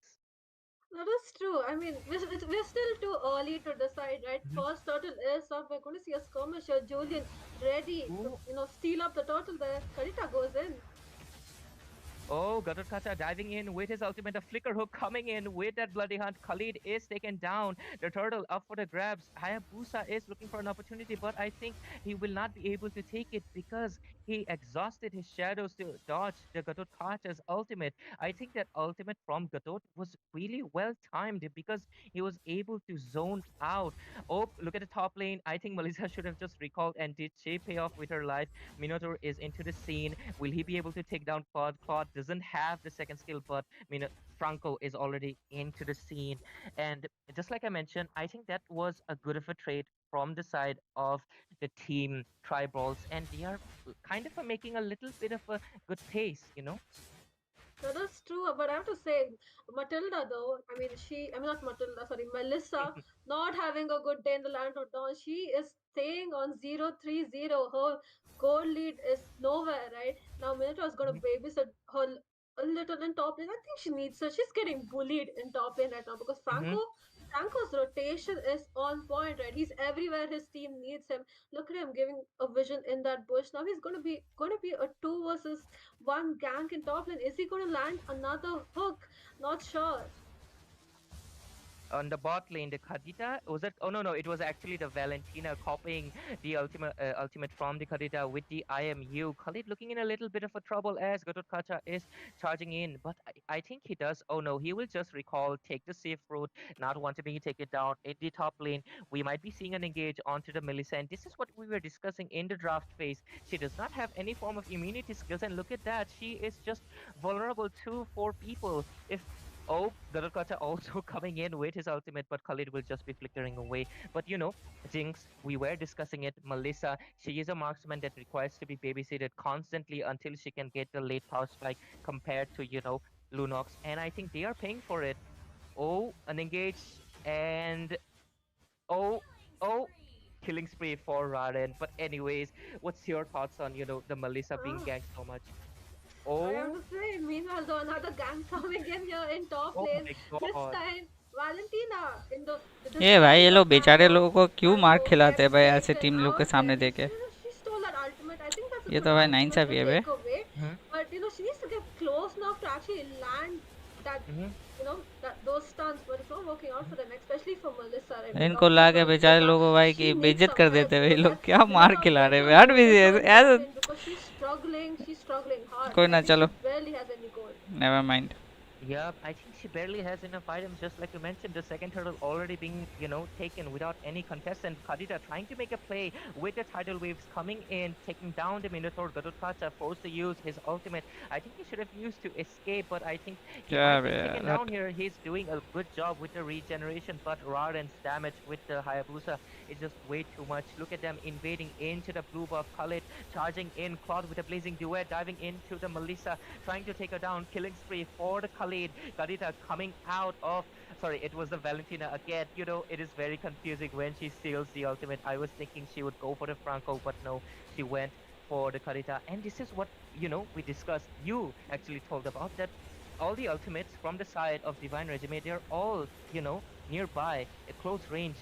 G: That is true. I mean, we're still too early to decide, right? First turtle is up. We're going to see a skirmish here. Julian ready to, steal up the turtle there. Karita goes in.
I: Oh, Gatot diving in with his ultimate, a flicker hook coming in with that bloody hunt. Khalid is taken down. The turtle up for the grabs. Hayabusa is looking for an opportunity, but I think he will not be able to take it because he exhausted his shadows to dodge the Gatot ultimate. I think that ultimate from Gatot was really well timed because he was able to zone out. Oh, look at the top lane. I think Melissa should have just recalled, and did she pay off with her life? Minotaur is into the scene. Will he be able to take down Claude? Claude doesn't have the second skill, but Franco is already into the scene. And just like I mentioned, I think that was a good of a trade from the side of the team Tribals, and they are kind of making a little bit of a good pace.
G: That is true, but I have to say, Matilda though, I mean not Matilda, sorry, Melissa, not having a good day in the land of dawn. She is staying on 0-3-0. Her goal lead is nowhere, right? Now Minato is gonna
I: Mhm,
G: babysit her a little in top lane. I think she needs her. She's getting bullied in top lane right now because
I: mhm.
G: Franco's rotation is on point, right? He's everywhere his team needs him. Look at him giving a vision in that bush. Now he's gonna be a two versus one gank in top lane. Is he going to land another hook? Not sure.
I: On the bot lane, the Khadija was it? Oh no, it was actually the Valentina copying the ultimate from the Khadija with the IMU. Khalid looking in a little bit of a trouble as Kacha is charging in, but I think he does. Oh no, he will just recall, take the safe route, not want to be take it down in the top lane. We might be seeing an engage onto the Melissa, and this is what we were discussing in the draft phase. She does not have any form of immunity skills, and look at that, she is just vulnerable to four people. If Oh, Garutkata also coming in with his ultimate, but Khalid will just be flickering away. But Jinx, we were discussing it. Melissa, she is a marksman that requires to be babysitted constantly until she can get the late power spike compared to, Lunox. And I think they are paying for it. Oh, an engage. And oh, oh, killing spree for Raren. But anyways, what's your thoughts on, the Melissa being
G: Ah,
I: ganked so much?
G: I have
I: Oh,
G: to say, meanwhile, though, another gang coming in here in top
I: oh
G: lane.
I: my
G: This
I: god.
G: time, Valentina in the
D: ये भाई ये
G: disguise of
D: लोग बेचारे
G: Franco.
D: लोगों को क्यों मार
G: Franco
D: खिलाते हैं
G: gets
D: भाई ऐसे
G: taken
D: टीम लोग के
G: out,
D: सामने
G: and
D: देके
G: she stole that ultimate. I think that's a
D: ये
G: good
D: तो भाई
G: ultimate to
D: नाइंसाफी है बे
G: take away,
I: Hmm.
G: but she needs to get close enough to actually land that
I: Hmm.
G: that those stunts, but it's not working out for them, especially for Melissa right now.
D: इनको
G: Talking
D: ला के
G: about
D: बेचारे
G: Melissa,
D: लोगों भाई
G: she
D: की
G: needs
D: बेइज्जत
G: some
D: कर
G: help.
D: देते हैं ये लोग
G: That's
D: क्या मार
G: Melissa
D: खिला रहे हैं
G: better
D: बे हट भी
G: focus on top
D: ऐसे
G: lane because she's struggling. She's struggling hard.
D: कोई
G: I
D: ना
G: think she
D: चलो
G: barely has any gold.
D: Never mind
I: Yeah, I think she barely has enough items, just like you mentioned, the second turtle already being, taken without any contestant. Khadija trying to make a play with the tidal waves coming in, taking down the Minotaur. Gadotkacha forced to use his ultimate. I think he should have used to escape, but I think he
D: क्या
I: might
D: bay
I: be taken
D: यार
I: down
D: हट
I: here. He's doing a good job with the regeneration, but Raren's damage with the Hayabusa is just way too much. Look at them invading into the blue buff. Khalid charging in, Claude with a blazing duet, diving into the Melissa, trying to take her down, killing spree for the Khalid. Karita coming out of, sorry, it was the Valentina again. It is very confusing when she steals the ultimate. I was thinking she would go for the Franco, but no, she went for the Karita. And this is what, we discussed. You actually told about that all the ultimates from the side of Divine Regime, they're all, nearby, at close range.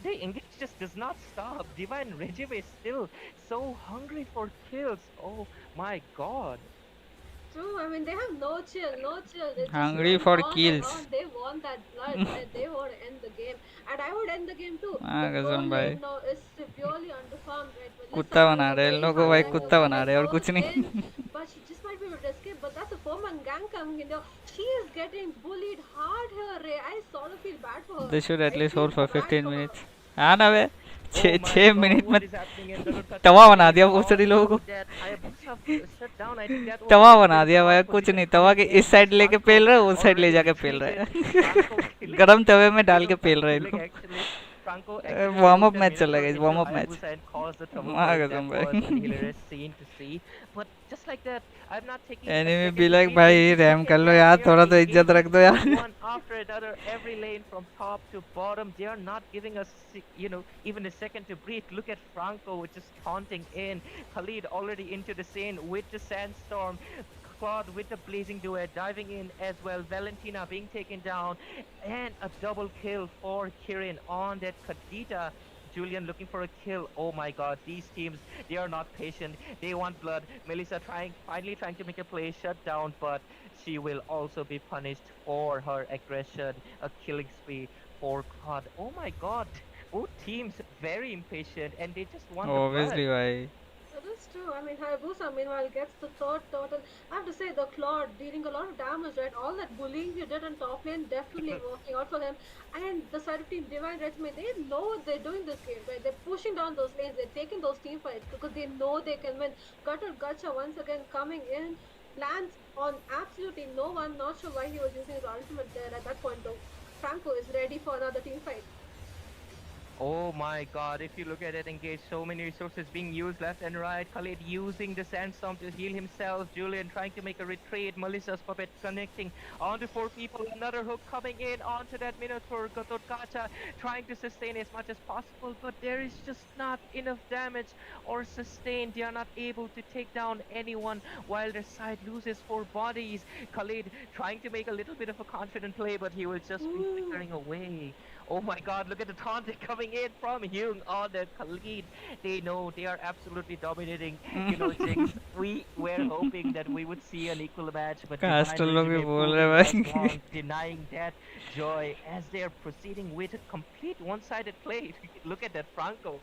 I: The engage just does not stop. Divine Regime is still so hungry for kills. Oh my god.
G: True, I mean they have no chill, no chill. They're just
D: hungry
G: going
D: for
G: on and
D: kills
G: on. They want that blood, right? They want to end the game, and I would end the game too.
D: हाँ
G: The goal
D: कसम भाई
G: lane now is severely underfarmed, right? Melissa
D: कुत्ता
G: having
D: बना
G: a
D: रहे हैं इन
G: very
D: लोगों को
G: hard
D: भाई
G: time to
D: कुत्ता
G: get
D: बना
G: her
D: रहे हैं और
G: goals
D: कुछ
G: in,
D: नहीं
G: but she just might be able to escape. But that's a 4-man gang coming in there. She is getting bullied hard here, Ray. I sort of feel bad for her.
D: They should at
G: I
D: least
G: feel
D: hold for
G: bad
D: 15
G: for her.
D: minutes हाँ ना बे
I: Oh
D: छः
I: my
D: छः
I: god,
D: minute में
I: what is happening in Garutkata
D: तवा बना
I: staying
D: दिया बहुत सारे लोगों को
I: onto that Hayabusa shut down. I think that was a
D: Tawa
I: little bit
D: बना
I: of a
D: दिया भाई
I: hard
D: कुछ
I: position
D: नहीं तवा
I: coming
D: के
I: in
D: इस
I: as
D: साइड लेके
I: Franco
D: पेल रहा है उस साइड ले
I: already
D: जाके पेल रहा
I: retreated. Franco
D: है
I: killing
D: गरम तवे में
I: you
D: डाल
I: know,
D: के पेल रहे हैं
I: killing
D: इनको
I: actually Franco actually
D: warm
I: took
D: up
I: the
D: match चल रहा
I: Minotaur
D: है
I: into
D: warm up match
I: Hayabusa and caused the trouble
D: माँ
I: for it. That
D: कसम
I: was a
D: भाई
I: hilarious scene to see. But just like that, I'm not taking a
D: enemy
I: second
D: भी
I: to
D: like
I: breathe.
D: भाई
I: Just
D: RAM
I: look
D: कर
I: at
D: low
I: that.
D: यार
I: They are
D: थोड़ा तो इज्जत
I: engaging
D: रख दो यार
I: one after another, every lane from top to bottom. They are not giving us, even a second to breathe. Look at Franco just taunting in. Khalid already into the scene with the sandstorm. Claude with the blazing duet diving in as well. Valentina being taken down, and a double kill for Kirin on that Khadija. Julian looking for a kill. Oh my god, these teams, they are not patient. They want blood. Melissa finally trying to make a play, shut down, but she will also be punished for her aggression. A killing spree for God. Oh my god, both teams very impatient and they just want the blood.
D: Obviously भाई
G: That is true. I mean, Hayabusa meanwhile gets the third turtle. I have to say, the Claude dealing a lot of damage, right? All that bullying he did in top lane definitely working out for him. And the side of Team Divine Regime, they know what they're doing this game, right? They're pushing down those lanes, they're taking those team fights because they know they can win. Gutter Gacha once again coming in. lands on absolutely no one. Not sure why he was using his ultimate there at that point though. Franco is ready for another team fight.
I: Oh my god, if you look at it, engage so many resources being used left and right. Khalid using the sandstorm to heal himself. Julian trying to make a retreat. Melissa's puppet connecting onto four people. Another hook coming in onto that Minotaur. Gototkacha trying to sustain as much as possible, but there is just not enough damage or sustain. They are not able to take down anyone while their side loses four bodies. Khalid trying to make a little bit of a confident play, but he will just be
G: Ooh.
I: flickering away. Oh my god, look at the taunt coming in from Hyung on the Khalid. They know they are absolutely dominating. You know, Jinx, we were hoping that we would see an equal match, but Divine
D: कास्टल लोग भी
I: Regime
D: बोल रहे
I: proving us
D: हैं भाई
I: wrong, denying that joy as they are proceeding with a complete one-sided play. Look at that Franco.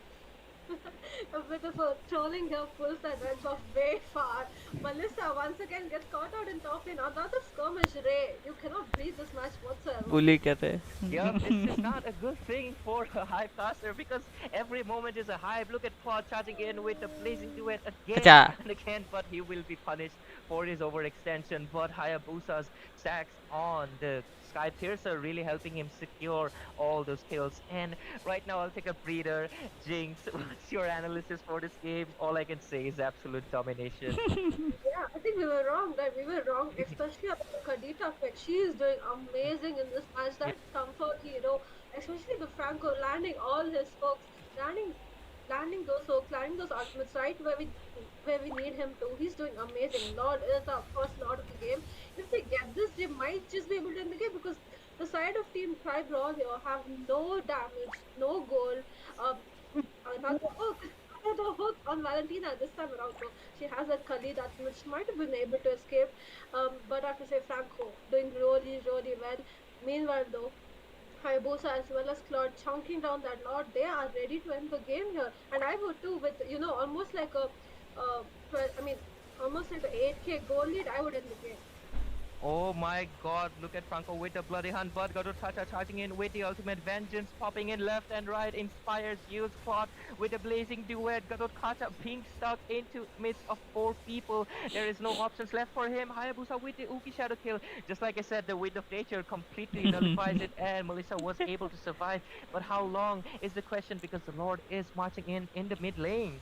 G: A bit of a trolling here pulls that red buff way far. Melissa once again gets caught out in top lane. Another skirmish Ray. You cannot breathe this match whatsoever.
D: बुली कहते
I: Yep, this is
D: हैं
I: not a good thing for a hype caster because every moment is a hype. Look at Claude charging in with the blazing duet again
D: अच्छा
I: and again, but he will be punished for his overextension. But Hayabusa's stacks on the Sky Piercer really helping him secure all those kills. And right now, I'll take a breather. Jinx, what's your analysis for this game? All I can say is absolute domination.
G: Yeah, I think we were wrong, right? We were wrong, especially about Kadita pick. She is doing amazing in this match.
I: Yeah.
G: That comfort hero, especially the Franco landing all his hooks, landing landing those hooks, landing those ultimates right where we need him to. He's doing amazing. Lord is the first Lord of the game. If they get this, they might just be able to end the game because the side of Team Tribe Brawl here have no damage, no gold. Um, another hook. Another hook on Valentina this time around, though. She has that Khalid ultimate. She might have been able to escape. But I have to say, Franco doing really, really well. Meanwhile, though, Hayabusa as well as Claude chunking down that lot, they are ready to end the game here. And I would too, with almost like a, 12, I mean, almost like a 8K goal lead. I would end the game.
I: Oh my god, look at Franco with the bloody hunt, but Gato Chacha charging in with the ultimate vengeance, popping in left and right, inspires use plot with a blazing duet. Gato Chacha being stuck into midst of four people. There is no options left for him. Hayabusa with the Uki shadow kill. Just like I said, the wind of nature completely nullifies it, and Melissa was able to survive. But how long is the question because the Lord is marching in the mid lane.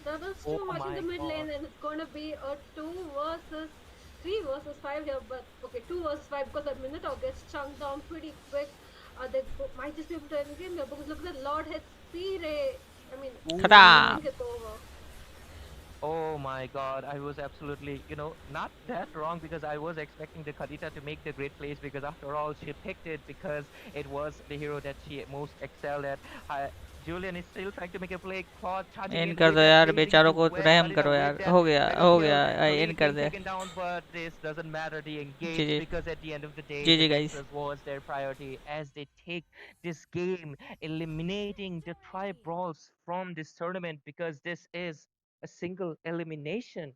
G: That is
I: Oh
G: too much in the
I: my
G: mid
I: god.
G: lane, and it's going to be a 3 versus 5 here. But okay, 2 versus 5 because that Minotaur gets chunked down pretty quick. Might just be able to end the game here because look at the Lord hits P-Ray. I mean, I
D: खत्म
I: Ooh.
G: think it's over.
I: Oh my god, I was absolutely, not that wrong because I was expecting the Khadija to make the great plays because after all, she picked it because it was the hero that she most excelled at. Julian is still trying to make a play, Claude charging
D: in
I: in
D: कर
I: with
D: दो
I: that
D: यार
I: blazing
D: बेचारों को
I: duet,
D: रहम
I: Khadija
D: करो
I: with
D: यार
I: that mega
D: हो
I: kill,
D: गया इन
I: Khalid
D: कर
I: being
D: दे
I: taken down, but this doesn't matter, they
D: G
I: engaged
D: G
I: because at the end of the day,
D: G
I: the
D: G guys
I: Nexus was their priority as they take this game, eliminating the tribe brawls from this tournament because this is a single elimination.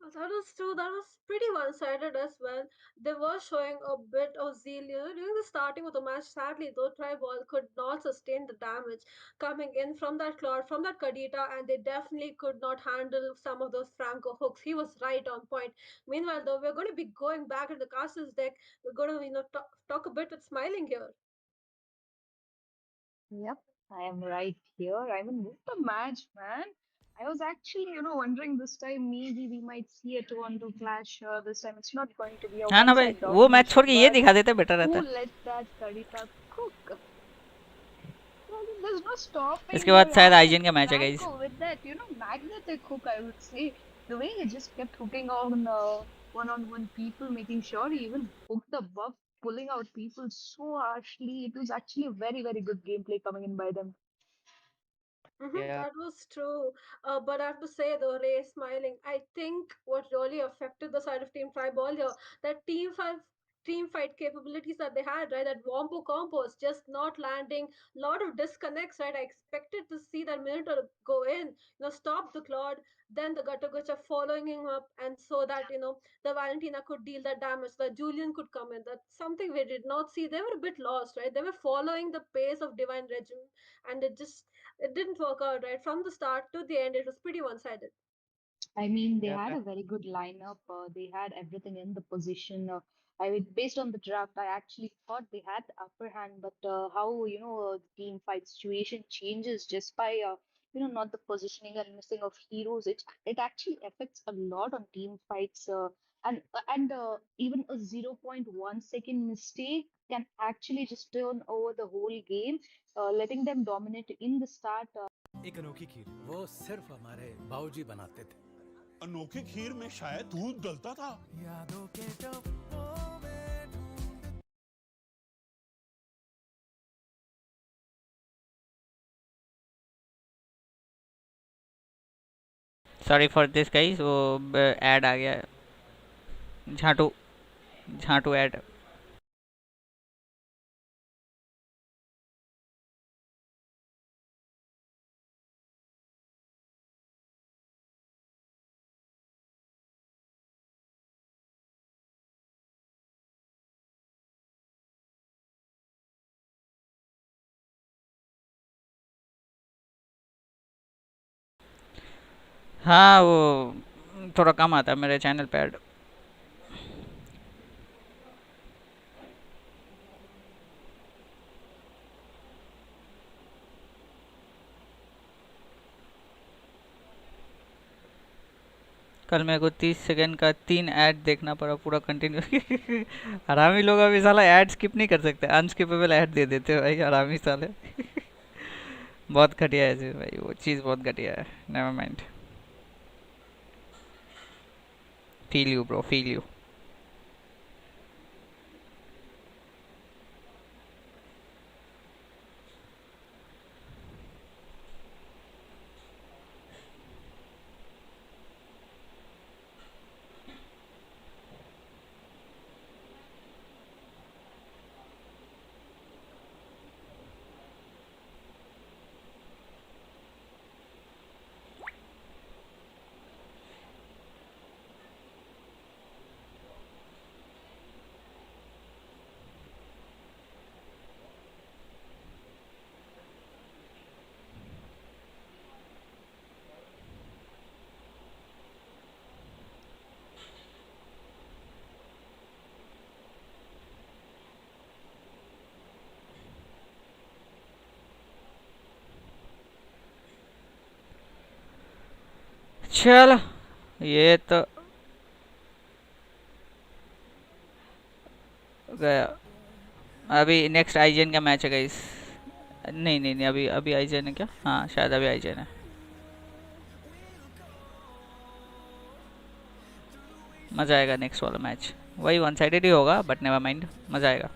G: That is true. That was pretty one-sided as well. They were showing a bit of zeal, during the starting of the match. Sadly, though, Tribal could not sustain the damage coming in from that Claude, from that Kadita, and they definitely could not handle some of those Franco hooks. He was right on point. Meanwhile, though, we're going to be going back into the Castle's deck. We're going to, talk a bit with Smiling here.
H: Yep, I am right here. I mean, what a match, man. I was actually, wondering this time maybe we might see a 2-on-2 clash. This time it's not going to be a
D: हाँ ना भाई
H: one-side
D: वो match छोड़
H: domination,
D: के ये
H: but
D: दिखा देते better रहता
H: who let that Karita cook? Well, there's no stopping
D: इसके बाद
H: her.
D: शायद
H: And
D: आईजीएन का मैच है guys
H: Franco with that, magnetic hook, I would say. The way he just kept hooking on one-on-one people, making sure he even hooked the buff, pulling out people so harshly. It was actually a very, very good gameplay coming in by them.
I: Yeah.
G: That was true. But I have to say, though, Ray smiling, I think what really affected the side of Team Tribal here, that team fight capabilities that they had, right? That Wompo combos just not landing, lot of disconnects, right? I expected to see that Minotaur go in, stop the Claude, then the Gatagucha following him up, and so that the Valentina could deal that damage, that Julian could come in. That's something we did not see. They were a bit lost, right? They were following the pace of Divine Regime, and it didn't work out, right? From the start to the end, it was pretty one sided.
H: I mean, they
I: Yeah,
H: had a very good lineup. They had everything in the position. I mean, based on the draft, I actually thought they had the upper hand, but how, the team fight situation changes just by, not the positioning and missing of heroes. It actually affects a lot on team fights. And even a 0.1 second mistake can actually just turn over the whole game, letting them dominate in the start.
L: एक अनोखी खीर वो सिर्फ हमारे बाबूजी बनाते थे। अनोखी खीर में शायद दूध डलता था। यादों के डब्बों में
D: सॉरी फॉर दिस गाइस, वो ऐड आ गया, झांटू झांटू ऐड। हाँ, वो थोड़ा कम आता है मेरे चैनल पे ऐड। कल मेरे को 30 सेकंड का 3 ऐड देखना पड़ा पूरा कंटिन्यू। हरामी लोग अभी साला ऐड स्किप नहीं कर सकते, अनस्किपेबल ऐड दे देते हैं भाई हरामी साले। बहुत घटिया है जी भाई, वो चीज़ बहुत घटिया है। Never mind, feel you bro, feel you. चल ये तो गया। अभी नेक्स्ट आईजीएन का मैच है गाइस। नहीं नहीं नहीं, अभी अभी आईजीएन है क्या? हाँ शायद अभी आईजीएन है। मज़ा आएगा नेक्स्ट वाला मैच, वही वन साइडेड ही होगा बट नेवर माइंड, मज़ा आएगा।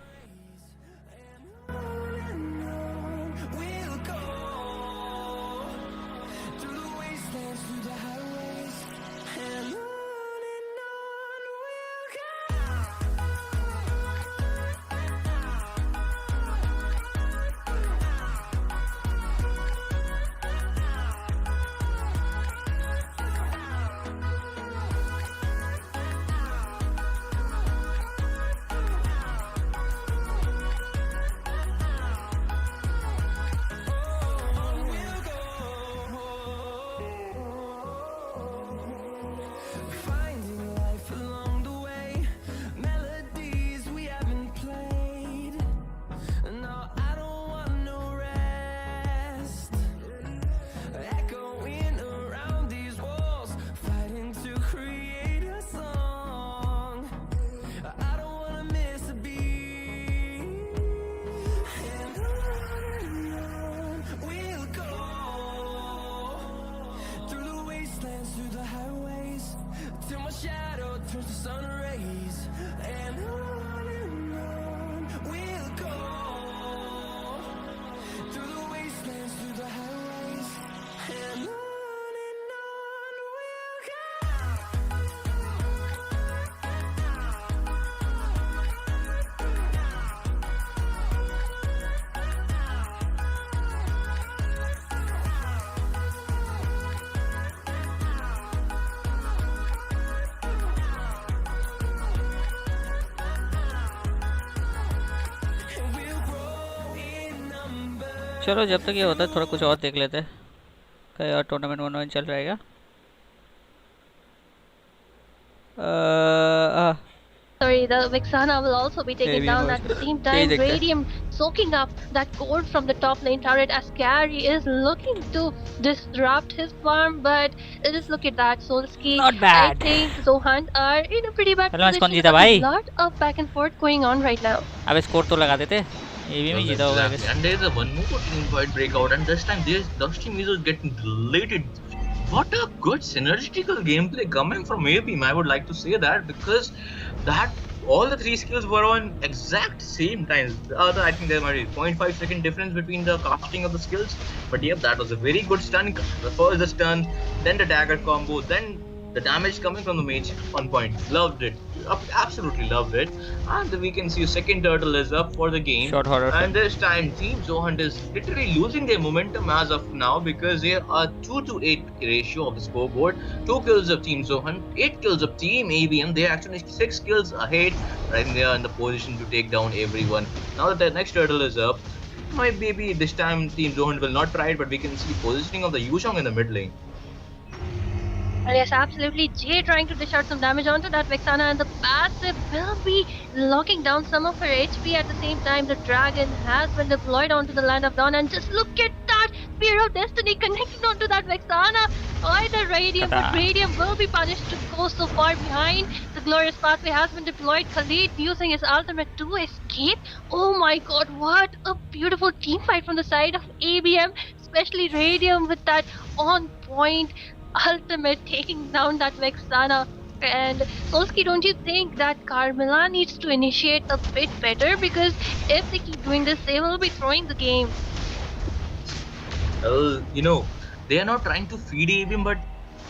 D: चलो जब तक ये होता है थोड़ा कुछ और देख लेते हैं। कहीं और टूर्नामेंट वूर्नामेंट चल रहा है क्या?
M: Sorry, the Vixana will also be taken down at the same time. Radium soaking up that gold from the top lane turret as Carry is looking to disrupt his farm, but just look at that, Solski.
D: Not
M: I
D: bad.
M: think Zohunt are in a pretty bad
D: पहला match कौन
M: position
D: जीता
M: because there's
D: भाई?
M: a lot of back and forth going on right now.
D: अबे score तो लगा देते. ABM ही
K: Well,
D: जीता होगा I
K: exactly.
D: guess.
K: And there's a one more team fight breakout, and this time there's Dusty Mizo getting deleted. What a good synergical gameplay coming from ABM. I would like to say that because that all the three skills were on exact same times. The other, I think there might be 0.5 second difference between the casting of the skills. But yep, that was a very good stun. The first the stun, then the dagger combo, then the damage coming from the mage on point. Loved it. Absolutely loved it. And we can see a second turtle is up for the game.
D: Short horror
K: And
D: film.
K: this time, Team Zohunt is literally losing their momentum as of now because they are 2-to-8 ratio of the scoreboard. 2 kills of Team Zohunt, 8 kills of Team ABM. They're actually 6 kills ahead, right? They are in the position to take down everyone. Now that the next turtle is up, maybe this time Team Zohunt will not try it, but we can see positioning of the Yushong in the mid lane.
M: Yes, absolutely. Jay trying to dish out some damage onto that Vexana, and the passive will be locking down some of her HP. At the same time, the dragon has been deployed onto the land of Dawn, and just look at that Spear of Destiny connecting onto that Vexana. Either Radium, but
D: Kata.
M: Radium will be punished to go so far behind. The glorious pathway has been deployed. Khalid using his ultimate to escape. Oh my god, what a beautiful team fight from the side of ABM, especially Radium with that on point ultimate taking down that Vexana. And Solski, don't you think that Carmilla needs to initiate a bit better? Because if they keep doing this, they will be throwing the game.
K: Well, they are not trying to feed ABM, but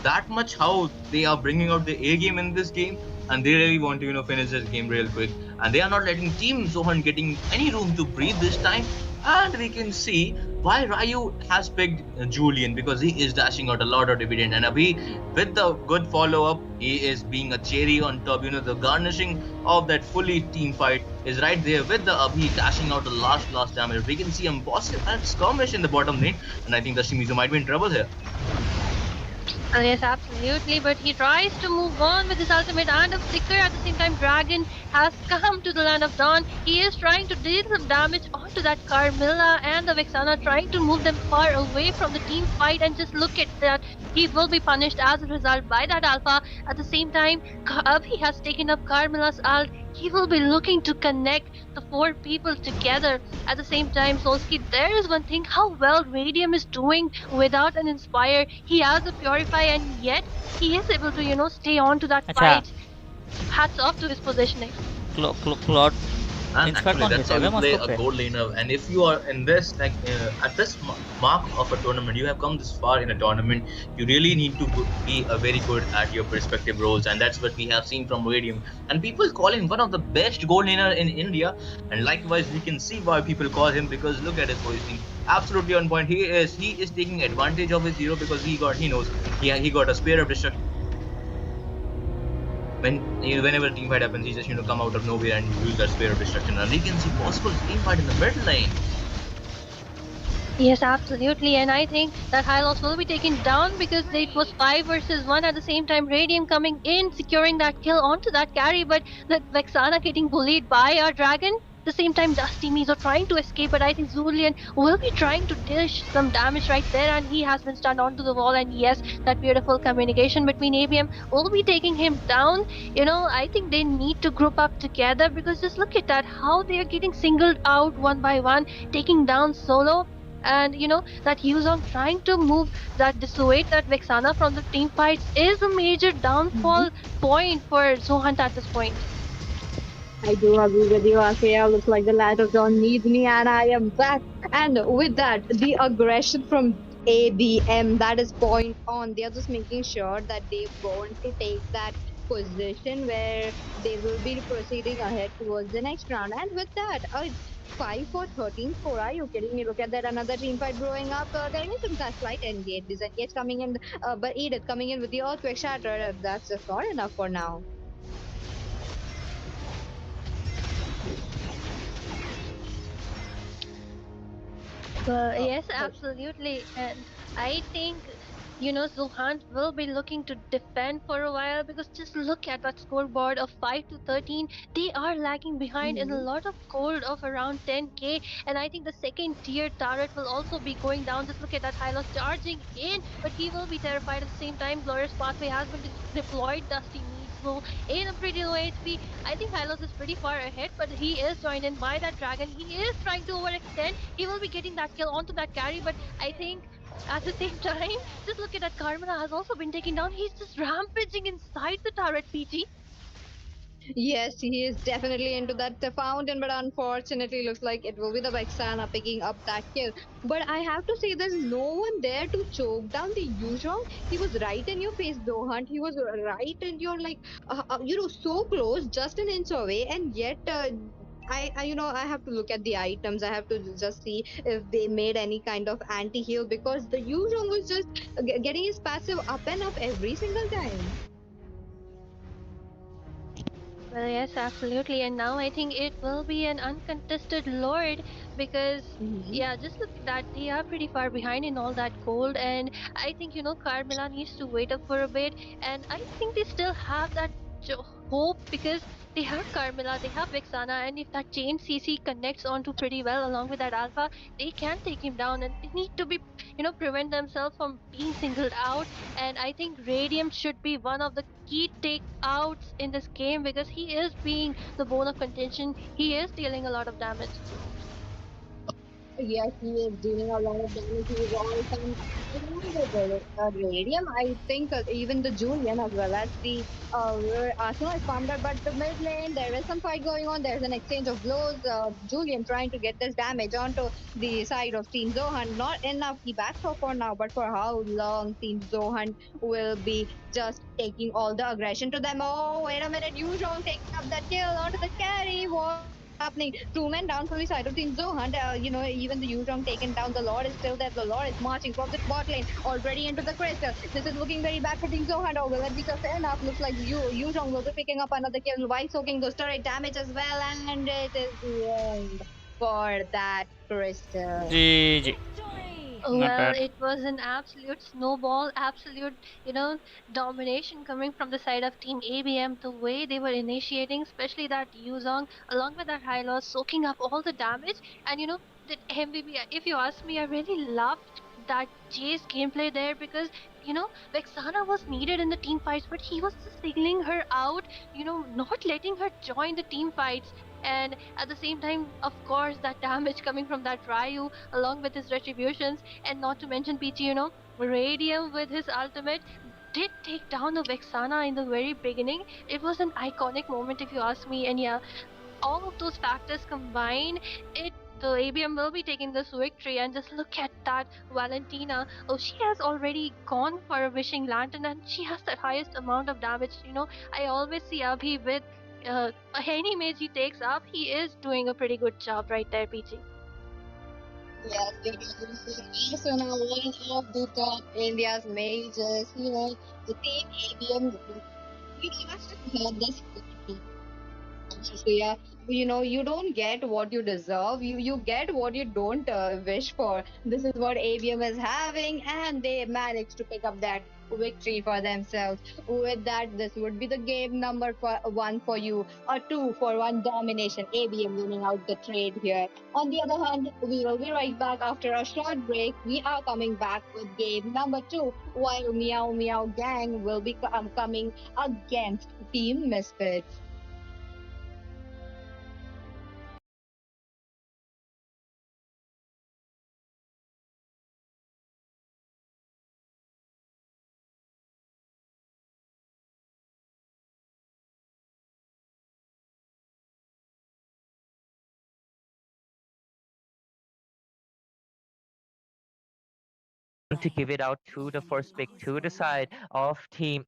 K: that much how they are bringing out the A game in this game, and they really want to, finish this game real quick. And they are not letting Team Zohan getting any room to breathe this time. And we can see why Ryu has picked Julian because he is dashing out a lot of dividend. And Abhi, with the good follow up, he is being a cherry on top. The garnishing of that fully team fight is right there with the Abhi dashing out the last damage. We can see him bossing and skirmish in the bottom lane, and I think the Shimizu might be in trouble here.
M: Yes, absolutely. But he tries to move on with his ultimate and a flicker. At the same time, Dragon has come to the land of Dawn. He is trying to deal some damage onto that Carmilla and the Vexana, trying to move them far away from the team fight. And just look at that. He will be punished as a result by that Alpha. At the same time, Abhi has taken up Carmilla's ult. He will be looking to connect the 4 people together. At the same time, Solski, there is one thing how well Radium is doing without an Inspire. He has a Purify and yet he is able to, stay on to that
D: अच्छा
M: fight. Hats off to his positioning.
D: Claude
K: And
D: Inspire
K: actually,
D: कौन
K: that's how
D: खेलता
K: you
D: है
K: play
D: Moscow
K: a
D: पे?
K: gold laner. And if you are in this, at this mark of a tournament, you have come this far in a tournament, you really need to be very good at your respective roles. And that's what we have seen from Radium. And people call him one of the best gold laner in India. And likewise, we can see why people call him because look at his positioning. Absolutely on point. He is taking advantage of his hero because he knows he got a spear of destruction. Whenever a team fight happens, he just come out of nowhere and use that spear of destruction. And we can see possible team fight in the mid lane.
M: Yes, absolutely. And I think that Hylos will be taken down because it was 5 versus 1 at the same time. Radium coming in, securing that kill onto that carry, but the Vexana getting bullied by our dragon. At the same time, Dusty Mizo trying to escape, but I think Zulian will be trying to dish some damage right there, and he has been stunned onto the wall. And yes, that beautiful communication between ABM will be taking him down. I think they need to group up together because just look at that, how they are getting singled out one by one, taking down solo. And that Yuzong trying to move that dissuade that Vexana from the team fights is a major downfall point for Zohunt at this point.
H: I do agree with you, Akira. Looks like the Land of Dawn needs me, and I am back. And with that, the aggression from ABM, that is point on. They are just making sure that they want to take that position where they will be proceeding ahead towards the next round. And with that, 5 for 13 score. Are you kidding me? Look at that. Another team fight growing up. Getting some slight engage. Disengage coming in, but Edith coming in with the Earthquake Shatter. That's just not enough for now.
M: Yes, absolutely. And I think Zohunt will be looking to defend for a while because just look at that scoreboard of 5 to 13. They are lagging behind in a
B: Mhm.
M: lot of gold of around 10k. And I think the second tier turret will also be going down. Just look at that Hylos charging in, but he will be terrified at the same time. Glorious Pathway has been deployed. Dusty Needs will in a pretty low HP. I think Hylos is pretty far ahead, but he is joined in by that dragon. He is trying to overextend. He will be getting that kill onto that carry, but I think at the same time, just look at that. Carmela has also been taken down. He's just rampaging inside the turret, PG.
B: Yes, he is definitely into that fountain, but unfortunately, looks like it will be the Vexana picking up that kill. But I have to say, there's no one there to choke down the Yuzhong. He was right in your face, though, Hunt. He was right in your like, so close, just an inch away, and yet. I have to look at the items. I have to just see if they made any kind of anti-heal because the Yuzhong was just getting his passive up and up every single time.
M: Well, yes, absolutely. And now I think it will be an uncontested Lord because,
B: Mhm.
M: yeah, just look at that. They are pretty far behind in all that gold. And I think, Carmela needs to wait up for a bit. And I think they still have that hope because they have Carmela, they have Vexana. And if that chain CC connects onto pretty well along with that Alpha, they can take him down. And they need to be, prevent themselves from being singled out. And I think Radium should be one of the key takeouts in this game because he is being the bone of contention. He is dealing a lot of damage.
B: Yes, he is dealing a lot of damage. He is all time along with the Radium. I think even the Julian as well as the Arsenal is farmed out, but the mid lane there is some fight going on. There's an exchange of blows. Julian trying to get this damage onto the side of Team Zohan. Not enough. He backs off for now, but for how long Team Zohan will be just taking all the aggression to them? Oh, wait a minute! Yuzhong taking up that kill onto the carry. What is happening? Two men down from the side of Team Zohan. Even the Yuzhong taken down. The Lord is still there. The Lord is marching from the bot lane already into the crystal. This is looking very bad for Team Zohan. Oh, will it be just enough? Looks like Yuzhong will be picking up another kill while soaking those turret damage as well. And it is the end for that crystal.
D: GG. Not
M: Well,
D: bad.
M: it was an absolute snowball, absolute, domination coming from the side of Team ABM. The way they were initiating, especially that Yuzong, along with that high loss, soaking up all the damage. And, the MVP, if you ask me, I really loved that Jay's gameplay there because, Vexana was needed in the team fights, but he was just signaling her out, not letting her join the team fights. And at the same time, of course, that damage coming from that Ryu along with his retributions, and not to mention PG, Radium with his ultimate did take down the Vexana in the very beginning. It was an iconic moment if you ask me, and yeah, all of those factors combined, the ABM will be taking this victory. And just look at that Valentina. Oh, she has already gone for a wishing lantern and she has the highest amount of damage. I always see Abhi with any mage he takes up, he is doing a pretty good job right there, PG.
B: Yes, it is also now one of the top India's majors. The team ABM. I've just heard this. So yeah, you don't get what you deserve. You get what you don't wish for. This is what ABM is having, and they managed to pick up that victory for themselves. With that, this would be the game number for one for you, or two for one domination. ABM winning out the trade here. On the other hand, we will be right back after a short break. We are coming back with game number two, while Meow Meow Gang will be coming against Team Misfits.
I: To give it out to the first pick to the side of team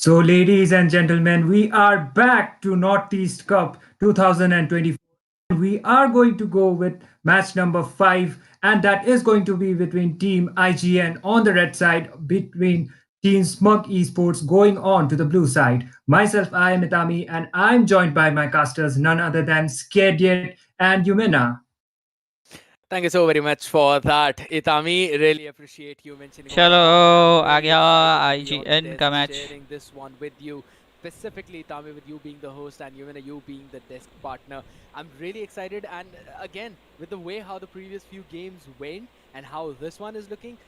N: So, ladies and gentlemen, we are back to Northeast Cup 2024. We are going to go with match number 5, and that is going to be between Team IGN on the red side, between Team Smug Esports going on to the blue side. Myself, I am Itami, and I'm joined by my casters, none other than Scared and Yumina.
J: Thank you so very much for that, Itami. Really appreciate you mentioning all
D: चलो
J: of that, and I'm
D: आ
J: really
D: गया
J: excited to be onto
D: IGN
J: this,
D: का match
J: sharing this one with you. Specifically, Itami, with you being the host and you being the desk partner. I'm really excited, and again, with the way how the previous few games went and how this one is looking,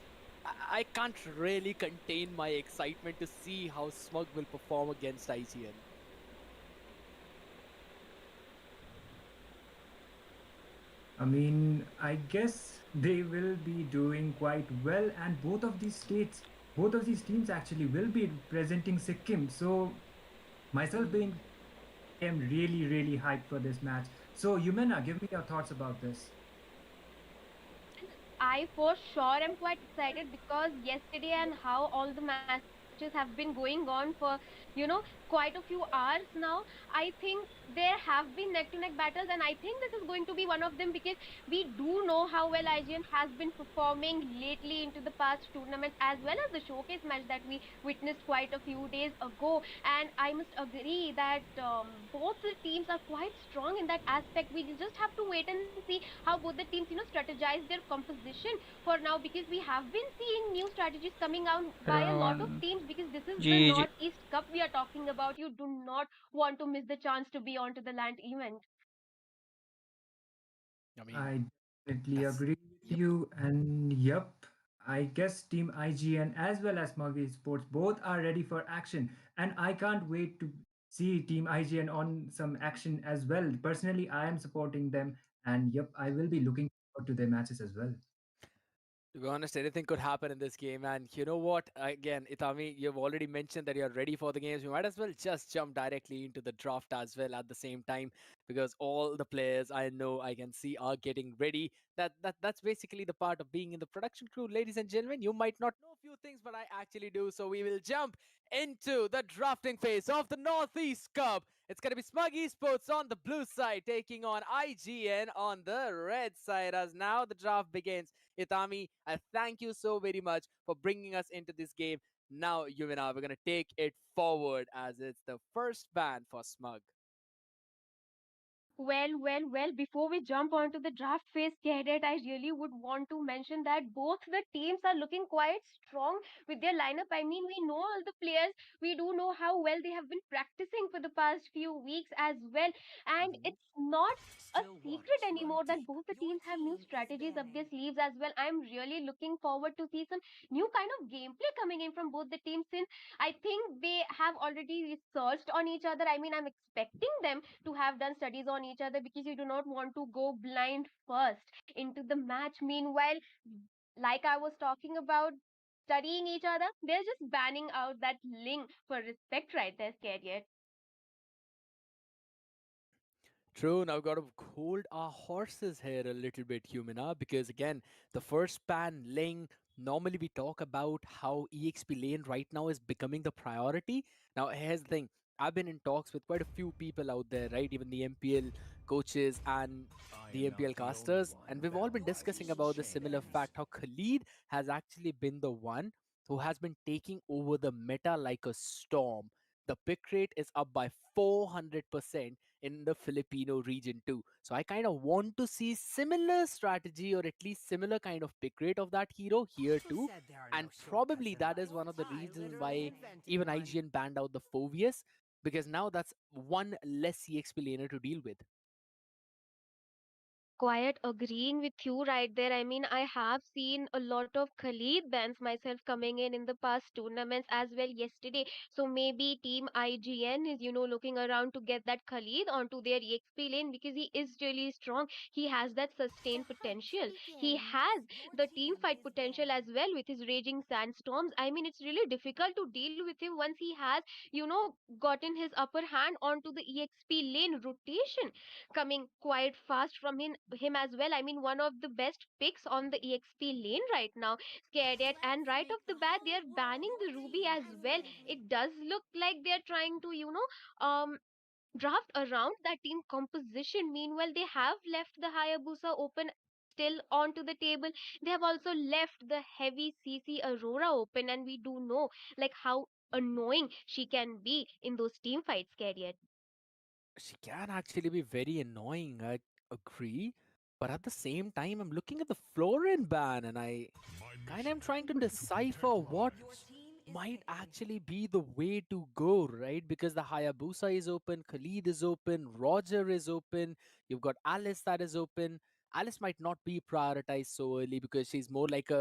J: I can't really contain my excitement to see how Smug will perform against IGN.
N: I mean, I guess they will be doing quite well, and both of these teams actually will be representing Sikkim. So, myself being, I am really, really hyped for this match. So, Yumena, give me your thoughts about this.
M: I for sure am quite excited because yesterday and how all the matches have been going on for, quite a few hours now. I think there have been neck to neck battles, and I think this is going to be one of them because we do know how well IGN has been performing lately into the past tournaments as well as the showcase match that we witnessed quite a few days ago. And I must agree that both the teams are quite strong in that aspect. We just have to wait and see how both the teams, strategize their composition for now, because we have been seeing new strategies coming out by a lot of
D: round
M: teams, because this is the
D: G G
M: Northeast Cup we are talking about. You do not want to miss the chance to be onto the land event.
J: I mean,
N: I definitely
J: that's
N: agree with
J: yep.
N: you, and yep, I guess Team IGN as well as Smuggy Sports both are ready for action, and I can't wait to see Team IGN on some action as well. Personally, I am supporting them, and yep, I will be looking forward to their matches as well.
J: To be honest, anything could happen in this game. And you know what? Again, Itami, you've already mentioned that you're ready for the games. We might as well just jump directly into the draft as well at the same time, because all the players I know I can see are getting ready. That's basically the part of being in the production crew, ladies and gentlemen. You might not know a few things, but I actually do. So we will jump into the drafting phase of the Northeast Cup. It's going to be Smug Esports on the blue side taking on IGN on the red side as now the draft begins. Itami, I thank you so very much for bringing us into this game. Now, Yuvina, we're going to take it forward as it's the first ban for Smug.
M: Well, before we jump onto the draft phase, Cadet, I really would want to mention that both the teams are looking quite strong with their lineup. I mean, we know all the players, we do know how well they have been practicing for the past few weeks as well. And it's not a secret anymore that both the teams have new strategies up their sleeves as well. I'm really looking forward to see some new kind of gameplay coming in from both the teams, since I think they have already researched on each other. I mean, I'm expecting them to have done studies on each other, because you do not want to go blind first into the match. Meanwhile, like I was talking about studying each other, they're just banning out that link for respect right there, scared yet.
J: True, now we've got to hold our horses here a little bit, Humina, because again, the first pan lane, normally we talk about how EXP lane right now is becoming the priority. Now, here's the thing. I've been in talks with quite a few people out there, right? Even the MPL coaches and the MPL casters. And we've all been discussing about the similar fact how Khalid has actually been the one who has been taking over the meta like a storm. The pick rate is up by 400% in the Filipino region too. So I kind of want to see similar strategy or at least similar kind of pick rate of that hero here too. And probably that is one of the reasons why even IGN banned out the Phobius, because now that's one less CXP laner to deal with.
M: Quite agreeing with you right there. I mean, I have seen a lot of Khalid bans myself coming in the past tournaments as well yesterday. So maybe Team IGN is, looking around to get that Khalid onto their EXP lane, because he is really strong. He has that sustained potential. He has the team fight potential as well with his raging sandstorms. I mean, it's really difficult to deal with him once he has, gotten his upper hand onto the EXP lane rotation coming quite fast from him. him as well. I mean, one of the best picks on the EXP lane right now, scared yet. And right off the bat, they are banning the Ruby as well. It does look like they're trying to, draft around that team composition. Meanwhile, they have left the Hayabusa open still onto the table. They have also left the heavy CC Aurora open, and we do know like how annoying she can be in those team fights, Carrier.
J: She can actually be very annoying, I agree. But at the same time, I'm looking at the Florin ban and I kind of am trying to decipher what might actually be the way to go, right? Because the Hayabusa is open, Khalid is open, Roger is open, you've got Alice that is open. Alice might not be prioritized so early because she's more like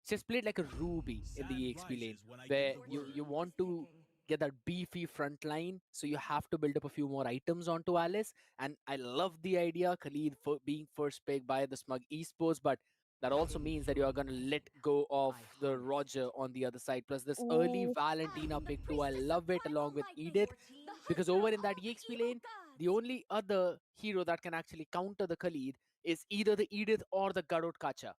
J: she's played like a Ruby in the EXP lane, where you want to get that beefy front line, so you have to build up a few more items onto Alice. And I love the idea, Khalid for being first pick by the Smug Esports, but that also means that you are going to let go of the Roger on the other side. Plus, this early
M: Ooh.
J: Valentina pick too, I love it along with Edith, because over in that EXP lane, the only other hero that can actually counter the Khalid is either the Edith or the Garot Kacha.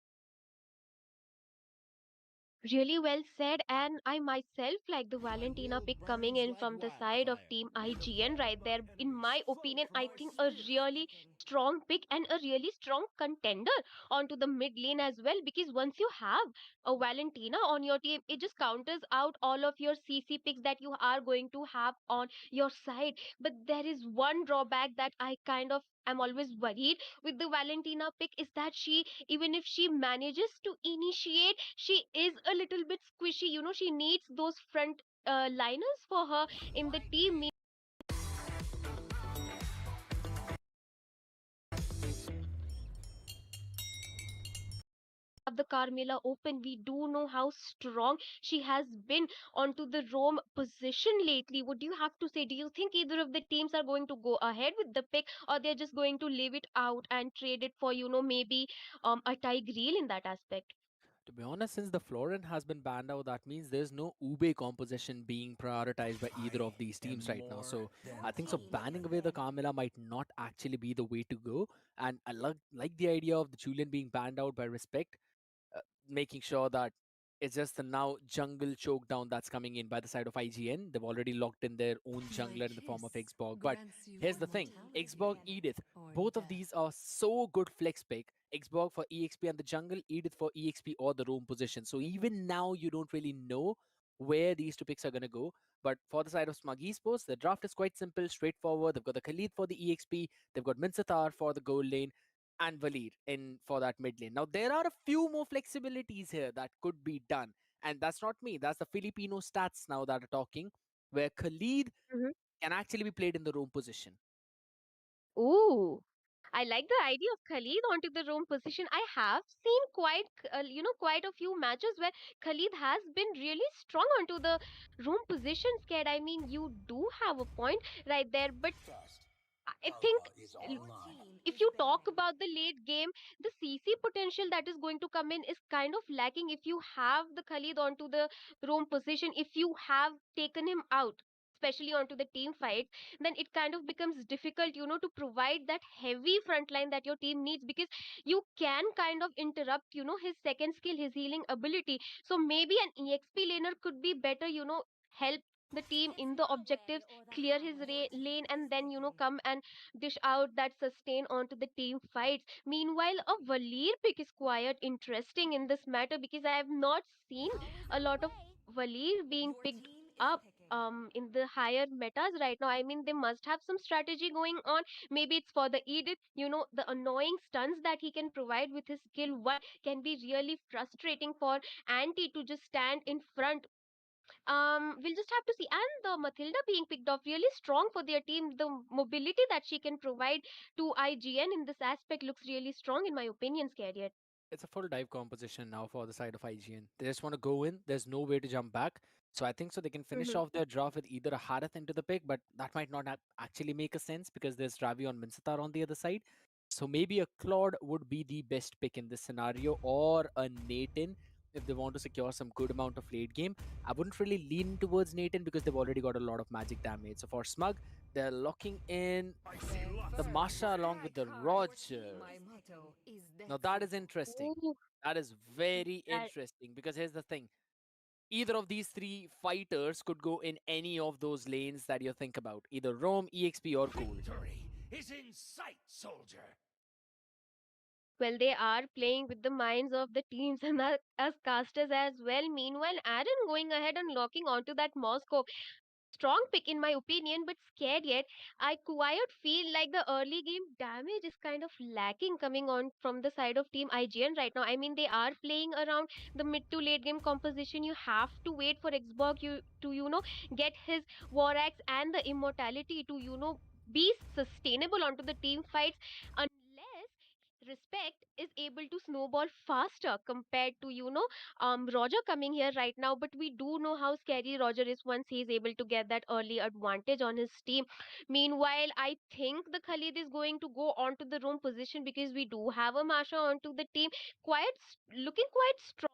M: Really well said, and I myself like the Valentina pick coming in from the side of Team IGN right there. In my opinion, I think a really strong pick and a really strong contender onto the mid lane as well. Because once you have a Valentina on your team, it just counters out all of your CC picks that you are going to have on your side. But there is one drawback that I kind of am always worried with the Valentina pick, is that she, even if she manages to initiate, she is a little bit squishy. She needs those front liners for her in the team. Have the Carmela open, we do know how strong she has been onto the Rome position lately. What do you have to say? Do you think either of the teams are going to go ahead with the pick, or they're just going to leave it out and trade it for, maybe a Tigreal in that aspect?
J: To be honest, since the Florin has been banned out, that means there's no Ube composition being prioritized by either of these teams right now. So I think so banning away the Carmilla might not actually be the way to go. And I like the idea of the Julian being banned out by Respect, making sure that it's just the now jungle choke down that's coming in by the side of IGN. They've already locked in their own jungler in the form of Xborg. But here's the thing, Xborg, Edith, both of these are so good flex pick. Xborg for EXP and the jungle, Edith for EXP or the roam position. So even now you don't really know where these two picks are going to go. But for the side of Smug Esports, the draft is quite simple, straightforward. They've got the Khalid for the EXP, they've got Minsatar for the gold lane, and Valir in for that mid lane. Now there are a few more flexibilities here that could be done, and that's not me. That's the Filipino stats now that are talking, where Khalid can actually be played in the roam position.
M: Ooh, I like the idea of Khalid onto the roam position. I have seen quite a few matches where Khalid has been really strong onto the roam position. Scared. I mean, you do have a point right there, but I think if you talk about the late game, the CC potential that is going to come in is kind of lacking if you have the Khalid onto the roam position. If you have taken him out, especially onto the team fight, then it kind of becomes difficult, to provide that heavy front line that your team needs, because you can kind of interrupt, his second skill, his healing ability. So maybe an EXP laner could be better, help the team in the objectives, clear his lane, and then come and dish out that sustain onto the team fights. Meanwhile, a Valir pick is quite interesting in this matter, because I have not seen a lot of Valir being picked up in the higher metas right now. I mean, they must have some strategy going on. Maybe it's for the Edith, the annoying stunts that he can provide with his skill one can be really frustrating for Anti to just stand in front. We'll just have to see. And the Matilda being picked off really strong for their team. The mobility that she can provide to IGN in this aspect looks really strong, in my opinion, Scarier.
J: It's a full dive composition now for the side of IGN. They just want to go in. There's no way to jump back. So I think so they can finish off their draft with either a Harith into the pick, but that might not actually make a sense because there's Ravi on Minsatar on the other side. So maybe a Claude would be the best pick in this scenario, or a Nathan. if they want to secure some good amount of late game. I wouldn't really lean towards Nathan because they've already got a lot of magic damage. So for Smug, they're locking in the Masha along with the Roger. Now that is interesting.
M: Ooh,
J: That is very
M: that
J: interesting because here's the thing. Either of these three fighters could go in any of those lanes that you think about. Either Roam, EXP or Gold.
L: Victory is in sight, soldier.
M: well, they are playing with the minds of the teams and us casters as well. Meanwhile, Aaron going ahead and locking onto that Moscow. Strong pick in my opinion, but scared yet. I quite feel like the early game damage is kind of lacking coming on from the side of Team IGN right now. I mean, they are playing around the mid to late game composition. You have to wait for Xbox to get his War Axe and the immortality to be sustainable onto the team fights unless respect is able to snowball faster compared to Roger coming here right now. But we do know how scary Roger is once he's able to get that early advantage on his team. Meanwhile, I think the Khalid is going to go onto the room position because we do have a Masha onto the team, looking quite strong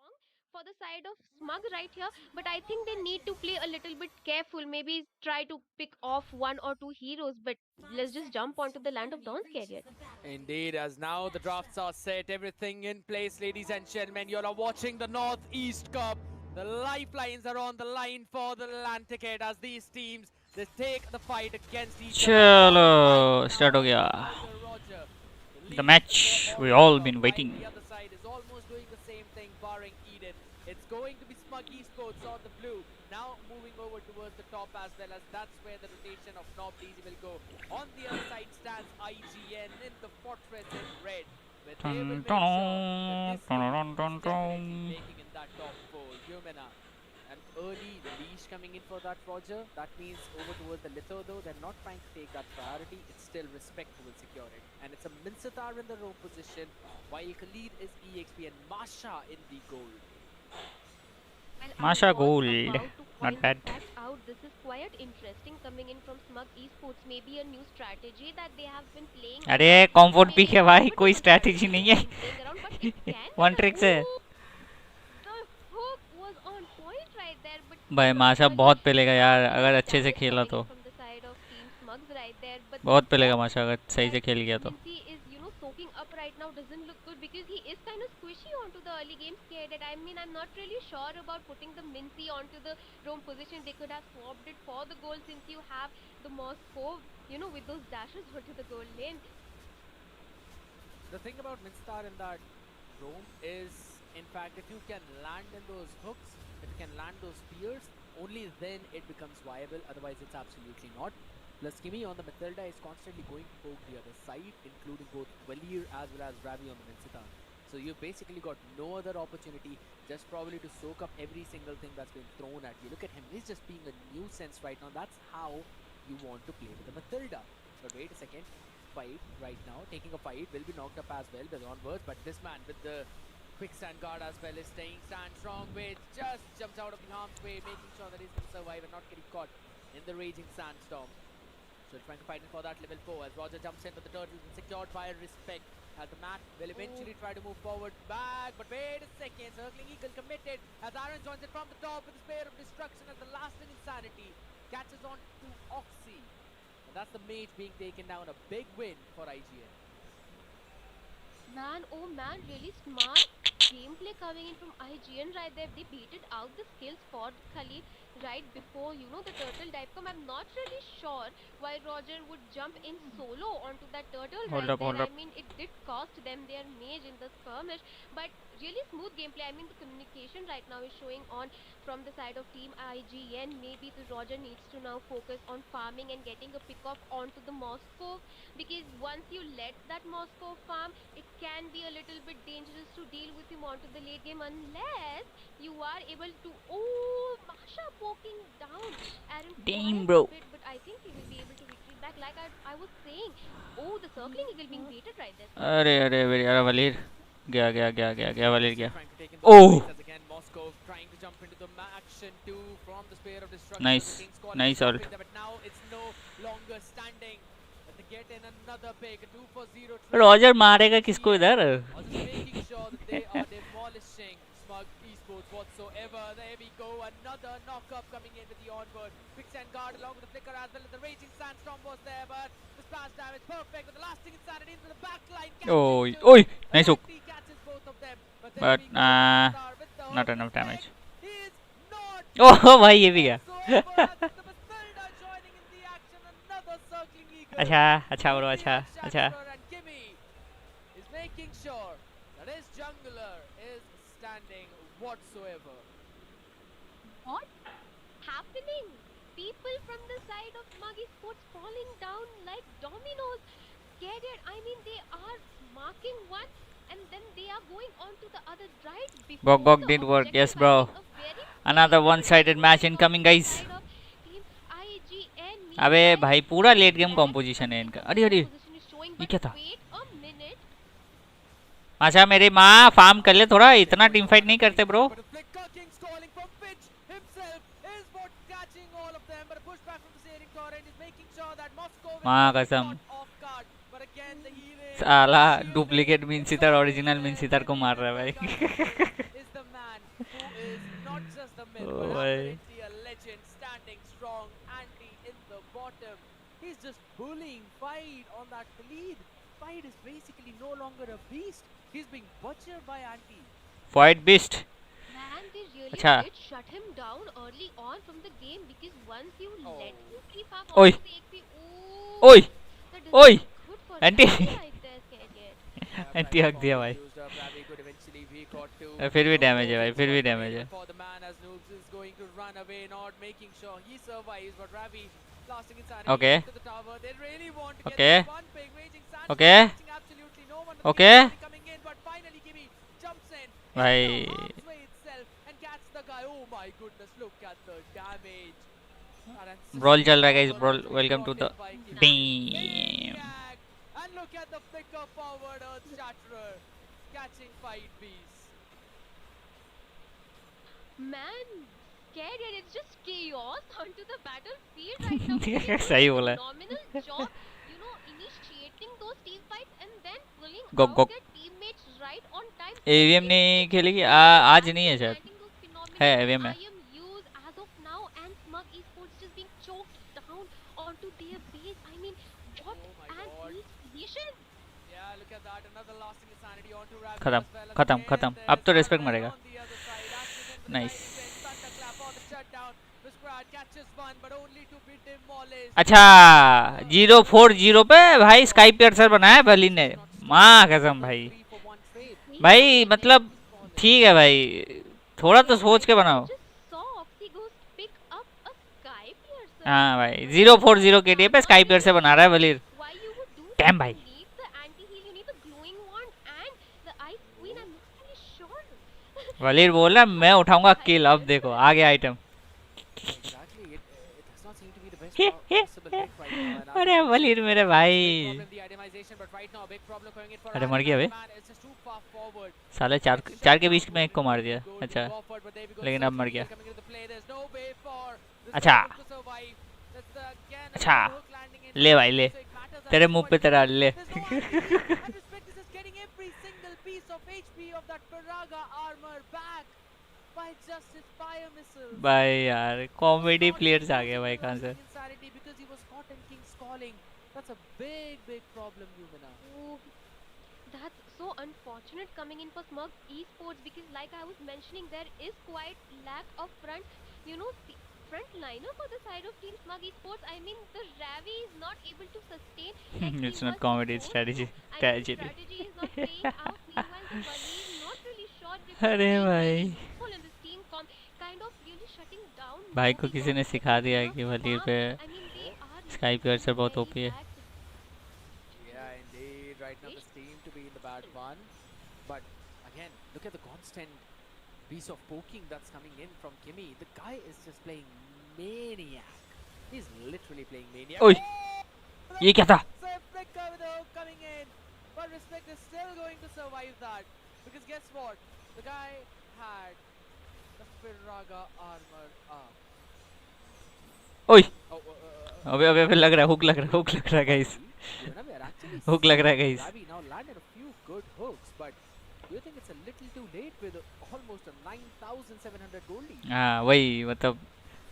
M: for the side of Smug right here. But I think they need to play a little bit careful, maybe try to pick off one or two heroes. But let's just jump onto the land of Dawn's carrier.
J: Indeed, as now the drafts are set, everything in place, ladies and gentlemen. You are watching the Northeast Cup. The lifelines are on the line for the land ticket as these teams they take the fight against each
D: चलो start हो गया the match we all been waiting.
J: The other side is almost doing the same thing, barring Eden. It's going to be SMUG Esports on the blue. Now moving over towards the top as well, as that's where the rotation of Nob Easy will go. On the other side stands IGN in the fortress in red. Where they will make sure that this team is definitely making in that top four. Yumina. And early leash coming in for that Roger. That means over towards the Litho though, they're not trying to take that priority. It's still respect who will secure it. And it's a Minsatar in the row position, while Khalid is EXP and Masha in the gold.
M: Well,
D: Masha
M: I was
D: gold,
M: about to
D: not
M: point
D: bad.
M: that out. This is quite interesting coming in from SMUG Esports. Maybe a new strategy that they have been playing.
D: अरे comfort pick है भाई, कोई strategy नहीं है.
M: Playing around, but it can be
D: One
M: done.
D: trick से.
M: Ooh, the hook was on point right there, but
D: भाई माशा बहुत पेलेगा यार अगर अच्छे से खेला तो.
M: from the side of Team SMUGs right there. But
D: बहुत पेलेगा माशा अगर सही से खेल गया तो.
M: Minty is soaking up right now doesn't look good because he is kind of squishy onto the early game scared. I mean, I'm not really sure about putting the Minty onto the roam position. They could have swapped it for the goal since you have the Moscow, with those dashes onto the goal lane.
J: The thing about Minstar in that roam is, in fact, if you can land in those hooks, if you can land those spears, only then it becomes viable. Otherwise, it's absolutely not. Plus, Kimi on the Matilda is constantly going to poke the other side, including both Valir as well as Ravi on the Minsitar. So you've basically got no other opportunity, just probably to soak up every single thing that's been thrown at you. Look at him, he's just being a nuisance right now. That's how you want to play with the Matilda. But wait a second, fight right now, taking a fight, will be knocked up as well, the onwards, but this man with the quicksand guard as well is staying stand strong with, just jumps out of the harm's way, making sure that he's going to survive and not getting caught in the raging sandstorm. So trying to fight for that level 4 as Roger jumps in with the turtles and secured by respect. As the mat will eventually try to move forward back, but wait a second, circling eagle committed as Aaron joins it from the top with the spear of destruction as the last in insanity catches on to Oxy. And that's the mage being taken down, a big win for IGN.
M: Man, oh man, really smart gameplay coming in from IGN right there. They baited out the skills for Khalid right before, the turtle dive come. I'm not really sure why Roger would jump in solo onto that turtle
D: Hold
M: right
D: up,
M: there.
D: hold up.
M: I mean, it did cost them their mage in the skirmish, but really smooth gameplay. I mean, the communication right now is showing on from the side of Team IGN. Maybe the Roger needs to now focus on farming and getting a pick off onto the Moscow, because once you let that Moscow farm, it can be a little bit dangerous to deal with him onto the late game unless you are able to. Oh, Masha poking down Aaron
D: Damn,
M: quite
D: bro.
M: a bit, but I think he will be able to retreat back like I was saying. Oh, the circling eagle being baited right there.
D: अरे वलीर गया वलीर गया.
J: Trying to take in
D: Oh,
J: the again, Moscow trying to jump into the action too from the spear of destruction.
D: Nice.
J: The King's Call
D: Nice
J: is stopping
D: ult.
J: there, but now it's no longer standing. But they get in another pick, a 2-for-0.
D: Roger मारेगा किसको इधर?
J: Or just making sure that they are demolishing SMUG Esports another knock-up coming in with the onward. Quicksand guard along with the flicker as well as the raging sandstorm was there, but the splash damage perfect with the lasting insanity into the back line.
D: Oi, oi, nice hook.
J: Catches both of them, but there
D: But
J: we go. Star with the
D: not
J: hook.
D: enough damage.
J: He is not
D: Oh भाई ये भी गया.
J: whatsoever. The Basilda joining in the action. Another circling eagle.
D: अच्छा bro, अच्छा.
J: And Kimmy is making sure that his jungler is standing whatsoever.
M: What happening? People from the side of SMUG Esports falling down like dominoes. Scared. I mean, they are marking one and then they are going on to the other right before
D: Bog
M: the
D: didn't work.
M: objective.
D: Yes bro.
M: I mean, a very
D: Another one-sided match incoming guys.
M: side of team IGN.
D: अबे भाई पूरा late game composition है इनका. अरे अरे ये क्या था?
M: Wait a minute.
D: अच्छा मेरी माँ फार्म कर ले थोड़ा. इतना टीम फाइट नहीं करते bro.
J: But a flicker King's calling from Pitch himself is what catching all of them. But a pushback from the sailing torrent is making sure that Moscow is
D: माँ
J: not
D: कसम.
J: off guard. But again the healing
D: साला duplicate मिनसीतर original मिनसीतर को मार रहा है भाई.
J: is the man who is not just the myth,
D: Oh,
J: but
D: boy.
J: apparently a legend standing strong. Andy in the bottom. He's just bullying Fight on that lead. Fight is basically no longer a beast. He's being butchered by Andy.
D: Fight beast.
M: Man, they really
D: अच्छा.
M: did shut him down early on from the game because once you let him creep up
D: Oi.
M: on the XP, oh,
D: Oi.
M: that doesn't
D: Oi.
M: look good for
D: Anti.
M: Ravi right there, Scared.
D: Anti हक दिया भाई.
J: Used up, Ravi could eventually be caught too.
D: फिर भी damage है भाई. फिर भी damage है.
J: For the man as Noobs is going to run away, not making sure he survives. But Ravi lasting insanity
D: Okay.
J: to the tower. They really want to
D: Okay.
J: get this one big raging sand.
D: Okay.
J: Absolutely no one.
D: Okay.
J: Coming in, but finally Kimi jumps in.
D: भाई.
J: Into the harm's way itself and catches the guy. Oh my goodness! Look at the damage.
D: Brawl चल रहा है guys. Brawl welcome to the team.
J: And look at the flicker forward Earth Shatterer catching Fight Beast.
M: Man, Scared, it's just chaos onto the battlefield right now. They did
D: सही
M: a
D: बोला.
M: phenomenal job, initiating those team fights and then pulling
D: Gok,
M: out
D: gok.
M: their teammates right on time.
D: AVM नहीं खेलेगी. आज नहीं है शायद. है AVM है.
M: I am used as of now and SMUG Esports just being choked down onto their base. I mean, what an position.
J: Yeah, look at that. Another lasting insanity onto Ravi
D: खत्म
J: as well.
D: खत्म
J: Again,
D: खत्म.
J: there's
D: अब तो respect
J: Tartarus
D: मरेगा.
J: on the other side. Accident for the
D: nice.
J: guiding fence. Thunderclap on the shutdown. The squad catches one, but only to be demolished.
D: अच्छा 0-4-0 पे भाई sky piercer बनाया है बली ने. माँ कसम भाई. भाई मतलब ठीक है भाई. थोड़ा तो सोच के बनाओ.
M: Just saw Oxyghost pick up a Sky Piercer.
D: हाँ भाई 0-4-0 के लिए पे स्काई पियर्सर बना रहा है बलीर.
M: Why you would do
D: dam
M: that?
D: भाई.
M: You need the anti-heal, you need the glowing wand and the Ice Queen. I'm not really sure.
D: बलीर बोल रहा मैं उठाऊंगा किल. अब देखो आ गया item.
J: Exactly. It does not seem to be the best possible pick right now. And
D: अरे बलीर मेरे भाई.
J: problem the itemization, but right now a big problem going in for
D: अरे मर गया बे.
J: man. It's just too far forward.
D: साले चार के बीच में एक को मार दिया. अच्छा लेकिन अब मर गया.
J: Coming into the play, there's no way for this
D: अच्छा.
J: to survive. That's again
D: अच्छा
J: another hook landing in.
D: ले भाई ले. तेरे मुंह पे तेरा ले.
J: And Respect is getting every single piece of HP of that Paraga armor back by just his fire missiles.
D: भाई यार कॉमेडी प्लेयर्स आ गए भाई कहाँ से.
J: Insanity because he was caught in King's calling. That's a big problem, Lumina.
M: Oh, that's so unfortunate coming in for SMUG Esports because like I was mentioning, there is quite lack of front liner for the side of Team SMUG Esports. I mean, the Ravi is not able to sustain. like
D: It's
M: he
D: not
M: was
D: comedy, it's
M: supposed
D: strategy.
M: to. I mean,
D: Tragedy.
M: strategy is not playing out. Meanwhile, the Bali is not really sure. They're
D: अरे
M: being
D: भाई.
M: very useful in this team kind of really shutting down.
D: भाई को
M: Novi
D: किसी ने
M: Dog.
D: सिखा दिया है कि
M: Because
D: वलीर
M: farm,
D: पे
M: I mean, they are
D: sky piercer बहुत
M: very
D: ओपी है.
M: lax.
J: Yeah, indeed. Right now, this team to be in the bad one. But again, look at the constant piece of poking that's coming in from Kimmy. The guy is just playing maniac. He's literally playing maniac.
D: ओए ये क्या था?
J: So Flicker with the hook coming in. But Respect is still going to survive that. Because guess what? The guy had the Firaga armor up.
D: ओए
J: Oh,
D: अबे लग रहा है hook लग रहा है guys.
J: we are actually
D: hook लग रहा है
J: seeing
D: guys.
J: Ravi now landed a few good hooks, but do you think it's a little too late with almost a 9,700 gold lead?
D: हाँ वही मतलब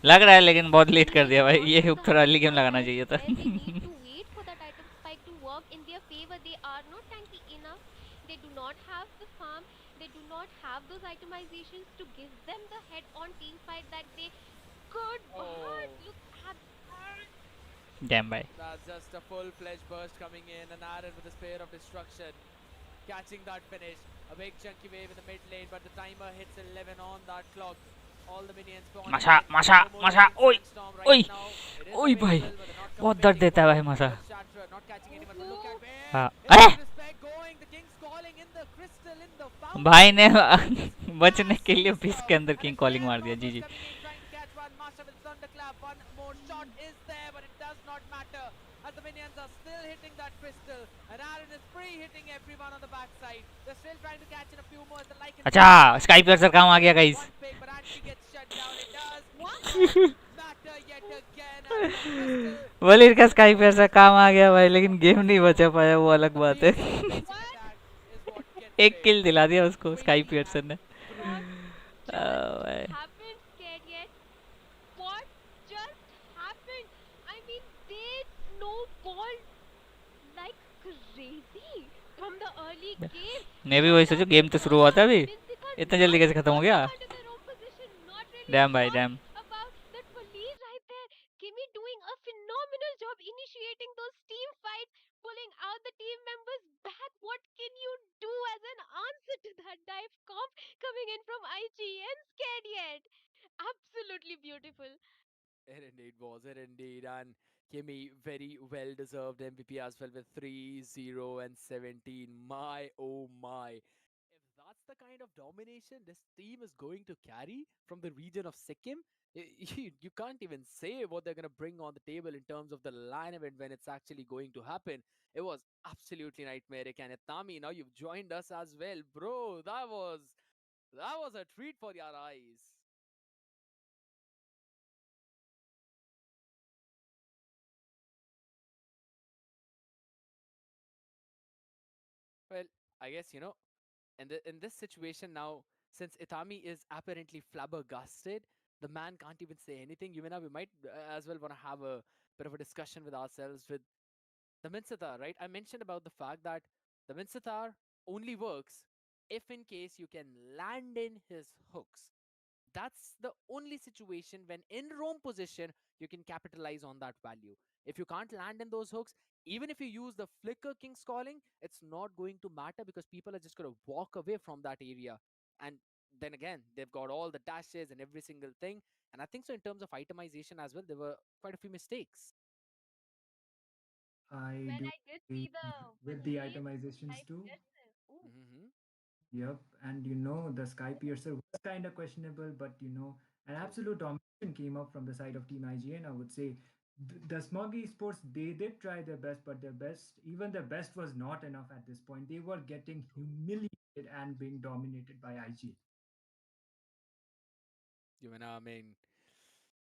D: लग रहा है, लेकिन बहुत लेट कर
M: Really
D: दिया भाई,
M: not
D: ये
M: from the
D: ऊपर अर्ली
M: early
D: गेम
M: start.
D: लगाना
M: I
D: चाहिए था.
M: swear they need to wait for that item spike to work in their favor. They are not tanky enough. They do not have the farm. They do not have those itemizations to give them the head-on team fight that they could.
J: Oh,
M: But look at that.
D: Damn भाई.
J: that's just a full-fledged burst coming in, and Aaron with a spear of destruction, catching that finish. A big chunky wave in the mid lane, but the timer hits 11 on that clock. All the minions spawning
D: माशा
J: in.
D: माशा
J: No more
D: माशा,
J: raging
D: ओए
J: sandstorm right
D: ओए
J: now. It is
D: ओए भाई,
J: available, but they're not
D: बहुत दर्द
J: committing
D: देता है
J: for
D: भाई
J: it.
D: माशा.
J: The Shatterer not catching anyone, but look at
D: हाँ
J: where
D: अरे
J: disrespect going. The King's calling in the crystal in the
D: भाई
J: fountain.
D: ने
J: Just
D: बचने के
J: massive
D: लिए 20 के
J: disturbed.
D: अंदर
J: And a
D: king calling
J: flare
D: मार दिया.
J: bomb
D: G
J: was
D: G.
J: coming in, trying to catch one. Masha with thunderclap. One more shot is there, but it does not matter. As the minions are still hitting that crystal, and Aaron is free hitting everyone on the backside. They're still trying to catch in a few more as the Lycan
D: अच्छा sky प्लसर काम आ गया guys.
J: one pick, but Anti gets shut down. It does not matter yet again as the crystal
D: वलीर का sky प्लसर काम आ गया भाई, लेकिन game नहीं बचा पाया, वो अलग बात है.
J: basic attack is what gets
D: एक
J: paid.
D: किल दिला दिया उसको स्काई
J: Crazy
D: पियर्सन ने.
M: What just
D: भाई.
M: happened, scared yet? What just happened? I mean, they snowballed like crazy from the early game.
D: मैं भी
M: From
D: वही
M: that
D: सोचू, गेम तो शुरू हुआ था अभी,
M: Minsika
D: इतना
M: not
D: जल्दी कैसे खत्म हो
M: falling
D: गया.
M: onto their own position, not really
D: dam भाई
M: sure
D: dam.
M: about that Waleed right there. Kimmy doing a phenomenal job initiating those team fights, pulling out the team members back. What can you do as an answer to that dive comp coming in from IGN? Scared yet? Absolutely beautiful.
J: It indeed was. It indeed. And Kimmy, very well deserved MVP as well with 3-0 and 17. My oh my. If that's the kind of domination this team is going to carry from the region of Sikkim, you can't even say what they're going to bring on the table in terms of the line event when it's actually going to happen. It was absolutely nightmaric. And Itami, now you've joined us as well. Bro, that was a treat for your eyes. Well, I guess, in this situation now, since Itami is apparently flabbergasted, the man can't even say anything. Yumina, we might as well want to have a bit of a discussion with ourselves with the Minsatar, right? I mentioned about the fact that the Minsatar only works if in case you can land in his hooks. That's the only situation when in roam position you can capitalize on that value. If you can't land in those hooks, even if you use the flicker king's calling, it's not going to matter because people are just going to walk away from that area. And then again, they've got all the dashes and every single thing. And I think so in terms of itemization as well, there were quite a few mistakes.
N: I
M: Well,
N: do
M: I did
N: agree
M: see the
N: with the
M: Waleed
N: itemizations
M: type
N: too.
M: dresses. Ooh.
N: Yep, and the Sky Piercer was kind of questionable, but an
J: True.
N: absolute domination came up from the side of Team IGN. I would say the Smug Esports, they did try their best, but even their best was not enough at this point. They were getting humiliated and being dominated by IGN.
J: I mean,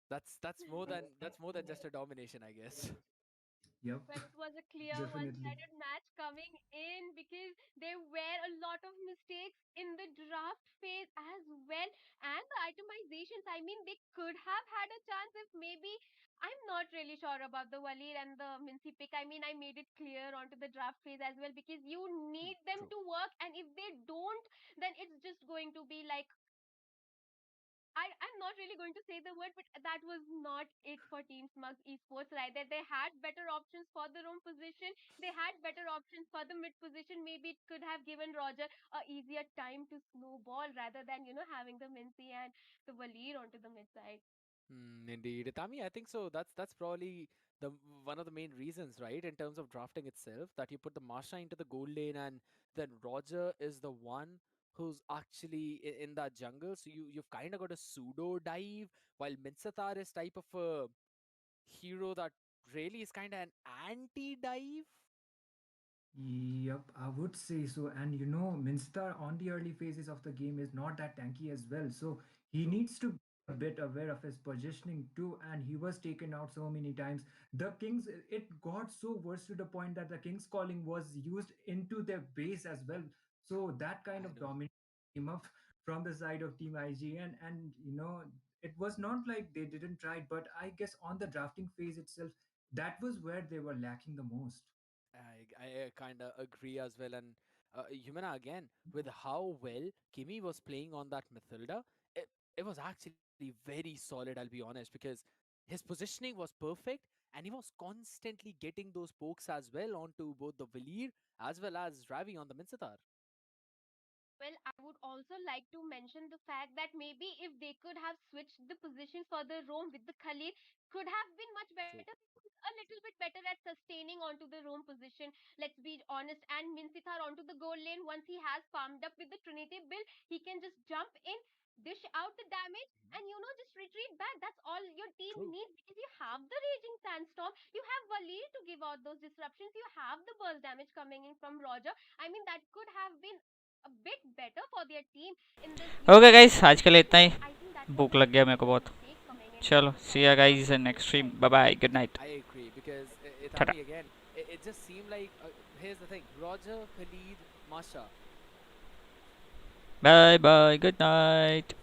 J: that's more than just a domination, I guess.
N: Yep,
M: Well, it was a clear
N: definitely.
M: one-sided match coming in because there were a lot of mistakes in the draft phase as well. And the itemizations, I mean, they could have had a chance if maybe. I'm not really sure about the Walir and the Mincy pick. I mean, I made it clear onto the draft phase as well because you need them
J: True.
M: to work, and if they don't, then it's just going to be like I'm not really going to say the word, but that was not it for Team Smug Esports, right? That they had better options for the roam position. They had better options for the mid position. Maybe it could have given Roger a easier time to snowball rather than, having the Mincy and the Valir onto the mid side.
J: Indeed, Tami, I think so. That's probably the one of the main reasons, right? In terms of drafting itself, that you put the Masha into the gold lane, and then Roger is the one who's actually in that jungle. So you've kind of got a pseudo dive, while Minsatar is type of a hero that really is kind of an anti dive.
N: Yep, I would say so. And Minstar on the early phases of the game is not that tanky as well. So he
J: True.
N: needs to be a bit aware of his positioning too. And he was taken out so many times. The Kings, it got so worse to the point that the King's calling was used into their base as well. So that kind
J: I
N: of
J: know.
N: dominance came up from the side of Team IGN, and it was not like they didn't try, but I guess on the drafting phase itself, that was where they were lacking the most.
J: I kind of agree as well. And Humana, again, with how well Kimi was playing on that Mathilda, it was actually very solid, I'll be honest, because his positioning was perfect and he was constantly getting those pokes as well onto both the Valir as well as Ravi on the Minsatar.
M: Well, I would also like to mention the fact that maybe if they could have switched the positions for the roam with the Khalid, could have been much better.
J: True.
M: A little bit better at sustaining onto the roam position. Let's be honest. And Minsitar onto the goal lane. Once he has farmed up with the Trinity build, he can just jump in, dish out the damage, and just retreat back. That's all your team
J: True.
M: needs because you have the Raging Sandstorm, you have Valir to give out those disruptions, you have the burst damage coming in from Roger. I mean, that could have been a bit better for their team in this
D: okay
M: unique
D: guys, आज के लिए इतना
M: situation.
D: He.
M: I think that was
D: भूख
M: a
D: लग गया मेरे
M: very
D: को
M: big
D: बहुत.
M: mistake coming in
D: चलो,
M: from
D: see ya
M: Roger
D: guys
M: on
D: in
M: the
D: next
M: lane
D: stream.
M: side.
D: Bye bye. Good night.
J: I agree because
D: Ta-ta.
J: Itami again, it just seemed like here's the thing: Roger, Khalid, Masha.
D: Bye bye. Good night.